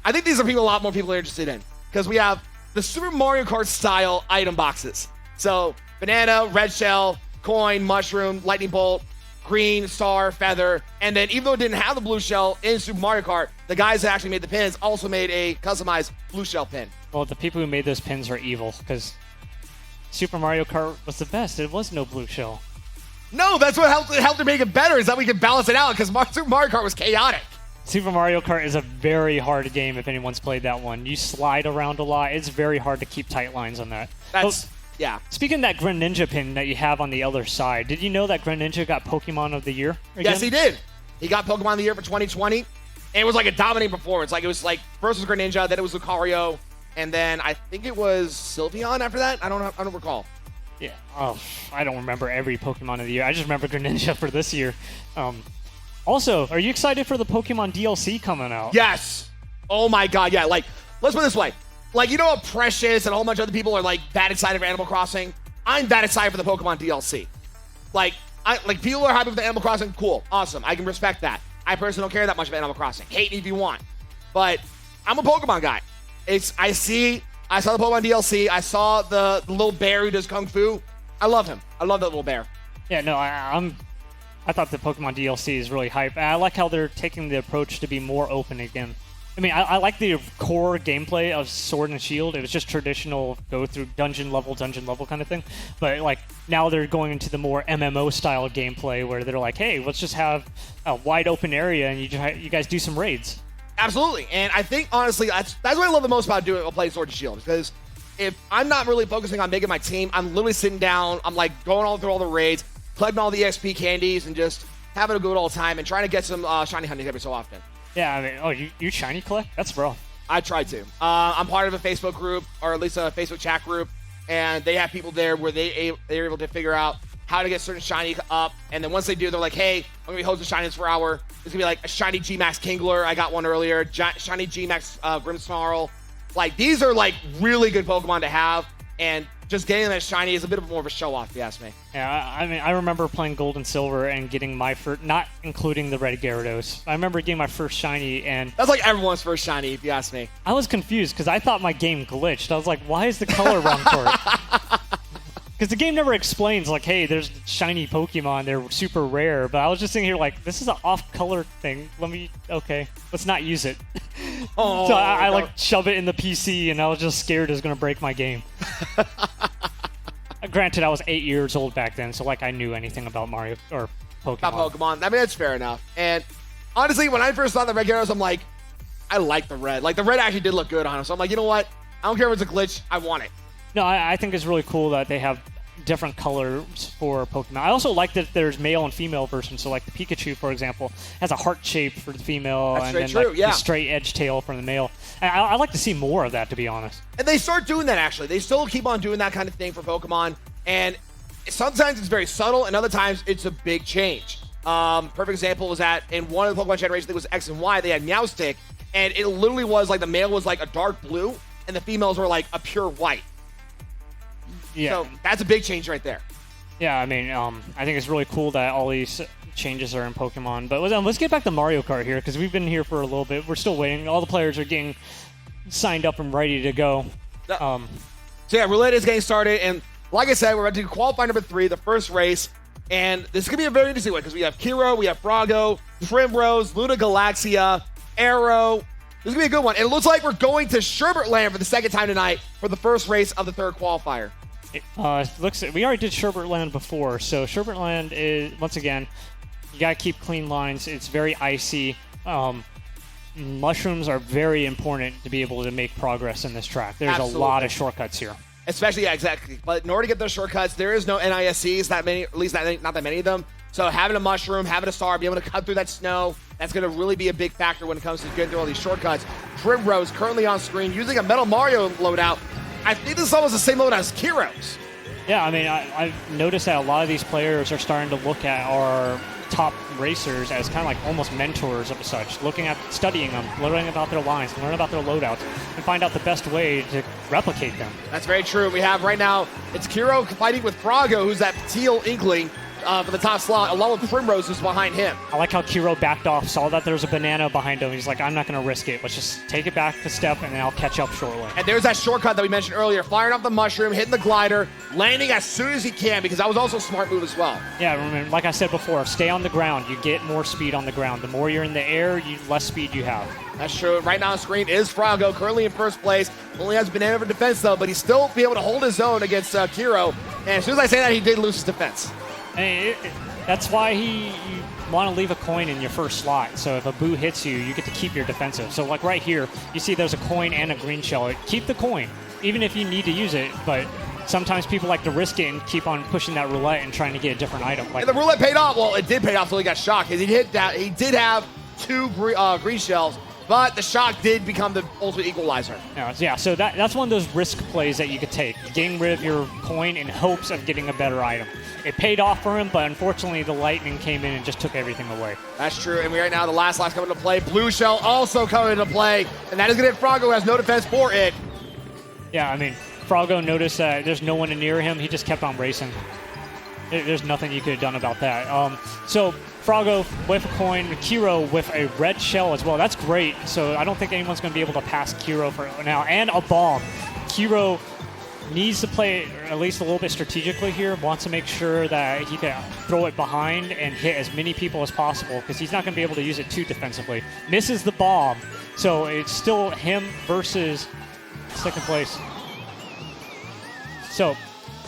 I think these are a lot more people are interested in because we have the Super Mario Kart style item boxes. So banana, red shell, coin, mushroom, lightning bolt, green, star, feather. And then even though it didn't have the blue shell in Super Mario Kart, the guys that actually made the pins also made a customized blue shell pin. Well, the people who made those pins are evil because Super Mario Kart was the best. It was no blue shell. No, that's what helped to make it better is that we could balance it out because Super Mario Kart was chaotic. Super Mario Kart is a very hard game if anyone's played that one. You slide around a lot. It's very hard to keep tight lines on that. Yeah. Speaking of that Greninja pin that you have on the other side, did you know that Greninja got Pokemon of the Year again? Yes, he did. He got Pokemon of the Year for 2020. And it was like a dominating performance. Like it was like first was Greninja, then it was Lucario, and then I think it was Sylveon after that. I don't recall. Yeah. Oh, I don't remember every Pokemon of the Year. I just remember Greninja for this year. Also, are you excited for the Pokemon DLC coming out? Yes. Oh my God, yeah. Like, let's put it this way. Like, you know what Precious and a whole bunch of other people are like that excited for Animal Crossing? I'm that excited for the Pokemon DLC. Like, people are happy with the Animal Crossing. Cool, awesome. I can respect that. I personally don't care that much about Animal Crossing. Hate me if you want. But I'm a Pokemon guy. I saw the Pokemon DLC. I saw the little bear who does Kung Fu. I love him. I love that little bear. Yeah, no, I thought the Pokemon DLC is really hype. And I like how they're taking the approach to be more open again. I mean, I like the core gameplay of Sword and Shield. It was just traditional go through dungeon level kind of thing. But like now they're going into the more MMO style gameplay where they're like, hey, let's just have a wide open area and you guys do some raids. Absolutely. And I think honestly, that's what I love the most about playing Sword and Shield because if I'm not really focusing on making my team, I'm literally sitting down, I'm like going all through all the raids, collecting all the XP candies, and just having a good old time and trying to get some shiny hunting every so often. Yeah, I mean, you shiny collect? That's rough. I try to. I'm part of a Facebook group, or at least a Facebook chat group, and they have people there where they're able to figure out how to get certain shiny up, and then once they do, they're like, hey, I'm going to be hosting shinies for an hour. It's going to be like a shiny G-Max Kingler. I got one earlier. Shiny G-Max Grimmsnarl. Like, these are, like, really good Pokemon to have, and just getting them as shiny is a bit more of a show-off, if you ask me. Yeah, I mean, I remember playing Gold and Silver and getting my first, not including the Red Gyarados. I remember getting my first shiny, and that's like everyone's first shiny, if you ask me. I was confused because I thought my game glitched. I was like, why is the color wrong for it? Because the game never explains, like, hey, there's shiny Pokemon, they're super rare. But I was just sitting here like, this is an off-color thing. Let's not use it. Oh, so I like shove it in the PC, and I was just scared it was going to break my game. Granted, I was 8 years old back then, so like I knew anything about Mario or Pokemon. About Pokemon. I mean, that's fair enough. And honestly, when I first saw the Red Gyarados, I'm like, I like the red. Like, the red actually did look good on him. So I'm like, you know what? I don't care if it's a glitch. I want it. No, I think it's really cool that they have different colors for Pokemon. I also like that there's male and female versions. So like the Pikachu, for example, has a heart shape for the female, That's and then like the straight edge tail for the male. And I like to see more of that, to be honest. And they start doing that, actually. They still keep on doing that kind of thing for Pokemon. And sometimes it's very subtle, and other times it's a big change. Perfect example was that in one of the Pokemon generations, I think it was X and Y, they had Meowstic, and it literally was like the male was like a dark blue, and the females were like a pure white. Yeah. So that's a big change right there. Yeah, I mean, I think it's really cool that all these changes are in Pokemon. But let's get back to Mario Kart here, because we've been here for a little bit. We're still waiting. All the players are getting signed up and ready to go. So yeah, Roulette is getting started, and like I said, we're about to do qualifying number 3, the first race. And this is going to be a very interesting one, because we have Kiro, we have Brago, Primrose, Luna Galaxia, Arrow. This is going to be a good one. And it looks like we're going to Sherbert Land for the second time tonight for the first race of the third qualifier. We already did Sherbert Land before, so Sherbert Land is, once again, you gotta keep clean lines. It's very icy. mushrooms are very important to be able to make progress in this track. There's Absolutely. a lot of shortcuts here. Especially, yeah, exactly. But in order to get those shortcuts, there is no NISCs, that many, at least not that many of them. So having a mushroom, having a star, be able to cut through that snow, that's going to really be a big factor when it comes to getting through all these shortcuts. Primrose currently on screen using a Metal Mario loadout. I think this is almost the same loadout as Kiro's. Yeah, I mean, I've noticed that a lot of these players are starting to look at our top racers as kind of like almost mentors of such, studying them, learning about their lines, learning about their loadouts, and find out the best way to replicate them. That's very true. We have right now, it's Kiro fighting with Frago, who's that teal inkling for the top slot, along with Primrose, who's behind him. I like how Kiro backed off, saw that there was a banana behind him. He's like, I'm not going to risk it. Let's just take it back a step, and then I'll catch up shortly. And there's that shortcut that we mentioned earlier, firing off the mushroom, hitting the glider, landing as soon as he can, because that was also a smart move as well. Yeah, remember, like I said before, stay on the ground. You get more speed on the ground. The more you're in the air, less speed you have. That's true. Right now on screen is Frago, currently in first place. Only has banana for defense, though, but he's still be able to hold his own against Kiro. And as soon as I say that, he did lose his defense. And that's why you want to leave a coin in your first slot. So if a boo hits you, you get to keep your defensive. So like right here, you see there's a coin and a green shell. Keep the coin, even if you need to use it. But sometimes people like to risk it and keep on pushing that roulette and trying to get a different item. And the roulette paid off. Well, it did pay off until he got shocked. Because he hit that. He did have two green shells, but the shock did become the ultimate equalizer. Yeah, so that's one of those risk plays that you could take, getting rid of your coin in hopes of getting a better item. It paid off for him, but unfortunately the lightning came in and just took everything away. That's true, and right now the last coming into play. Blue shell also coming into play, and that is going to hit Frago, who has no defense for it. Yeah, I mean, Frago noticed that there's no one near him. He just kept on racing. There's nothing you could have done about that. So Frago with a coin, Kiro with a red shell as well. That's great. So I don't think anyone's going to be able to pass Kiro for now. And a bomb. Kiro needs to play at least a little bit strategically here. Wants to make sure that he can throw it behind and hit as many people as possible, because he's not going to be able to use it too defensively. Misses the bomb. So it's still him versus second place. So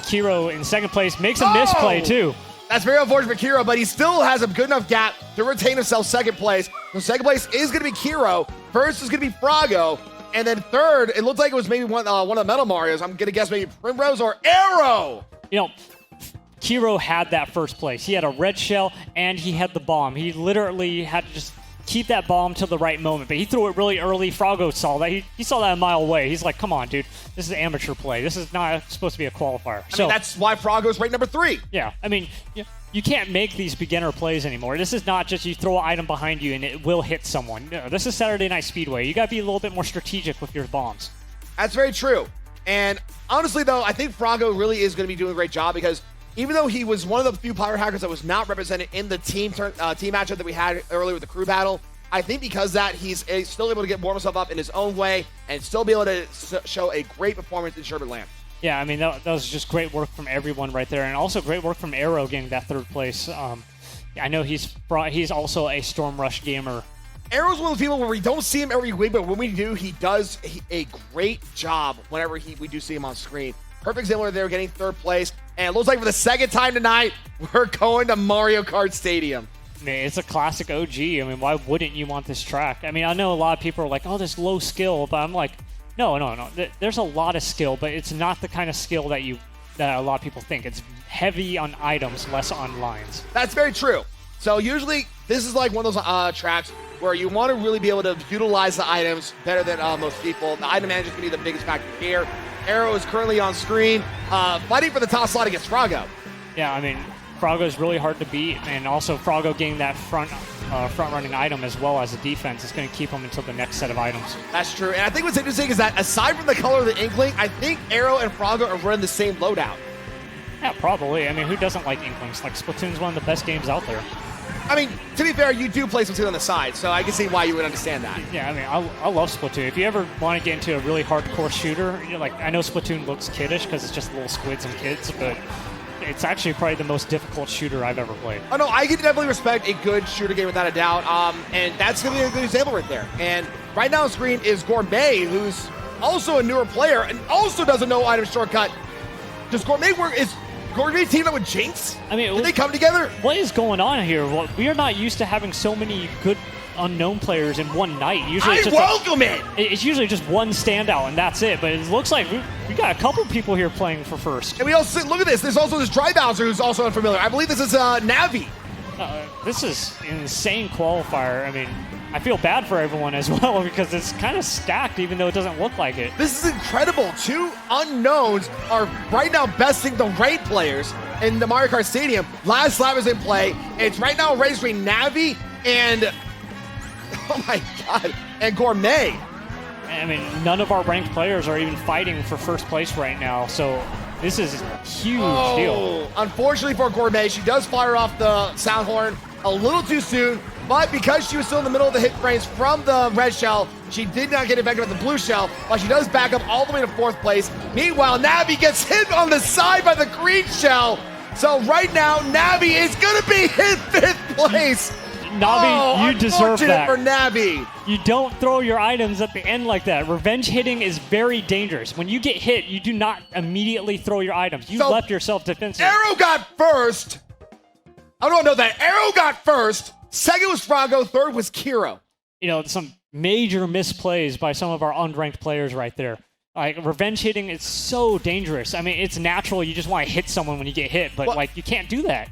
Kiro in second place makes a misplay too. That's very unfortunate for Kiro, but he still has a good enough gap to retain himself second place. So second place is going to be Kiro. First is going to be Frago. And then third, it looked like it was maybe one of the Metal Marios. I'm going to guess maybe Primrose or Arrow. You know, Kiro had that first place. He had a red shell and he had the bomb. He literally had to just keep that bomb till the right moment, but he threw it really early. Frago saw that. He saw that a mile away. He's like, come on, dude. This is amateur play. This is not supposed to be a qualifier. I mean, that's why Frago's ranked number 3. Yeah, I mean, you can't make these beginner plays anymore. This is not just you throw an item behind you and it will hit someone. No, this is Saturday Night Speedway. You got to be a little bit more strategic with your bombs. That's very true. And honestly, though, I think Frago really is going to be doing a great job, because even though he was one of the few Pirate Hackers that was not represented in the team matchup that we had earlier with the crew battle, I think because that he's still able to warm himself up in his own way and still be able to show a great performance in Sherbet Land. Yeah, I mean, that was just great work from everyone right there, and also great work from Arrow getting that third place. I know he's also a Storm Rush gamer. Arrow's one of the people where we don't see him every week, but when we do, he does a great job whenever we do see him on screen. Perfect example there, getting third place. And it looks like for the second time tonight, we're going to Mario Kart Stadium. Man, it's a classic OG. I mean, why wouldn't you want this track? I mean, I know a lot of people are like, oh, this low skill, but I'm like, no. There's a lot of skill, but it's not the kind of skill that a lot of people think. It's heavy on items, less on lines. That's very true. So usually, this is like one of those tracks where you want to really be able to utilize the items better than most people. The item management can be the biggest factor here. Arrow is currently on screen, fighting for the top slot against Frago. Yeah, I mean, Frago is really hard to beat, and also Frago getting that front-running item as well as a defense is going to keep him until the next set of items. That's true, and I think what's interesting is that aside from the color of the Inkling, I think Arrow and Frago are running the same loadout. Yeah, probably. I mean, who doesn't like Inklings? Like, Splatoon's one of the best games out there. I mean, to be fair, you do play Splatoon on the side, so I can see why you would understand that. Yeah, I mean, I love Splatoon. If you ever want to get into a really hardcore shooter, I know Splatoon looks kiddish because it's just little squids and kids, but it's actually probably the most difficult shooter I've ever played. Oh, no, I can definitely respect a good shooter game without a doubt, and that's going to be a good example right there. And right now on screen is Gourmet, who's also a newer player and also doesn't know item shortcut. Does Gourmet work? Is Gourmet teamed up with Jinx? I mean, did they come together? What is going on here? Well, we are not used to having so many good unknown players in one night. Usually it's it's usually just one standout and that's it. But it looks like we got a couple people here playing for first. And we also look at this. There's also this Dry Bowser who's also unfamiliar. I believe this is Navi. This is an insane qualifier. I mean, I feel bad for everyone as well because it's kind of stacked even though it doesn't look like it. This is incredible. 2 unknowns are right now besting the ranked players in the Mario Kart Stadium. Last lap is in play. It's right now a race between Navi and, oh my God, and Gourmet. I mean, none of our ranked players are even fighting for first place right now, so this is a huge deal. Unfortunately for Gourmet, she does fire off the sound horn a little too soon, but because she was still in the middle of the hit frames from the red shell, she did not get affected with the blue shell, but she does back up all the way to 4th place. Meanwhile, Navi gets hit on the side by the green shell. So right now, Navi is going to be in 5th place. Navi, you deserve that. For Navi. You don't throw your items at the end like that. Revenge hitting is very dangerous. When you get hit, you do not immediately throw your items. You left yourself defensive. Arrow got first. I don't know that. Arrow got first. Second was Frago. Third was Kiro. You know, some major misplays by some of our unranked players right there. Like, revenge hitting is so dangerous. I mean, it's natural. You just want to hit someone when you get hit, but, like, you can't do that.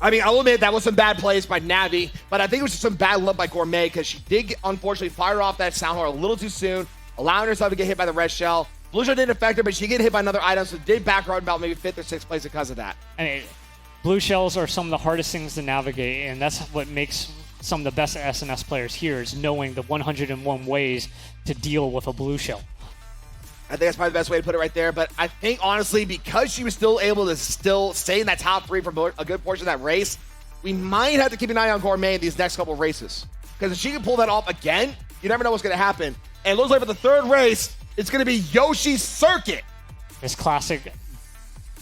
I mean, I'll admit that was some bad plays by Navi, but I think it was just some bad luck by Gourmet because she did, unfortunately, fire off that sound horn a little too soon, allowing herself to get hit by the red shell. Blue shell didn't affect her, but she did get hit by another item, so did back her about maybe 5th or 6th place because of that. I mean, blue shells are some of the hardest things to navigate, and that's what makes some of the best SNS players here is knowing the 101 ways to deal with a blue shell. I think that's probably the best way to put it right there. But I think, honestly, because she was still able to still stay in that top 3 for a good portion of that race, we might have to keep an eye on Gourmet in these next couple of races. Because if she can pull that off again, you never know what's going to happen. And it looks like for the 3rd race, it's going to be Yoshi's Circuit. This classic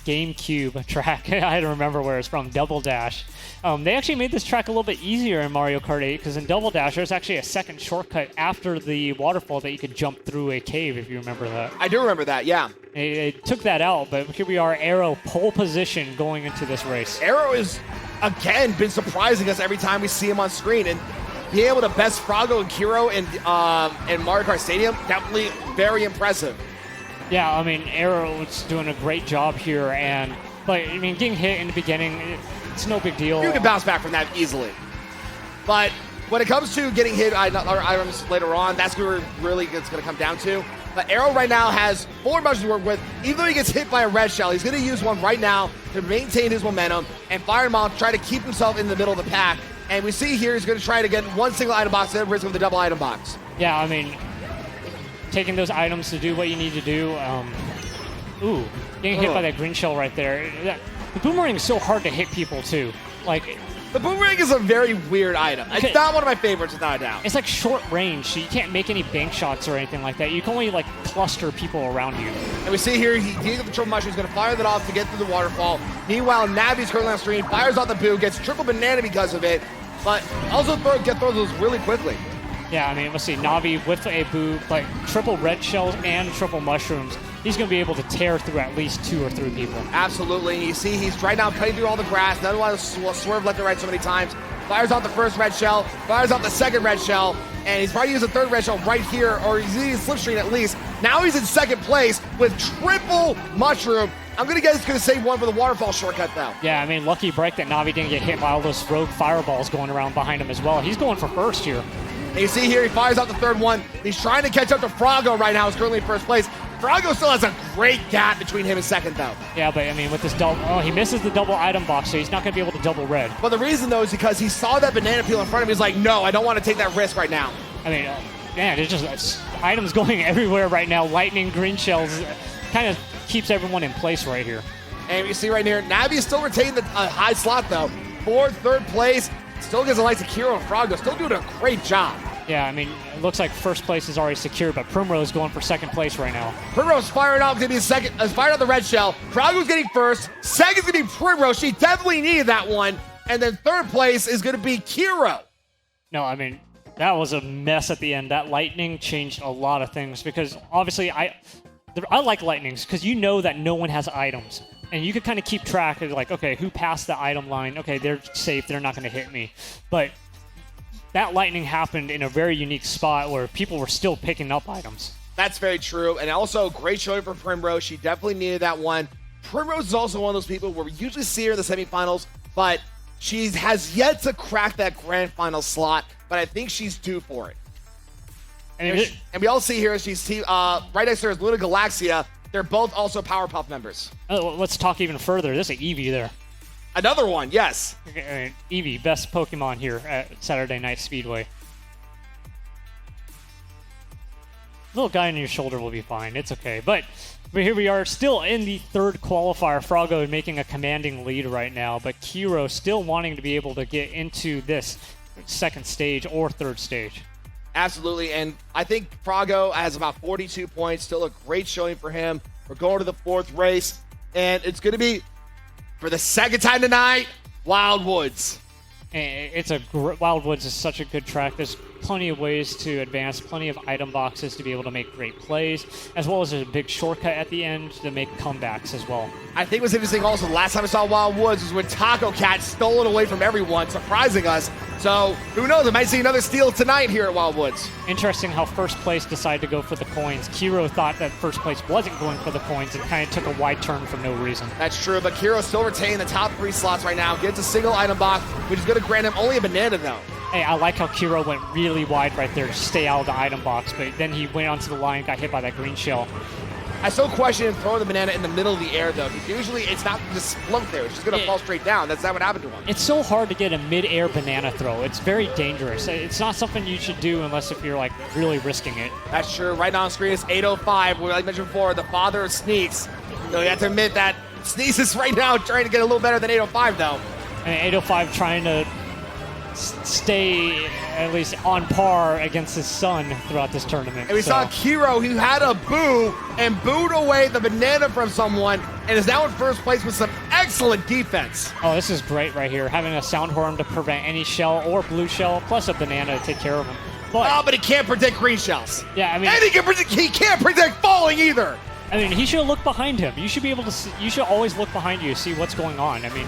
GameCube track. I don't remember where it's from, Double Dash. They actually made this track a little bit easier in Mario Kart 8 because in Double Dash, there's actually a second shortcut after the waterfall that you could jump through a cave, if you remember that. I do remember that, yeah. They took that out, but here we are, Arrow pole position going into this race. Arrow has, again, been surprising us every time we see him on screen, and being able to best Frago and Kiro in Mario Kart Stadium, definitely very impressive. Yeah, I mean, Arrow's doing a great job here, but I mean, getting hit in the beginning, it's no big deal. You can bounce back from that easily. But when it comes to getting hit items later on, that's where really it's going to come down to. But Arrow right now has 4 mushrooms to work with. Even though he gets hit by a red shell, he's going to use one right now to maintain his momentum and fire him off, try to keep himself in the middle of the pack. And we see here he's going to try to get one single item box instead of risking the double item box. Yeah, I mean, taking those items to do what you need to do. Getting hit by that green shell right there. The boomerang is so hard to hit people too. Like, the boomerang is a very weird item. It's not one of my favorites, without a doubt. It's like short range, so you can't make any bank shots or anything like that. You can only like cluster people around you. And we see here, he gets the triple mushroom. He's going to fire that off to get through the waterfall. Meanwhile, Navi's currently on screen, fires off the boo, gets triple banana because of it, but also throws those really quickly. Yeah, I mean, let's see, Navi with a boo, like triple red shells and triple mushrooms. He's going to be able to tear through at least 2 or 3 people. Absolutely. You see, he's right now cutting through all the grass. Doesn't want to swerve left and right so many times. Fires off the first red shell. Fires off the second red shell. And he's probably using the 3rd red shell right here, or he's using slipstream at least. Now he's in 2nd place with triple mushroom. I'm going to guess he's going to save one for the waterfall shortcut, though. Yeah, I mean, lucky break that Navi didn't get hit by all those rogue fireballs going around behind him as well. He's going for first here. And you see here, he fires out the 3rd one. He's trying to catch up to Frago right now. He's currently in 1st place. Frago still has a great gap between him and 2nd, though. Yeah, but I mean, with this double, he misses the double item box, so he's not going to be able to double red. But the reason, though, is because he saw that banana peel in front of him. He's like, no, I don't want to take that risk right now. I mean, man, there's just items going everywhere right now. Lightning, green shells, kind of keeps everyone in place right here. And you see right here, Navi is still retaining the high slot, though. 4th, 3rd place. Still gives the likes of Kiro and Frago. Still doing a great job. Yeah, I mean, it looks like 1st place is already secure, but Primrose going for 2nd place right now. Primrose firing off, going to be second. Firing out the red shell. Frago's getting 1st. 2nd is going to be Primrose. She definitely needed that one. And then 3rd place is going to be Kiro. No, I mean, that was a mess at the end. That lightning changed a lot of things because obviously I like lightnings because you know that no one has items. And you could kind of keep track of like, okay, who passed the item line? Okay, they're safe. They're not going to hit me. But that lightning happened in a very unique spot where people were still picking up items. That's very true. And also, great showing for Primrose. She definitely needed that one. Primrose is also one of those people where we usually see her in the semifinals, but she has yet to crack that grand final slot, but I think she's due for it. And we all see here, she's right next to her is Luna Galaxia. They're both also Powerpuff members. Oh, let's talk even further. There's an Eevee there. Another one, yes. Eevee, best Pokemon here at Saturday Night Speedway. Little guy on your shoulder will be fine. It's okay. But here we are, still in the third qualifier. Froggo making a commanding lead right now, but Kiro still wanting to be able to get into this second stage or third stage. Absolutely, and I think Froggo has about 42 points. Still a great showing for him. We're going to the fourth race, and it's going to be, for the second time tonight, Wildwoods. It's Wildwoods is such a good track. There's plenty of ways to advance, plenty of item boxes to be able to make great plays, as well as a big shortcut at the end to make comebacks as well. I think what's interesting also, the last time I saw Wildwoods was when Taco Cat stole it away from everyone, surprising us. So who knows, I might see another steal tonight here at Wildwoods. Interesting how first place decided to go for the coins. Kiro thought that first place wasn't going for the coins and kind of took a wide turn for no reason. That's true, but Kiro still retaining the top 3 slots right now. Gets a single item box, which is going to grant him only a banana though. Hey, I like how Kiro went really wide right there to stay out of the item box, but then he went onto the line, got hit by that green shell. I still question him throwing the banana in the middle of the air, though, because usually it's not just float there. It's just going to fall straight down. That's not what happened to him. It's so hard to get a mid-air banana throw. It's very dangerous. It's not something you should do unless if you're, like, really risking it. That's true. Right now on screen is 805, where, like I mentioned before, the father of Sneaks. So you have to admit that Sneaks is right now trying to get a little better than 805, though. And 805 trying to stay at least on par against his son throughout this tournament. And we saw Kiro, who had a boo and booed away the banana from someone and is now in first place with some excellent defense. Oh, this is great right here. Having a sound horn to prevent any shell or blue shell, plus a banana to take care of him. But he can't predict green shells. Yeah, I mean, and he can't predict falling either. I mean, he should look behind him. You should be able to see, you should always look behind you to see what's going on. I mean,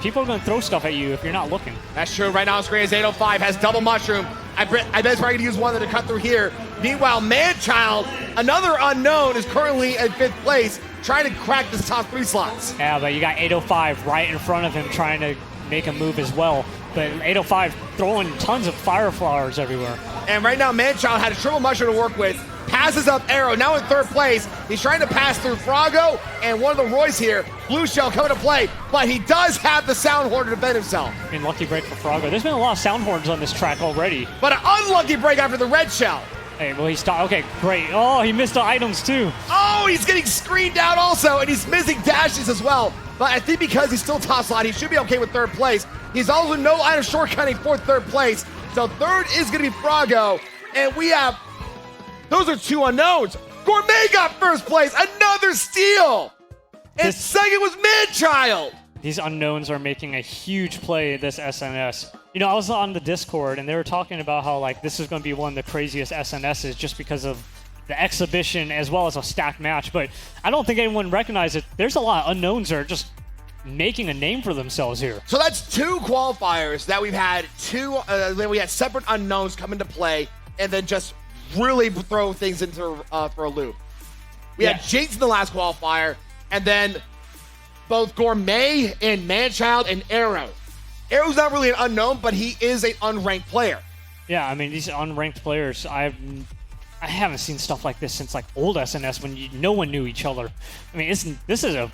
people are going to throw stuff at you if you're not looking. That's true. Right now on screen is 805, has double mushroom. I bet it's probably going to use one to cut through here. Meanwhile, Manchild, another unknown, is currently in 5th place, trying to crack this top 3 slots. Yeah, but you got 805 right in front of him trying to make a move as well. But 805 throwing tons of fire flowers everywhere. And right now, Manchild had a triple mushroom to work with. Passes up Arrow, now in 3rd place. He's trying to pass through Froggo and one of the Roys here. Blue Shell coming to play, but he does have the sound horn to defend himself. I mean, lucky break for Froggo. There's been a lot of sound horns on this track already. But an unlucky break after the red shell. Hey, well, he stopped. Okay, great. Oh, he missed the items too. Oh, he's getting screened out also, and he's missing dashes as well. But I think because he's still top slot, he should be okay with 3rd place. He's also no item shortcutting for 3rd place. So 3rd is going to be Froggo, and we have... Those are 2 unknowns. Gourmet got 1st place, another steal. And 2nd was Manchild. These unknowns are making a huge play at this SNS. You know, I was on the Discord, and they were talking about how, like, this is going to be one of the craziest SNSs just because of the exhibition as well as a stacked match. But I don't think anyone recognized it. There's a lot of unknowns that are just making a name for themselves here. So that's 2 qualifiers that we've had we had separate unknowns come into play, and then just really throw things into for a loop. We had Jinx in the last qualifier, and then both Gourmet and Manchild and Arrow. Arrow's not really an unknown, but he is an unranked player. Yeah, I mean, these unranked players, I haven't seen stuff like this since like old SNS when no one knew each other. I mean, this is a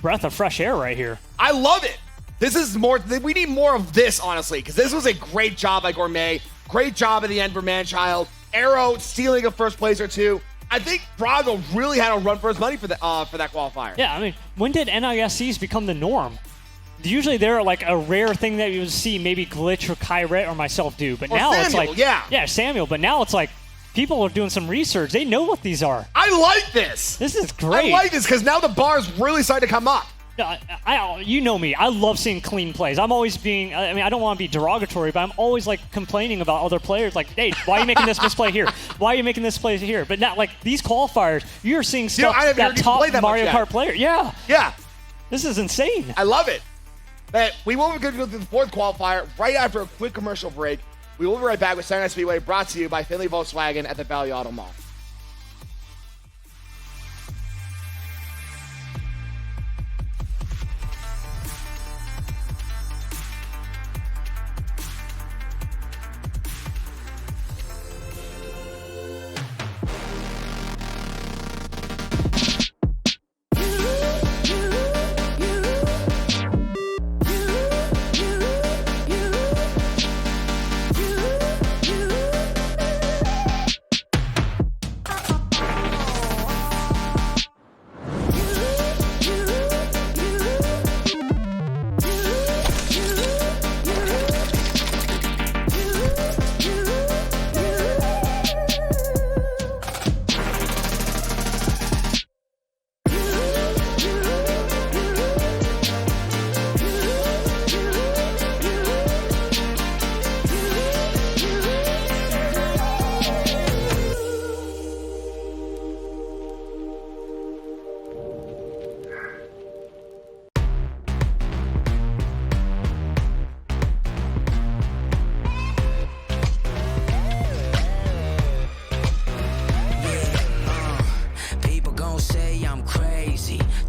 breath of fresh air right here. I love it. This is more. We need more of this, honestly, because this was a great job by Gourmet. Great job at the end for Manchild. Arrow stealing a 1st place or 2. I think Froggo really had a run for his money for that qualifier. Yeah, I mean, when did NISCs become the norm? Usually they're like a rare thing that you would see maybe Glitch or Kyret or myself do, but now Samuel, it's like yeah, Samuel. But now it's like people are doing some research. They know what these are. I like this. This is great. I like this because now the bar's really starting to come up. You know me. I love seeing clean plays. I'm always being, I mean, I don't want to be derogatory, but I'm always like complaining about other players. Like, hey, why are you making this misplay here? Why are you making this play here? But not like these qualifiers, you're seeing stuff that top Mario Kart player. Yeah. Yeah. This is insane. I love it. Hey, we will go through the fourth qualifier right after a quick commercial break. We will be right back with Saturday Night Speedway, brought to you by Finley Volkswagen at the Valley Auto Mall.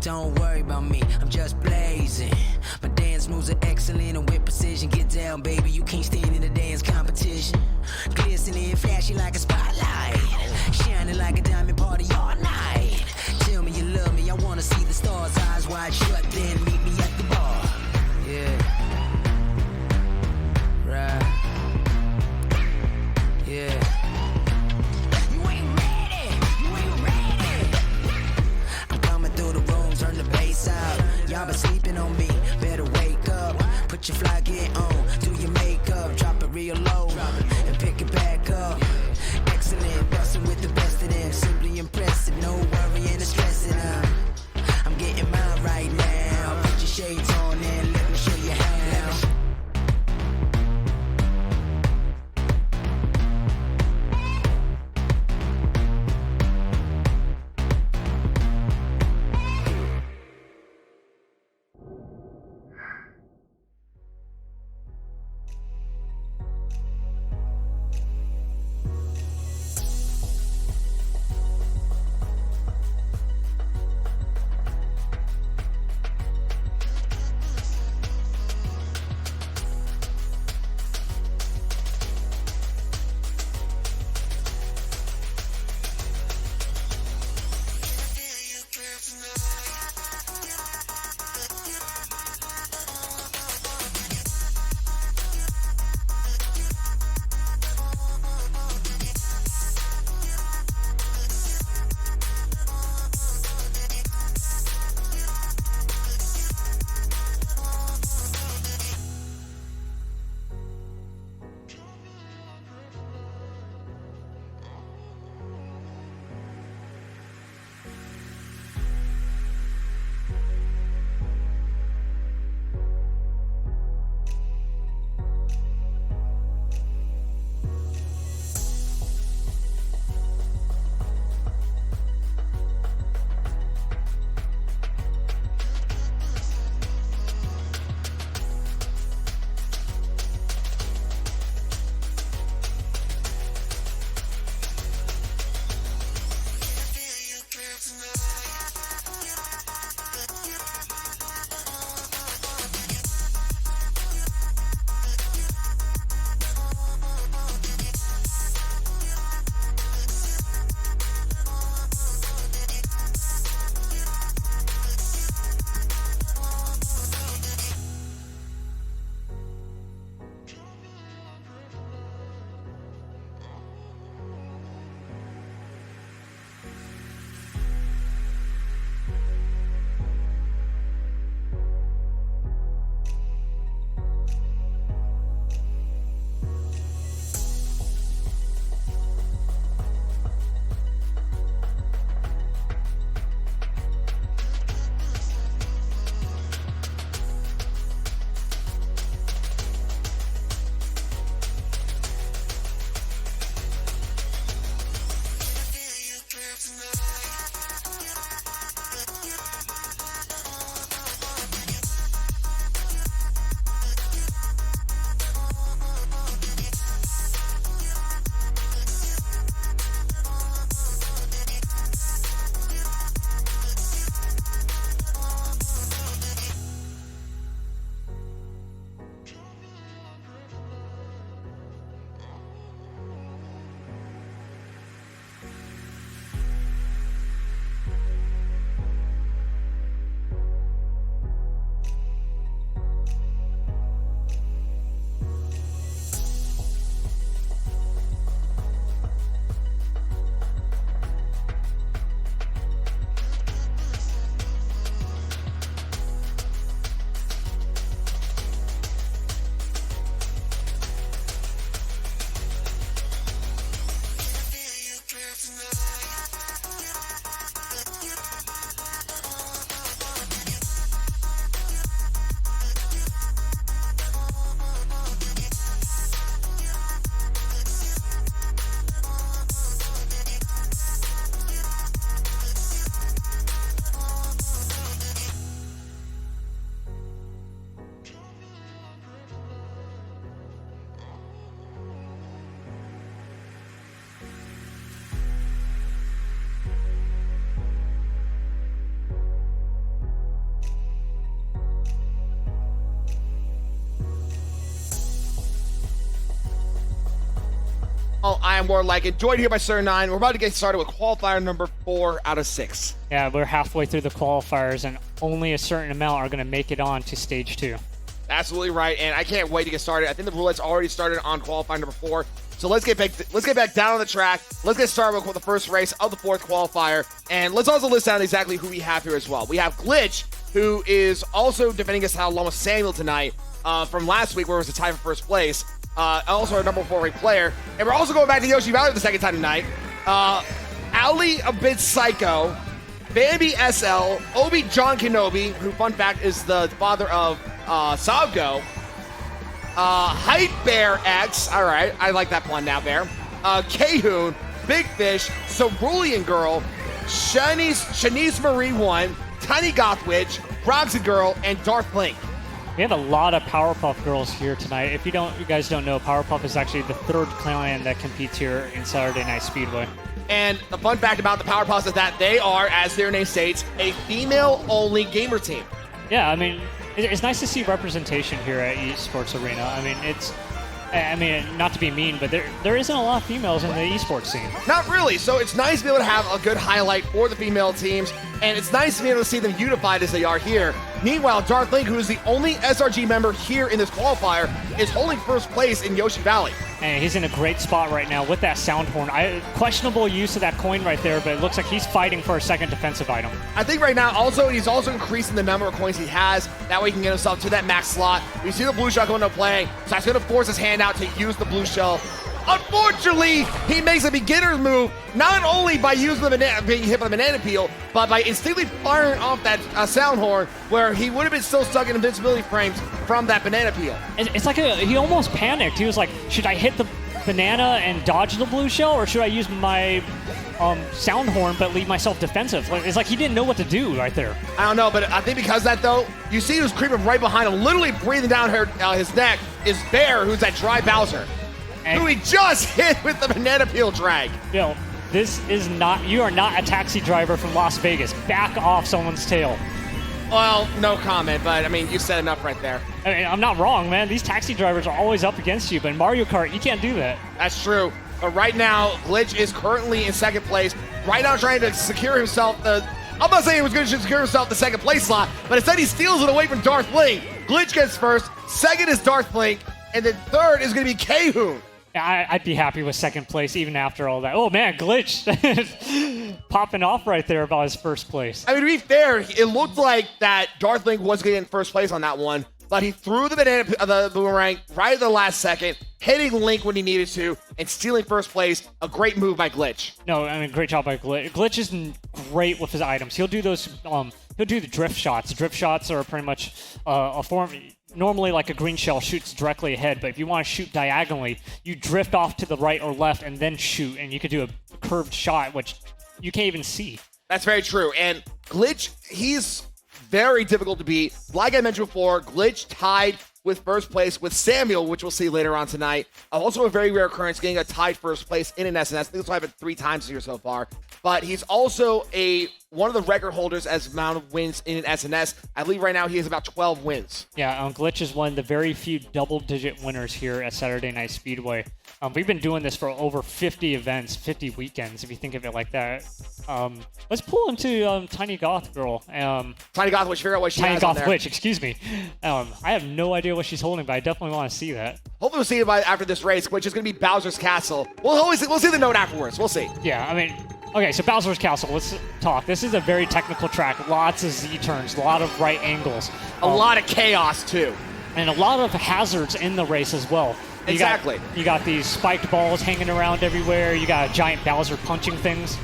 Don't worry about me, I'm just blazing. My dance moves are excellent and with precision. Get down, baby, you can't stand in a dance competition. Glistening, flashing like a spotlight, shining like a diamond party all night. Tell me you love me, I wanna see the stars, eyes wide shut, then meet me at the bar. Yeah, right, yeah. Y'all been sleeping on me, better wake up. Put your fly gear on, do your makeup, drop it real low, and pick it back up. Excellent, bustin' with the best of them, simply impressive, no worrying or stressing out. I'm getting mine right now, put your shades on and let me show you how. I am more like it. Joined here by Sir 9. We're about to get started with qualifier number 4 out of 6. Yeah, we're halfway through the qualifiers, and only a certain amount are going to make it on to stage 2. Absolutely right, and I can't wait to get started. I think the roulette's already started on qualifier number 4. So let's get back down on the track. Let's get started with the first race of the 4th qualifier, and let's also list down exactly who we have here as well. We have Glitch, who is also defending us along with Samuel tonight from last week, where it was a tie for first place. Also our number 4 ranked player. And we're also going back to Yoshi Valley for the second time tonight. Ali a bit Psycho, Bambi SL, Obi John Kenobi, who, fun fact, is the father of Savgo. Hype Bear X, all right, I like that one now, Bear. K-Hoon, Big Fish, Cerulean Girl, Shanice Marie 1, Tiny Goth Witch, Roxy Girl, and Darth Link. We have a lot of Powerpuff Girls here tonight. If you guys don't know, Powerpuff is actually the 3rd clan that competes here in Saturday Night Speedway. And the fun fact about the Powerpuffs is that they are, as their name states, a female-only gamer team. Yeah, I mean, it's nice to see representation here at Esports Arena. I mean, not to be mean, but there isn't a lot of females in the esports scene. Not really. So it's nice to be able to have a good highlight for the female teams, and it's nice to be able to see them unified as they are here. Meanwhile, Darth Link, who is the only SRG member here in this qualifier, is holding first place in Yoshi Valley. And he's in a great spot right now with that sound horn. Questionable use of that coin right there, but it looks like he's fighting for a second defensive item. I think right now he's also increasing the number of coins he has. That way he can get himself to that max slot. We see the blue shell going to play, so that's going to force his hand out to use the blue shell. Unfortunately, he makes a beginner's move, not only by using being hit by the banana peel, but by instinctively firing off that sound horn, where he would have been still stuck in invincibility frames from that banana peel. It's like he almost panicked. He was like, should I hit the banana and dodge the blue shell, or should I use my sound horn but leave myself defensive? It's like he didn't know what to do right there. I don't know, but I think because of that, though, you see who's creeping right behind him, literally breathing down his neck, is Bear, who's that dry Bowser, who he just hit with the banana peel drag. You know, you are not a taxi driver from Las Vegas. Back off someone's tail. Well, no comment, but I mean, you said enough right there. I mean, I'm not wrong, man. These taxi drivers are always up against you, but in Mario Kart, you can't do that. That's true. But right now, Glitch is currently in second place. Right now, trying to secure himself I'm not saying he was going to secure himself the second place slot, but instead he steals it away from Darth Link. Glitch gets first. Second is Darth Link, and then third is going to be K-Hoon. I'd be happy with second place even after all that. Oh man, Glitch popping off right there about his first place. I mean, to be fair, it looked like that Darth Link was getting first place on that one, but he threw the boomerang right at the last second, hitting Link when he needed to, and stealing first place. A great move by Glitch. No, I mean, great job by Glitch. Glitch is great with his items. He'll do those. He'll do the drift shots. Drift shots are pretty much a form. Normally, like a green shell shoots directly ahead, but if you want to shoot diagonally, you drift off to the right or left and then shoot, and you could do a curved shot, which you can't even see. That's very true. And Glitch, he's very difficult to beat. Like I mentioned before, Glitch tied with first place with Samuel, which we'll see later on tonight. Also a very rare occurrence, getting a tied first place in an SNS. I think this will happen 3 times here so far. But he's also one of the record holders as amount of wins in an SNS. I believe right now he has about 12 wins. Yeah, Glitch is one of the very few double-digit winners here at Saturday Night Speedway. We've been doing this for over 50 events, 50 weekends, if you think of it like that. Let's pull into Tiny Goth Girl. Tiny Goth Witch, figure out what she has on there. Tiny Goth Witch, excuse me. I have no idea what she's holding, but I definitely want to see that. Hopefully we'll see it after this race, which is going to be Bowser's Castle. We'll see the note afterwards. We'll see. Yeah, I mean, okay, so Bowser's Castle, let's talk. This is a very technical track. Lots of Z-turns, a lot of right angles. A lot of chaos, too. And a lot of hazards in the race as well. Exactly. You got these spiked balls hanging around everywhere. You got a giant Bowser punching things.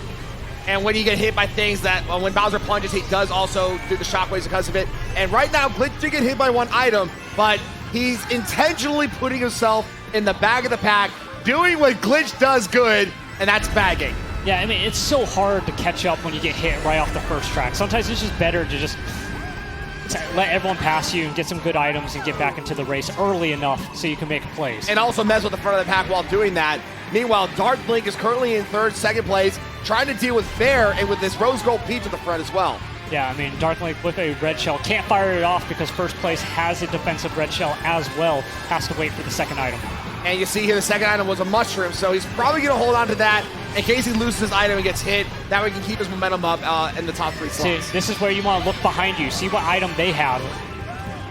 And when you get hit by things that, when Bowser punches, he does also do the shockwaves because of it. And right now, Glitch did get hit by one item, but he's intentionally putting himself in the back of the pack, doing what Glitch does good, and that's bagging. Yeah, I mean, it's so hard to catch up when you get hit right off the first track. Sometimes it's just better to just let everyone pass you and get some good items and get back into the race early enough so you can make plays. And also mess with the front of the pack while doing that. Meanwhile, Darth Link is currently in second place, trying to deal with Bear and with this Rose Gold Peach at the front as well. Yeah, I mean, Darth Link with a red shell can't fire it off because first place has a defensive red shell as well. Has to wait for the second item. And you see here the second item was a mushroom, so he's probably going to hold on to that in case he loses his item and gets hit. That way he can keep his momentum up in the top 3 slots. See, this is where you want to look behind you, see what item they have.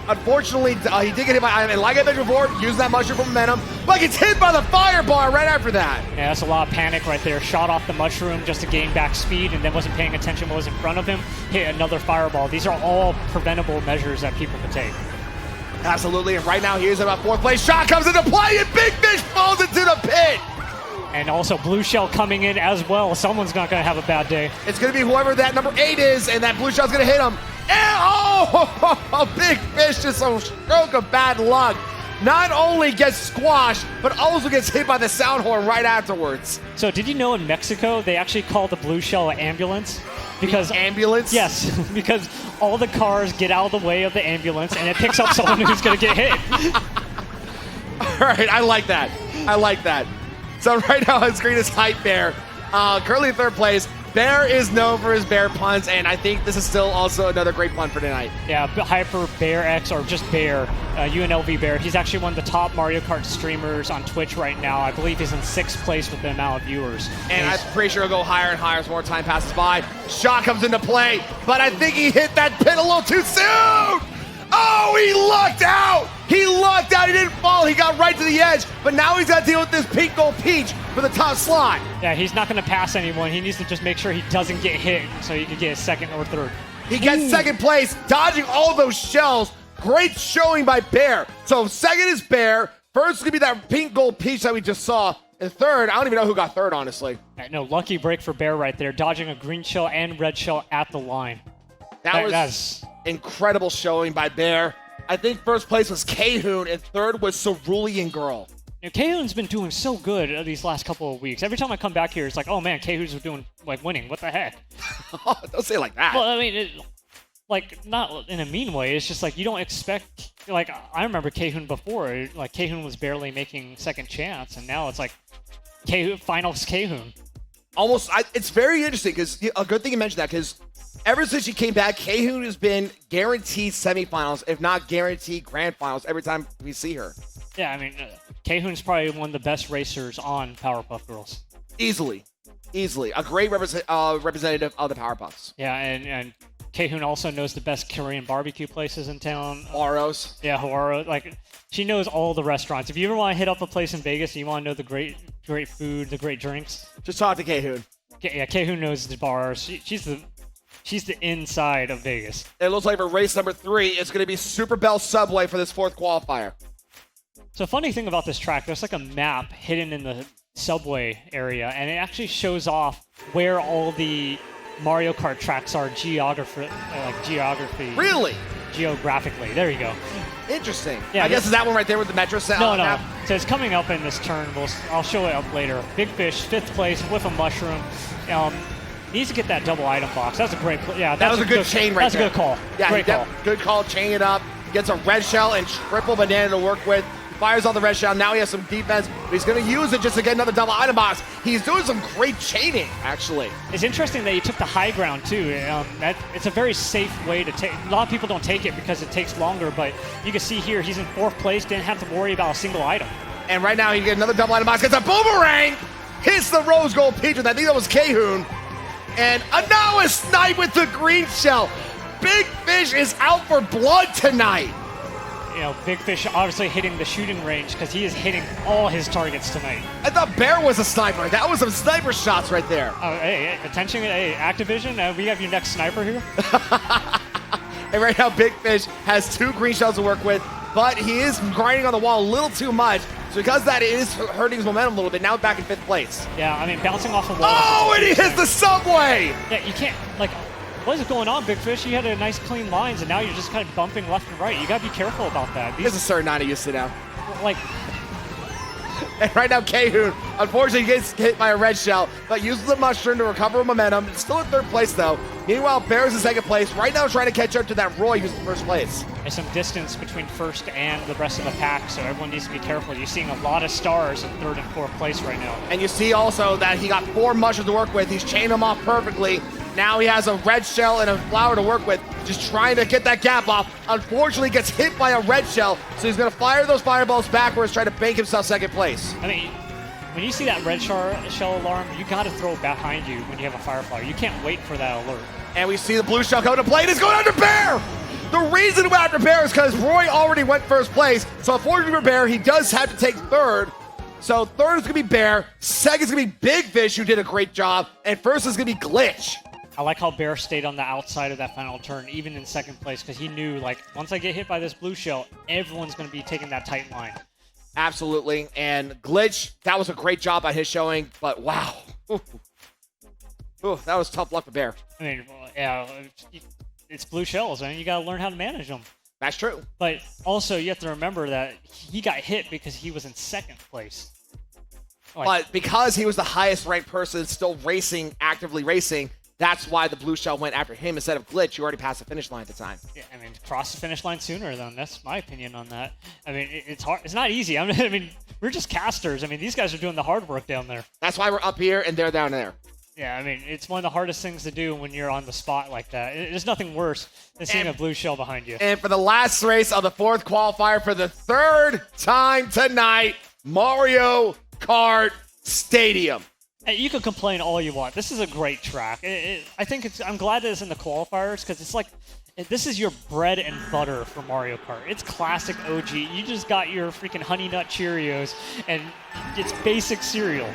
Unfortunately, he did get hit by item, and like I mentioned before, using that mushroom for momentum, but gets hit by the firebar right after that. Yeah, that's a lot of panic right there. Shot off the mushroom just to gain back speed, and then wasn't paying attention what was in front of him. Hit another fireball. These are all preventable measures that people can take. Absolutely, and right now here's about 4th place. Shot comes into play, and Big Fish falls into the pit. And also Blue Shell coming in as well. Someone's not going to have a bad day. It's going to be whoever that number 8 is, and that Blue Shell's going to hit him. And Big Fish, just a stroke of bad luck. Not only gets squashed, but also gets hit by the sound horn right afterwards. So did you know in Mexico, they actually call the Blue Shell an ambulance? Because the ambulance? Yes, because all the cars get out of the way of the ambulance, and it picks up someone who's going to get hit. All right, I like that. I like that. So right now on screen is Hype Bear. Currently in 3rd place. Bear is known for his bear puns, and I think this is still also another great pun for tonight. Yeah, Hyper Bear X, or just Bear, UNLV Bear. He's actually one of the top Mario Kart streamers on Twitch right now. I believe he's in 6th place with the amount of viewers. And I'm pretty sure he'll go higher and higher as more time passes by. Shot comes into play, but I think he hit that pin a little too soon! Oh, he lucked out! He lucked out, he didn't fall, he got right to the edge, but now he's got to deal with this pink gold peach for the top slot. Yeah, he's not going to pass anyone. He needs to just make sure he doesn't get hit so he can get a 2nd or 3rd. He gets 2nd place, dodging all those shells. Great showing by Bear. So 2nd is Bear, 1st is going to be that pink gold peach that we just saw, and 3rd, I don't even know who got 3rd, honestly. No, lucky break for Bear right there, dodging a green shell and red shell at the line. That was incredible showing by Bear. I think 1st place was K-Hoon, and 3rd was Cerulean Girl. You know, K-Hoon's been doing so good these last couple of weeks. Every time I come back here, it's like, oh man, K-Hoon's doing, like, winning. What the heck? Don't say it like that. Well, I mean, not in a mean way. It's just like, you don't expect, like, I remember K-Hoon before. Like, K-Hoon was barely making 2nd chance, and now it's like, finals K-Hoon. Almost, it's very interesting, because a good thing you mentioned that, because ever since she came back, K-Hoon has been guaranteed semifinals, if not guaranteed grand finals, every time we see her. Yeah, I mean, K-Hoon's probably one of the best racers on Powerpuff Girls. Easily. A great representative of the Powerpuffs. Yeah, and K-Hoon also knows the best Korean barbecue places in town. Haru's. Yeah, Haru. Like, she knows all the restaurants. If you ever want to hit up a place in Vegas and you want to know the great food, the great drinks, just talk to K-Hoon. Yeah, K-Hoon knows the bars. She's the inside of Vegas. It looks like for race number 3, it's going to be Super Bell Subway for this 4th qualifier. So funny thing about this track, there's like a map hidden in the subway area, and it actually shows off where all the Mario Kart tracks are geography. Really? Geographically. There you go. Interesting. Yeah, I guess is that one right there with the Metro set? No. So it's coming up in this turn. I'll show it up later. Big Fish, 5th place with a mushroom. Needs to get that double item box. That was a great play. Yeah, that was a good chain right there. That's a good call. Yeah, great call. Good call. Chain it up. Gets a red shell and triple banana to work with. Fires on the red shell. Now he has some defense, but he's going to use it just to get another double item box. He's doing some great chaining, actually. It's interesting that he took the high ground, too. It's a very safe way to take. A lot of people don't take it because it takes longer, but you can see here he's in 4th place, didn't have to worry about a single item. And right now you get another double item box. Gets a boomerang! Hits the rose gold peach with, I think that was K-Hoon. And now a snipe with the green shell. Big Fish is out for blood tonight. You know, Big Fish obviously hitting the shooting range because he is hitting all his targets tonight. I thought Bear was a sniper. That was some sniper shots right there. Oh, hey, attention, hey, Activision, we have your next sniper here. And right now, Big Fish has 2 green shells to work with, but he is grinding on the wall a little too much. So because that is hurting his momentum a little bit, now back in 5th place. Yeah, I mean, bouncing off the wall. Oh, and he hits the subway! Yeah, you can't, like, what is going on, Big Fish? You had a nice clean lines, and now you're just kind of bumping left and right. You got to be careful about that. There's a certain amount of you sit down. Like, and right now, K-Hoon, unfortunately, gets hit by a red shell, but uses the mushroom to recover momentum. It's still in 3rd place, though. Meanwhile, Bear's in 2nd place. Right now, trying to catch up to that Roy, who's in 1st place. There's some distance between 1st and the rest of the pack, so everyone needs to be careful. You're seeing a lot of stars in 3rd and 4th place right now. And you see also that he got 4 mushrooms to work with. He's chained them off perfectly. Now he has a red shell and a flower to work with, just trying to get that gap off. Unfortunately, gets hit by a red shell, so he's going to fire those fireballs backwards, trying to bank himself second place. I mean, when you see that red shell alarm, you got to throw it behind you when you have a firefly. You can't wait for that alert. And we see the blue shell coming to play, and it's going after Bear! The reason why after Bear is because Roy already went first place, so unfortunately for Bear, he does have to take third. So third is going to be Bear, second is going to be Big Fish, who did a great job, and first is going to be Glitch. I like how Bear stayed on the outside of that final turn, even in second place, because he knew, like, once I get hit by this blue shell, everyone's going to be taking that tight line. Absolutely, and Glitch, that was a great job on his showing, but wow. Ooh, that was tough luck for Bear. I mean, yeah, it's blue shells, and you got to learn how to manage them. That's true. But also, you have to remember that he got hit because he was in second place. But because he was the highest ranked person still racing, actively racing, that's why the blue shell went after him instead of Glitch. You already passed the finish line at the time. Yeah, I mean, cross the finish line sooner, then. That's my opinion on that. I mean, it's hard. It's not easy. I mean, we're just casters. I mean, these guys are doing the hard work down there. That's why we're up here and they're down there. Yeah, I mean, it's one of the hardest things to do when you're on the spot like that. There's nothing worse than seeing a blue shell behind you. And for the last race of the fourth qualifier for the third time tonight, Mario Kart Stadium. Hey, you can complain all you want. This is a great track. I think I'm glad that it's in the qualifiers because it's like this is your bread and butter for Mario Kart. It's classic OG. You just got your freaking Honey Nut Cheerios and it's basic cereal.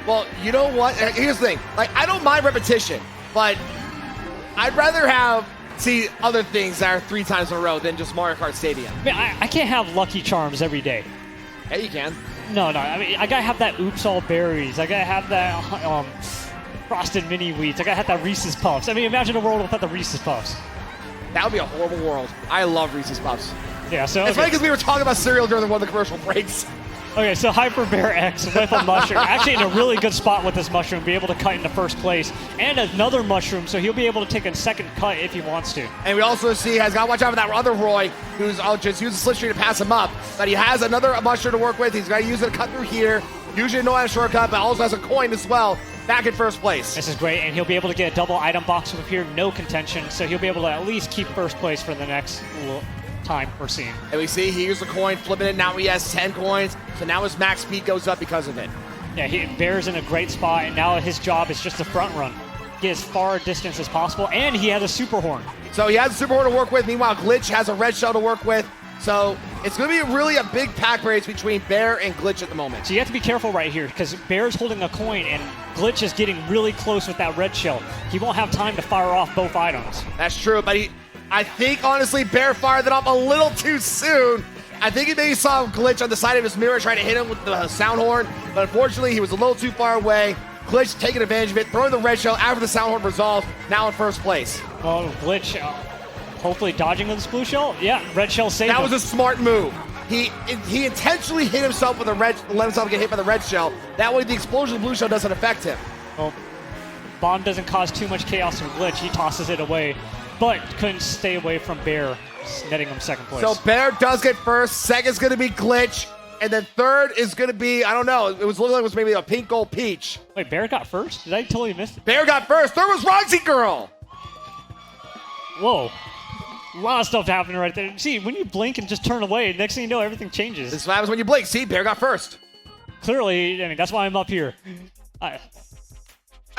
Well, you know what? Here's the thing. Like, I don't mind repetition, but I'd rather see other things that are 3 times in a row than just Mario Kart Stadium. I mean, I can't have Lucky Charms every day. Yeah, you can. No. I mean, I gotta have that Oops All Berries. I gotta have that Frosted Mini Wheats. I gotta have that Reese's Puffs. I mean, imagine a world without the Reese's Puffs. That would be a horrible world. I love Reese's Puffs. Yeah, so it's funny because we were talking about cereal during one of the commercial breaks. Okay, so Hyper Bear X with a mushroom. Actually in a really good spot with this mushroom, be able to cut into first place. And another mushroom, so he'll be able to take a second cut if he wants to. And we also see has got to watch out for that other Roy, who's just using slipstream to pass him up. But he has another mushroom to work with. He's got to use it to cut through here. Usually no a shortcut, but also has a coin as well. Back in first place. This is great, and he'll be able to get a double item box up here, no contention. So he'll be able to at least keep first place for the next time we're seeing. And we see he used the coin, flipping it. Now he has 10 coins, so now his max speed goes up because of it. Yeah, Bear's in a great spot, and now his job is just to front run. Get as far a distance as possible, and he has a super horn. So he has a super horn to work with. Meanwhile, Glitch has a red shell to work with. So it's going to be really a big pack race between Bear and Glitch at the moment. So you have to be careful right here because Bear's holding a coin and Glitch is getting really close with that red shell. He won't have time to fire off both items. That's true, but I think, honestly, Bear fired that off a little too soon. I think he maybe saw Glitch on the side of his mirror trying to hit him with the sound horn, but unfortunately, he was a little too far away. Glitch taking advantage of it, throwing the red shell after the sound horn resolves, now in first place. Well, Glitch hopefully dodging this blue shell. Yeah, red shell saved him. That was a smart move. He intentionally hit himself with let himself get hit by the red shell. That way the explosion of the blue shell doesn't affect him. Well, Bomb doesn't cause too much chaos from Glitch. He tosses it away, but couldn't stay away from Bear, netting him second place. So Bear does get first. Second's going to be Glitch. And then third is going to be, I don't know, it was looking like it was maybe a pink gold peach. Wait, Bear got first? Did I totally miss it? Bear got first. Third was Roxy Girl. Whoa. A lot of stuff happening right there. See, when you blink and just turn away, next thing you know, everything changes. This is what happens when you blink. See, Bear got first. Clearly, I mean, that's why I'm up here. I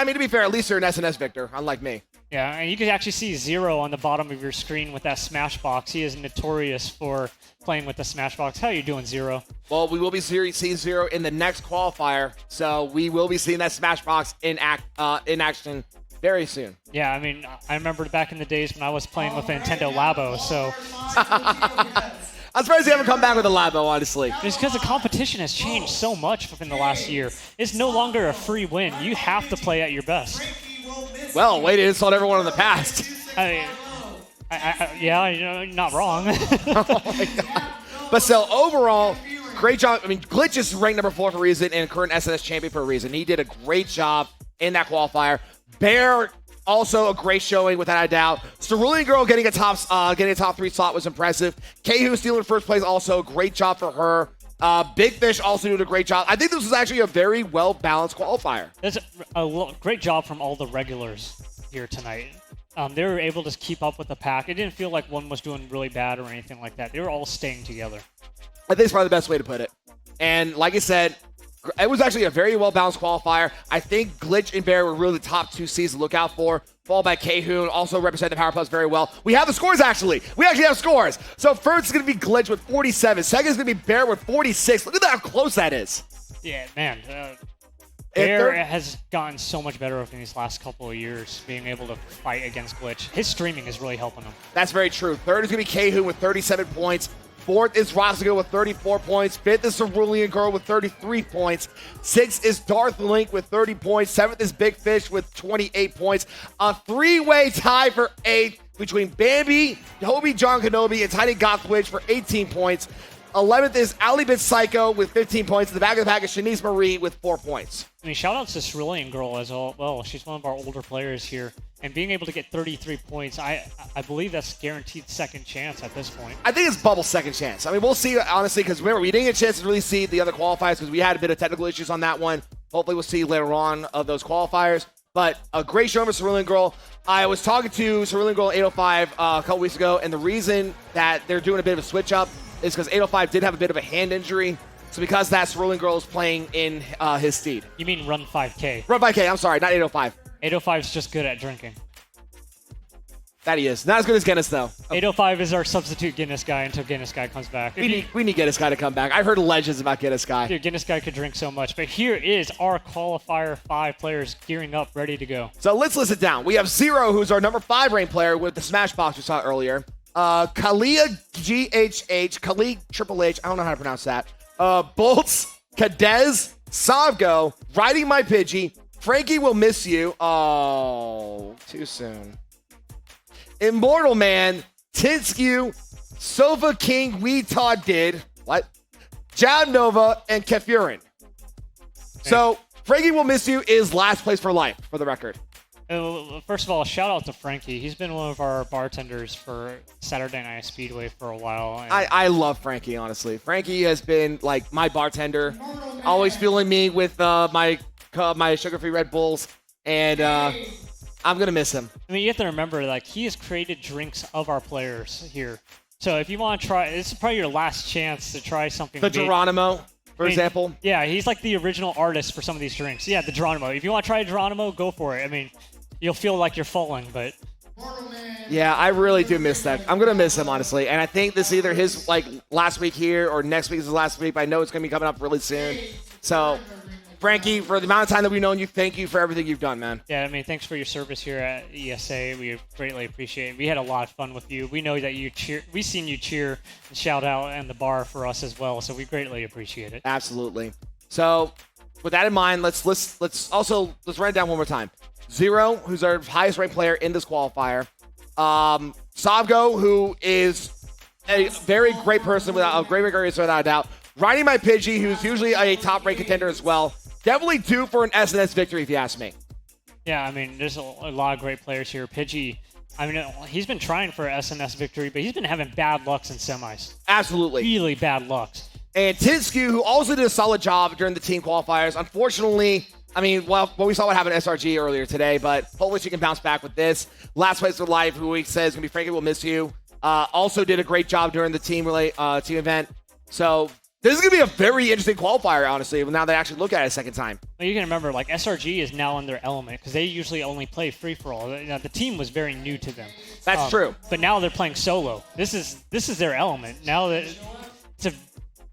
mean, to be fair, at least you're an SNS victor, unlike me. Yeah, and you can actually see Zero on the bottom of your screen with that Smashbox. He is notorious for playing with the Smashbox. How are you doing, Zero? Well, we will be seeing Zero in the next qualifier, so we will be seeing that Smashbox in action very soon. Yeah, I mean, I remember back in the days when I was playing with a Nintendo Labo, so... I'm surprised you haven't come back with a Labo, honestly. It's because the competition has changed so much within the last year. It's no longer a free win. You have to play at your best. Well, way to insult everyone in the past. I mean, yeah, you're not wrong. Oh my God. But still, overall, great job. I mean, Glitch is ranked number 4 for a reason and current SNS champion for a reason. He did a great job in that qualifier. Bear, also a great showing without a doubt. Cerulean Girl getting a top 3 slot was impressive. Keihu stealing first place, also great job for her. Big Fish also did a great job. I think this was actually a very well-balanced qualifier. It's a great job from all the regulars here tonight. They were able to keep up with the pack. It didn't feel like one was doing really bad or anything like that. They were all staying together. I think it's probably the best way to put it. And like I said, it was actually a very well-balanced qualifier. I think Glitch and Bear were really the top 2 seeds to look out for. Followed by Kahoon, also represent the Powerpuffs very well. We have the scores, actually. We actually have scores. So first is going to be Glitch with 47. Second is going to be Bear with 46. Look at how close that is. Yeah, man. Bear has gotten so much better over these last couple of years, being able to fight against Glitch. His streaming is really helping him. That's very true. Third is going to be Kahoon with 37 points. Fourth is Roscoe with 34 points. Fifth is Cerulean Girl with 33 points. Sixth is Darth Link with 30 points. Seventh is Big Fish with 28 points. A 3-way tie for 8th between Bambi, Hobie John Kenobi, and Tiny Gothwitch for 18 points. 11th is Alibit Psycho with 15 points. In the back of the pack is Shanice Marie with 4 points. I mean, shout out to Cerulean Girl as well. She's one of our older players here. And being able to get 33 points, I believe that's guaranteed second chance at this point. I think it's bubble second chance. I mean, we'll see, honestly, because remember, we didn't get a chance to really see the other qualifiers because we had a bit of technical issues on that one. Hopefully we'll see later on of those qualifiers. But a great show for Cerulean Girl. I was talking to Cerulean Girl 805 a couple weeks ago, and the reason that they're doing a bit of a switch up is because 805 did have a bit of a hand injury. So because that Cerulean Girl is playing in his steed. You mean Run 5K? Run 5K, I'm sorry, not 805. 805 is just good at drinking. That he is. Not as good as Guinness, though. 805 is our substitute Guinness guy until Guinness guy comes back. We need Guinness guy to come back. I've heard legends about Guinness guy. Dude, Guinness guy could drink so much. But here is our qualifier 5 players gearing up, ready to go. So let's list it down. We have Zero, who's our number 5 ranked player with the Smash Box we saw earlier. Kalia GHH, Kali Triple H, I don't know how to pronounce that. Bolts, Kadez, Savgo, Riding My Pidgey, Frankie Will Miss You. Oh, too soon. Immortal Man, Tinskew, Sofa King, Todd did. What? Jab Nova, and Kefurin. So, Frankie Will Miss You is last place for life, for the record. First of all, shout out to Frankie. He's been one of our bartenders for Saturday Night Speedway for a while. I love Frankie, honestly. Frankie has been like my bartender, always fueling me with my sugar-free Red Bulls, and I'm gonna miss him. I mean, you have to remember, like, he has created drinks of our players here. So if you want to try, this is probably your last chance to try something. The Geronimo, for example. Yeah, he's like the original artist for some of these drinks. Yeah, the Geronimo. If you want to try Geronimo, go for it. I mean, you'll feel like you're falling, but... Yeah, I really do miss that. I'm going to miss him, honestly. And I think this is either his last week here or next week is his last week, but I know it's going to be coming up really soon. So, Frankie, for the amount of time that we've known you, thank you for everything you've done, man. Yeah, I mean, thanks for your service here at ESA. We greatly appreciate it. We had a lot of fun with you. We know that you cheer. We've seen you cheer and shout out in the bar for us as well, so we greatly appreciate it. Absolutely. So, with that in mind, let's run it down one more time. Zero, who's our highest ranked player in this qualifier. Savgo, who is a very great person, without a doubt. Riding My Pidgey, who's usually a top ranked contender as well. Definitely due for an SNS victory, if you ask me. Yeah, I mean, there's a lot of great players here. Pidgey, I mean, he's been trying for an SNS victory, but he's been having bad lucks in semis. Absolutely. Really bad lucks. And Tinskew, who also did a solid job during the team qualifiers. Unfortunately, I mean, well, we saw what happened to SRG earlier today, but hopefully she can bounce back with this. Last place for life, who he says is going to be Frankie Will Miss You. Also did a great job during the team event. So this is going to be a very interesting qualifier, honestly, now they actually look at it a second time. Well, you can remember, like, SRG is now in their element because they usually only play free-for-all. The team was very new to them. That's true. But now they're playing solo. This is their element. Now that it's a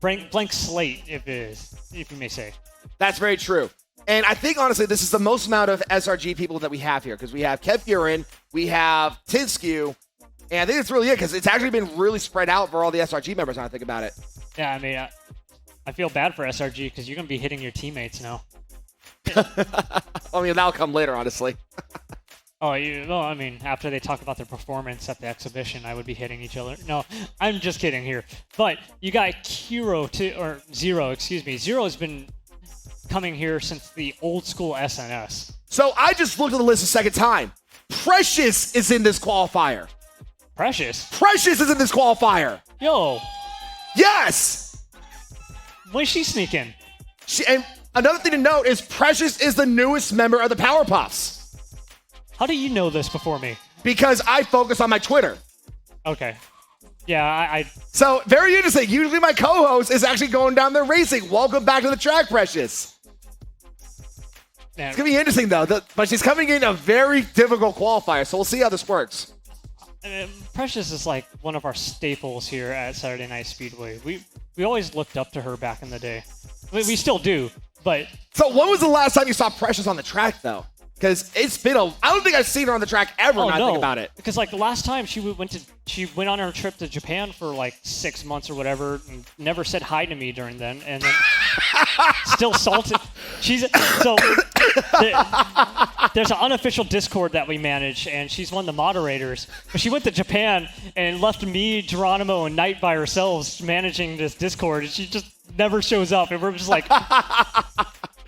blank slate, if you may say. That's very true. And I think, honestly, this is the most amount of SRG people that we have here because we have Kev Furin, we have Tinskew, and I think it's really it because it's actually been really spread out for all the SRG members when I think about it. Yeah, I mean, I feel bad for SRG because you're going to be hitting your teammates now. I mean, that'll come later, honestly. I mean, after they talk about their performance at the exhibition, I would be hitting each other. No, I'm just kidding here. But you got Zero. Zero has been coming here since the old school SNS. So I just looked at the list a second time. Precious is in this qualifier. Precious is in this qualifier. Yo. Yes. When she sneak in? And another thing to note is Precious is the newest member of the Powerpuffs. How do you know this before me? Because I focus on my Twitter. Okay. Yeah, I So, very interesting. Usually my co-host is actually going down there racing. Welcome back to the track, Precious. Yeah. It's going to be interesting, though. But she's coming in a very difficult qualifier, so we'll see how this works. Precious is like one of our staples here at Saturday Night Speedway. We always looked up to her back in the day. We still do, but... So when was the last time you saw Precious on the track, though? Because it's been I don't think I've seen her on the track ever when I think about it. Because like the last time she went on her trip to Japan for like 6 months or whatever, and never said hi to me during then, and then still salted. There's an unofficial Discord that we manage, and she's one of the moderators. But she went to Japan and left me, Geronimo, and Knight by ourselves managing this Discord, and she just never shows up, and we're just like,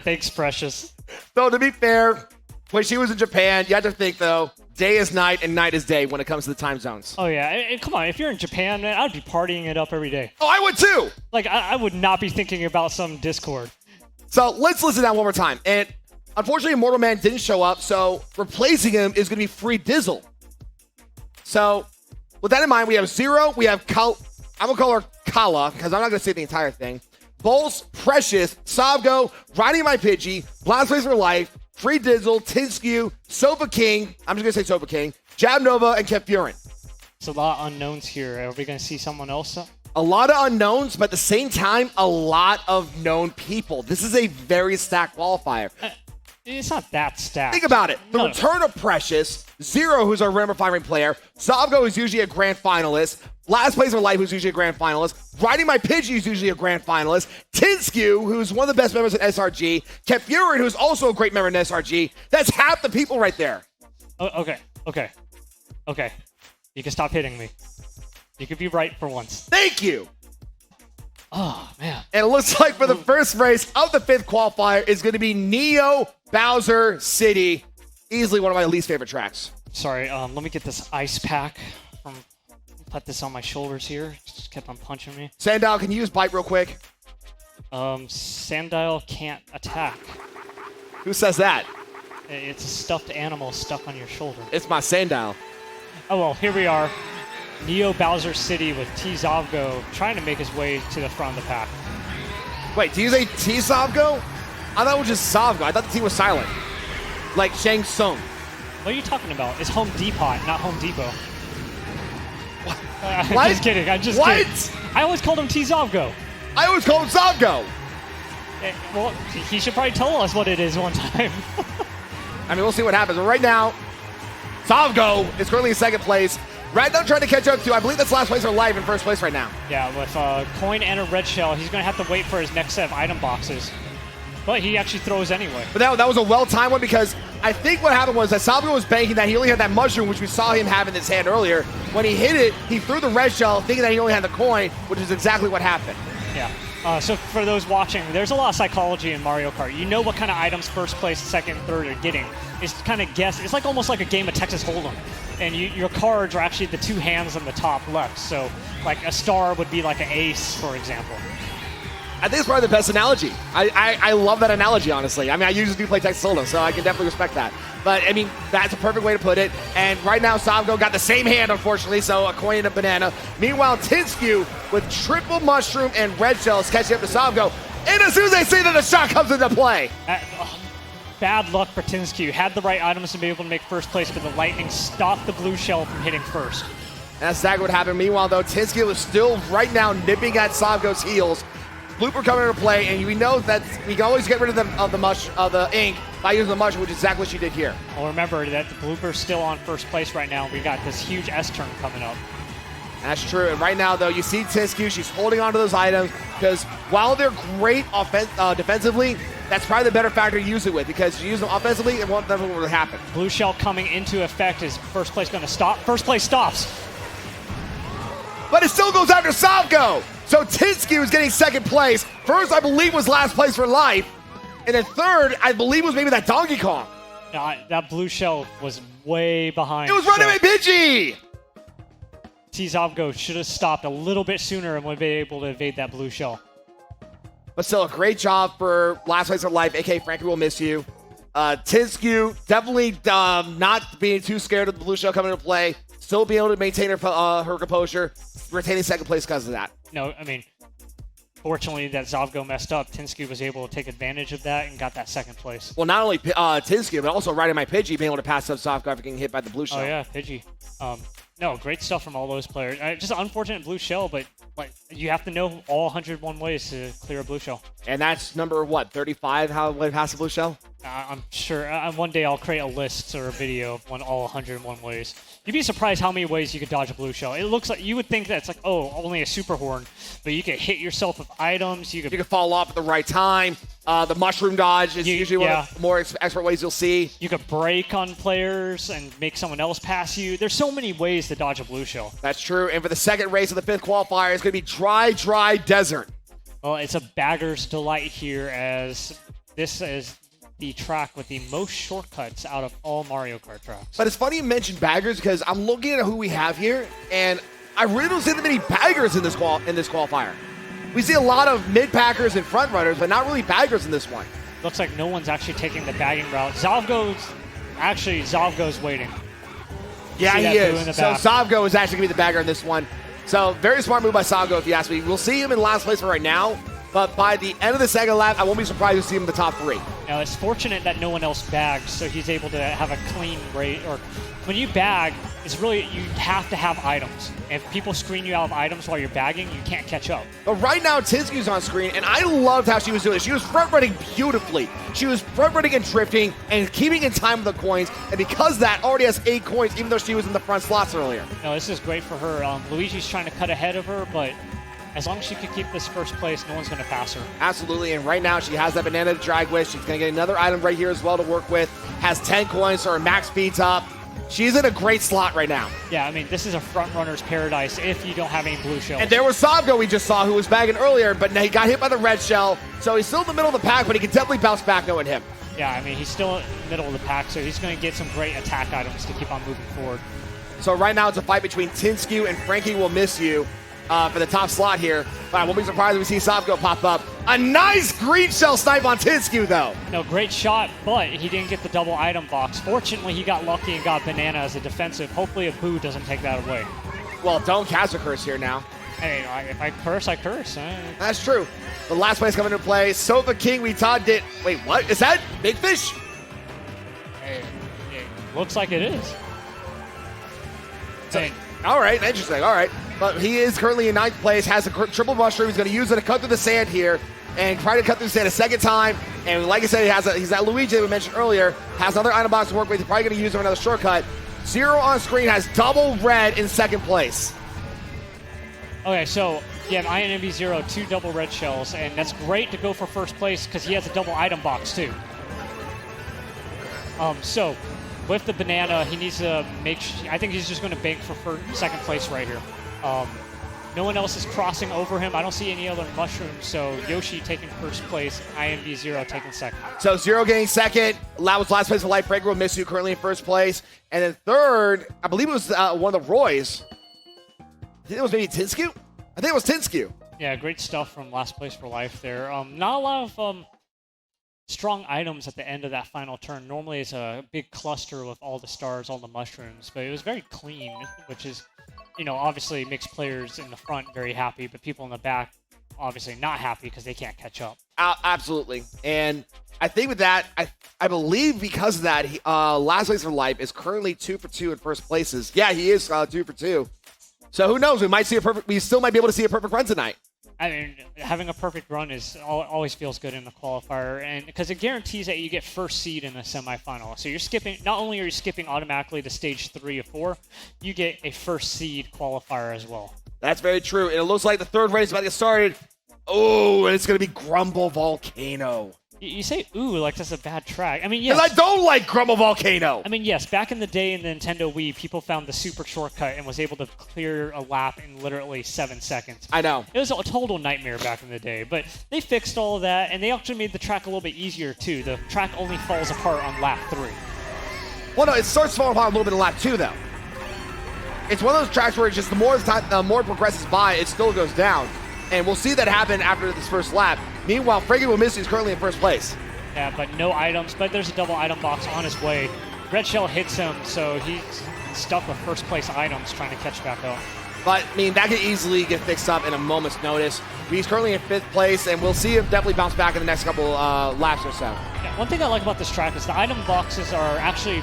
thanks, Precious. So to be fair, when she was in Japan, you have to think, though, day is night and night is day when it comes to the time zones. Oh, yeah. And come on, if you're in Japan, man, I'd be partying it up every day. Oh, I would too! Like, I would not be thinking about some Discord. So let's listen to that one more time. And unfortunately, Immortal Man didn't show up, so replacing him is going to be Free Dizzle. So with that in mind, we have Zero, we have I'm going to call her Kala, because I'm not going to say the entire thing. Bulls, Precious, Savgo, Riding My Pidgey, Blast Place for Life, Free Dizzle, Tinskew, Sofa King, I'm just going to say Sofa King, Jab Nova, and Kev Furin. It's a lot of unknowns here. Are we going to see someone else? A lot of unknowns, but at the same time, a lot of known people. This is a very stacked qualifier. It's not that stacked. Think about it. The return of Precious, Zero, who's our number 5 ranked player, Savgo, who's usually a grand finalist, Last Place for Life, who's usually a grand finalist, Riding My Pidgey, who's usually a grand finalist, Tinskew, who's one of the best members in SRG, Kev Furin, who's also a great member in SRG. That's half the people right there. Okay. You can stop hitting me. You could be right for once. Thank you. Oh, man. And it looks like for the first race of the 5th qualifier is going to be Neo Bowser City. Easily one of my least favorite tracks. Sorry, let me get this ice pack. Put this on my shoulders here. Just kept on punching me. Sandile, can you use bite real quick? Sandile can't attack. Who says that? It's a stuffed animal stuck on your shoulder. It's my Sandile. Oh, well, here we are. Neo Bowser City with T-Zavgo trying to make his way to the front of the pack. Wait, do you say T-Zavgo? I thought it was just Zavgo. I thought the T was silent. Like Shang Tsung. What are you talking about? It's Home Depot, not Home Depot. What? I'm just kidding. I'm just kidding. I always called him T-Zavgo. I always called him Zavgo. Well, he should probably tell us what it is one time. I mean, we'll see what happens. But right now, Zavgo is currently in 2nd place. Ragnar trying to catch up to, I believe that's Last Place or Live in 1st place right now. Yeah, with a coin and a red shell, he's going to have to wait for his next set of item boxes. But he actually throws anyway. But that was a well-timed one because I think what happened was that Salvio was banking that he only had that mushroom, which we saw him have in his hand earlier. When he hit it, he threw the red shell thinking that he only had the coin, which is exactly what happened. Yeah. So for those watching, there's a lot of psychology in Mario Kart. You know what kind of items 1st place, 2nd, 3rd are getting. It's kind of guess. It's like almost like a game of Texas Hold'em. And your cards are actually the 2 hands on the top left. So like a star would be like an ace, for example. I think it's probably the best analogy. I love that analogy, honestly. I mean, I usually do play Texas Hold'em, so I can definitely respect that. But, I mean, that's a perfect way to put it. And right now, Savgo got the same hand, unfortunately, so a coin and a banana. Meanwhile, Tinskew with triple mushroom and red shells catching up to Savgo. And as soon as they see that the shot comes into play. Bad luck for Tinskew. Had the right items to be able to make 1st place, but the lightning stopped the blue shell from hitting 1st. And that's exactly what happened. Meanwhile, though, Tinskew is still right now nipping at Savgo's heels. Blooper coming into play, and we know that we can always get rid of the ink by using the mushroom, which is exactly what she did here. Well, remember that the Blooper's still on 1st place right now. We got this huge S-turn coming up. That's true. And right now, though, you see Tinskew, she's holding on to those items because while they're great defensively, that's probably the better factor to use it with because you use them offensively, it won't never really happen. Blue shell coming into effect. Is 1st place going to stop? 1st place stops. But it still goes after Savgo. So Tinskew is getting 2nd place. 1st, I believe, was Last Place for Life. And then 3rd, I believe, was maybe that Donkey Kong. That blue shell was way behind. It was Running My Pidgey! T-Zavgo should have stopped a little bit sooner and would have been able to evade that blue shell. But still, a great job for Last Place for Life, a.k.a. Frankie will miss you. Tinskew definitely not being too scared of the blue shell coming into play. Still being able to maintain her composure, retaining second place because of that. No, I mean, fortunately that Zavgo messed up. Tinskew was able to take advantage of that and got that second place. Well, not only Tinskew, but also riding my Pidgey, being able to pass up Zavgo after getting hit by the blue shell. Oh yeah, Pidgey. No, great stuff from all those players. Just an unfortunate blue shell, but like you have to know all 101 ways to clear a blue shell. And that's number, what, 35, how to pass a blue shell? I'm sure one day I'll create a list or a video of all 101 ways. You'd be surprised how many ways you could dodge a blue shell. It looks like you would think that it's like, oh, only a super horn, but you could hit yourself with items. You could fall off at the right time. The mushroom dodge is usually one of the more expert ways you'll see. You could break on players and make someone else pass you. There's so many ways to dodge a blue shell. That's true. And for the second race of the 5th qualifier, it's going to be dry desert. Well, it's a bagger's delight here, as this is the track with the most shortcuts out of all Mario Kart tracks. But it's funny you mentioned baggers because I'm looking at who we have here, and I really don't see that many baggers in this qualifier. We see a lot of mid-packers and front-runners, but not really baggers in this one. Looks like no one's actually taking the bagging route. Zavgo's waiting. Yeah, he is. So Zavgo is actually going to be the bagger in this one. So very smart move by Zavgo, if you ask me. We'll see him in last place for right now, but by the end of the second lap, I won't be surprised to see him in the top 3. Now, it's fortunate that no one else bagged, so he's able to have a clean rate. Or when you bag, it's really, you have to have items. If people screen you out of items while you're bagging, you can't catch up. But right now, Tinskew's on screen, and I loved how she was doing it. She was front-running beautifully. She was front-running and drifting and keeping in time with the coins, and because of that, already has 8 coins, even though she was in the front slots earlier. No, this is great for her. Luigi's trying to cut ahead of her, but as long as she can keep this first place, no one's going to pass her. Absolutely, and right now she has that banana to drag with. She's going to get another item right here as well to work with. Has 10 coins, so her max speed's up. She's in a great slot right now. Yeah, I mean, this is a front-runner's paradise if you don't have any blue shells. And there was Zavgo we just saw who was bagging earlier, but he got hit by the red shell, so he's still in the middle of the pack, but he can definitely bounce back knowing him. Yeah, I mean, he's still in the middle of the pack, so he's going to get some great attack items to keep on moving forward. So right now it's a fight between Tinskew and Frankie Will Miss You for the top slot here. But I won't be surprised if we see Zavgo pop up. A nice green shell snipe on Tinskew, though. No, great shot, but he didn't get the double item box. Fortunately, he got lucky and got banana as a defensive. Hopefully a boo doesn't take that away. Well, don't cast a curse here now. Hey, if I curse, I curse. That's true. The last place coming into play, Sofa King, we thought did. Wait, what? Is that Big Fish? Hey, looks like it is. So, all right, interesting. All right. But he is currently in 9th place, has a triple mushroom. He's going to use it to cut through the sand here and try to cut through the sand a second time. And like I said, he's that Luigi that we mentioned earlier, has another item box to work with. He's probably going to use it for another shortcut. Zero on screen has double red in 2nd place. Okay, so you have INMB0, 2 double red shells, and that's great to go for first place because he has a double item box too. So with the banana, he needs to make I think he's just going to bank for 2nd place right here. No one else is crossing over him. I don't see any other mushrooms, so Yoshi taking 1st place, INB0 taking 2nd. So Zero getting 2nd. Was last place for Light Breaker will miss you currently in 1st place. And then 3rd, I believe it was one of the Roys. I think it was maybe Tinskew? I think it was Tinskew. Yeah, great stuff from last place for life there. Not a lot of strong items at the end of that final turn. Normally it's a big cluster with all the stars, all the mushrooms, but it was very clean, which is, obviously makes players in the front very happy, but people in the back obviously not happy because they can't catch up. Absolutely. And I think with that, I believe because of that, last place for life is currently 2 for 2 in 1st places. Yeah, he is 2 for 2. So who knows? We still might be able to see a perfect run tonight. I mean, having a perfect run always feels good in the qualifier, and because it guarantees that you get 1st seed in the semifinal. So you're skipping. Not only are you skipping automatically to stage 3 or 4, you get a 1st seed qualifier as well. That's very true. And it looks like the 3rd race is about to get started. Oh, and it's going to be Grumble Volcano. You say, ooh, like that's a bad track. I mean, yes. Because I don't like Grumble Volcano. I mean, yes, back in the day in the Nintendo Wii, people found the super shortcut and was able to clear a lap in literally 7 seconds. I know. It was a total nightmare back in the day, but they fixed all of that, and they actually made the track a little bit easier, too. The track only falls apart on lap 3. Well, no, it starts falling apart a little bit in lap 2, though. It's one of those tracks where it's just the more it progresses by, it still goes down. And we'll see that happen after this 1st lap. Meanwhile, Frankie Will Miss You is currently in 1st place. Yeah, but no items. But there's a double item box on his way. Red Shell hits him, so he's stuck with first place items trying to catch back up. But, I mean, that could easily get fixed up in a moment's notice. He's currently in 5th place, and we'll see him definitely bounce back in the next couple laps or so. Yeah, one thing I like about this track is the item boxes are actually,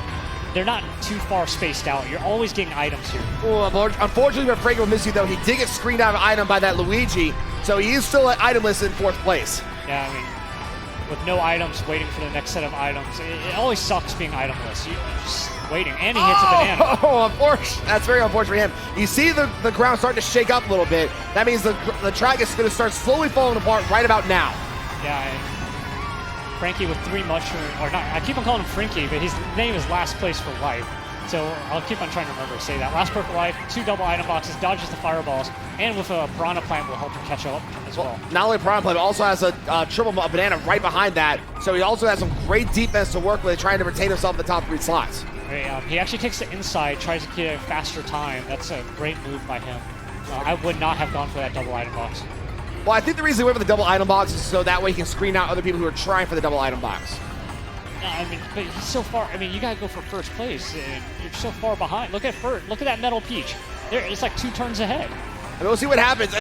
they're not too far spaced out. You're always getting items here. Well, unfortunately for Frankie Missy, though, he did get screened out of item by that Luigi, so he is still at itemless in 4th place. Yeah, I mean, with no items, waiting for the next set of items, it always sucks being itemless. You're just waiting, and he hits a banana. Oh, unfortunate. That's very unfortunate for him. You see the ground starting to shake up a little bit. That means the track is going to start slowly falling apart right about now. Yeah, and Frankie with 3 mushrooms, or not, I keep on calling him Frankie, but his name is last place for life. So I'll keep on trying to remember to say that. Last for life, 2 double item boxes, dodges the fireballs, and with a piranha plant will help him catch up as well. Not only piranha plant, but also has a triple banana right behind that. So he also has some great defense to work with, trying to retain himself in the top 3 slots. He actually takes the inside, tries to get a faster time. That's a great move by him. I would not have gone for that double item box. Well, I think the reason he went for the double item box is so that way he can screen out other people who are trying for the double item box. I mean, but he's so far. I mean, you gotta go for first place, and you're so far behind. Look at that metal peach. It's like 2 turns ahead. And we'll see what happens.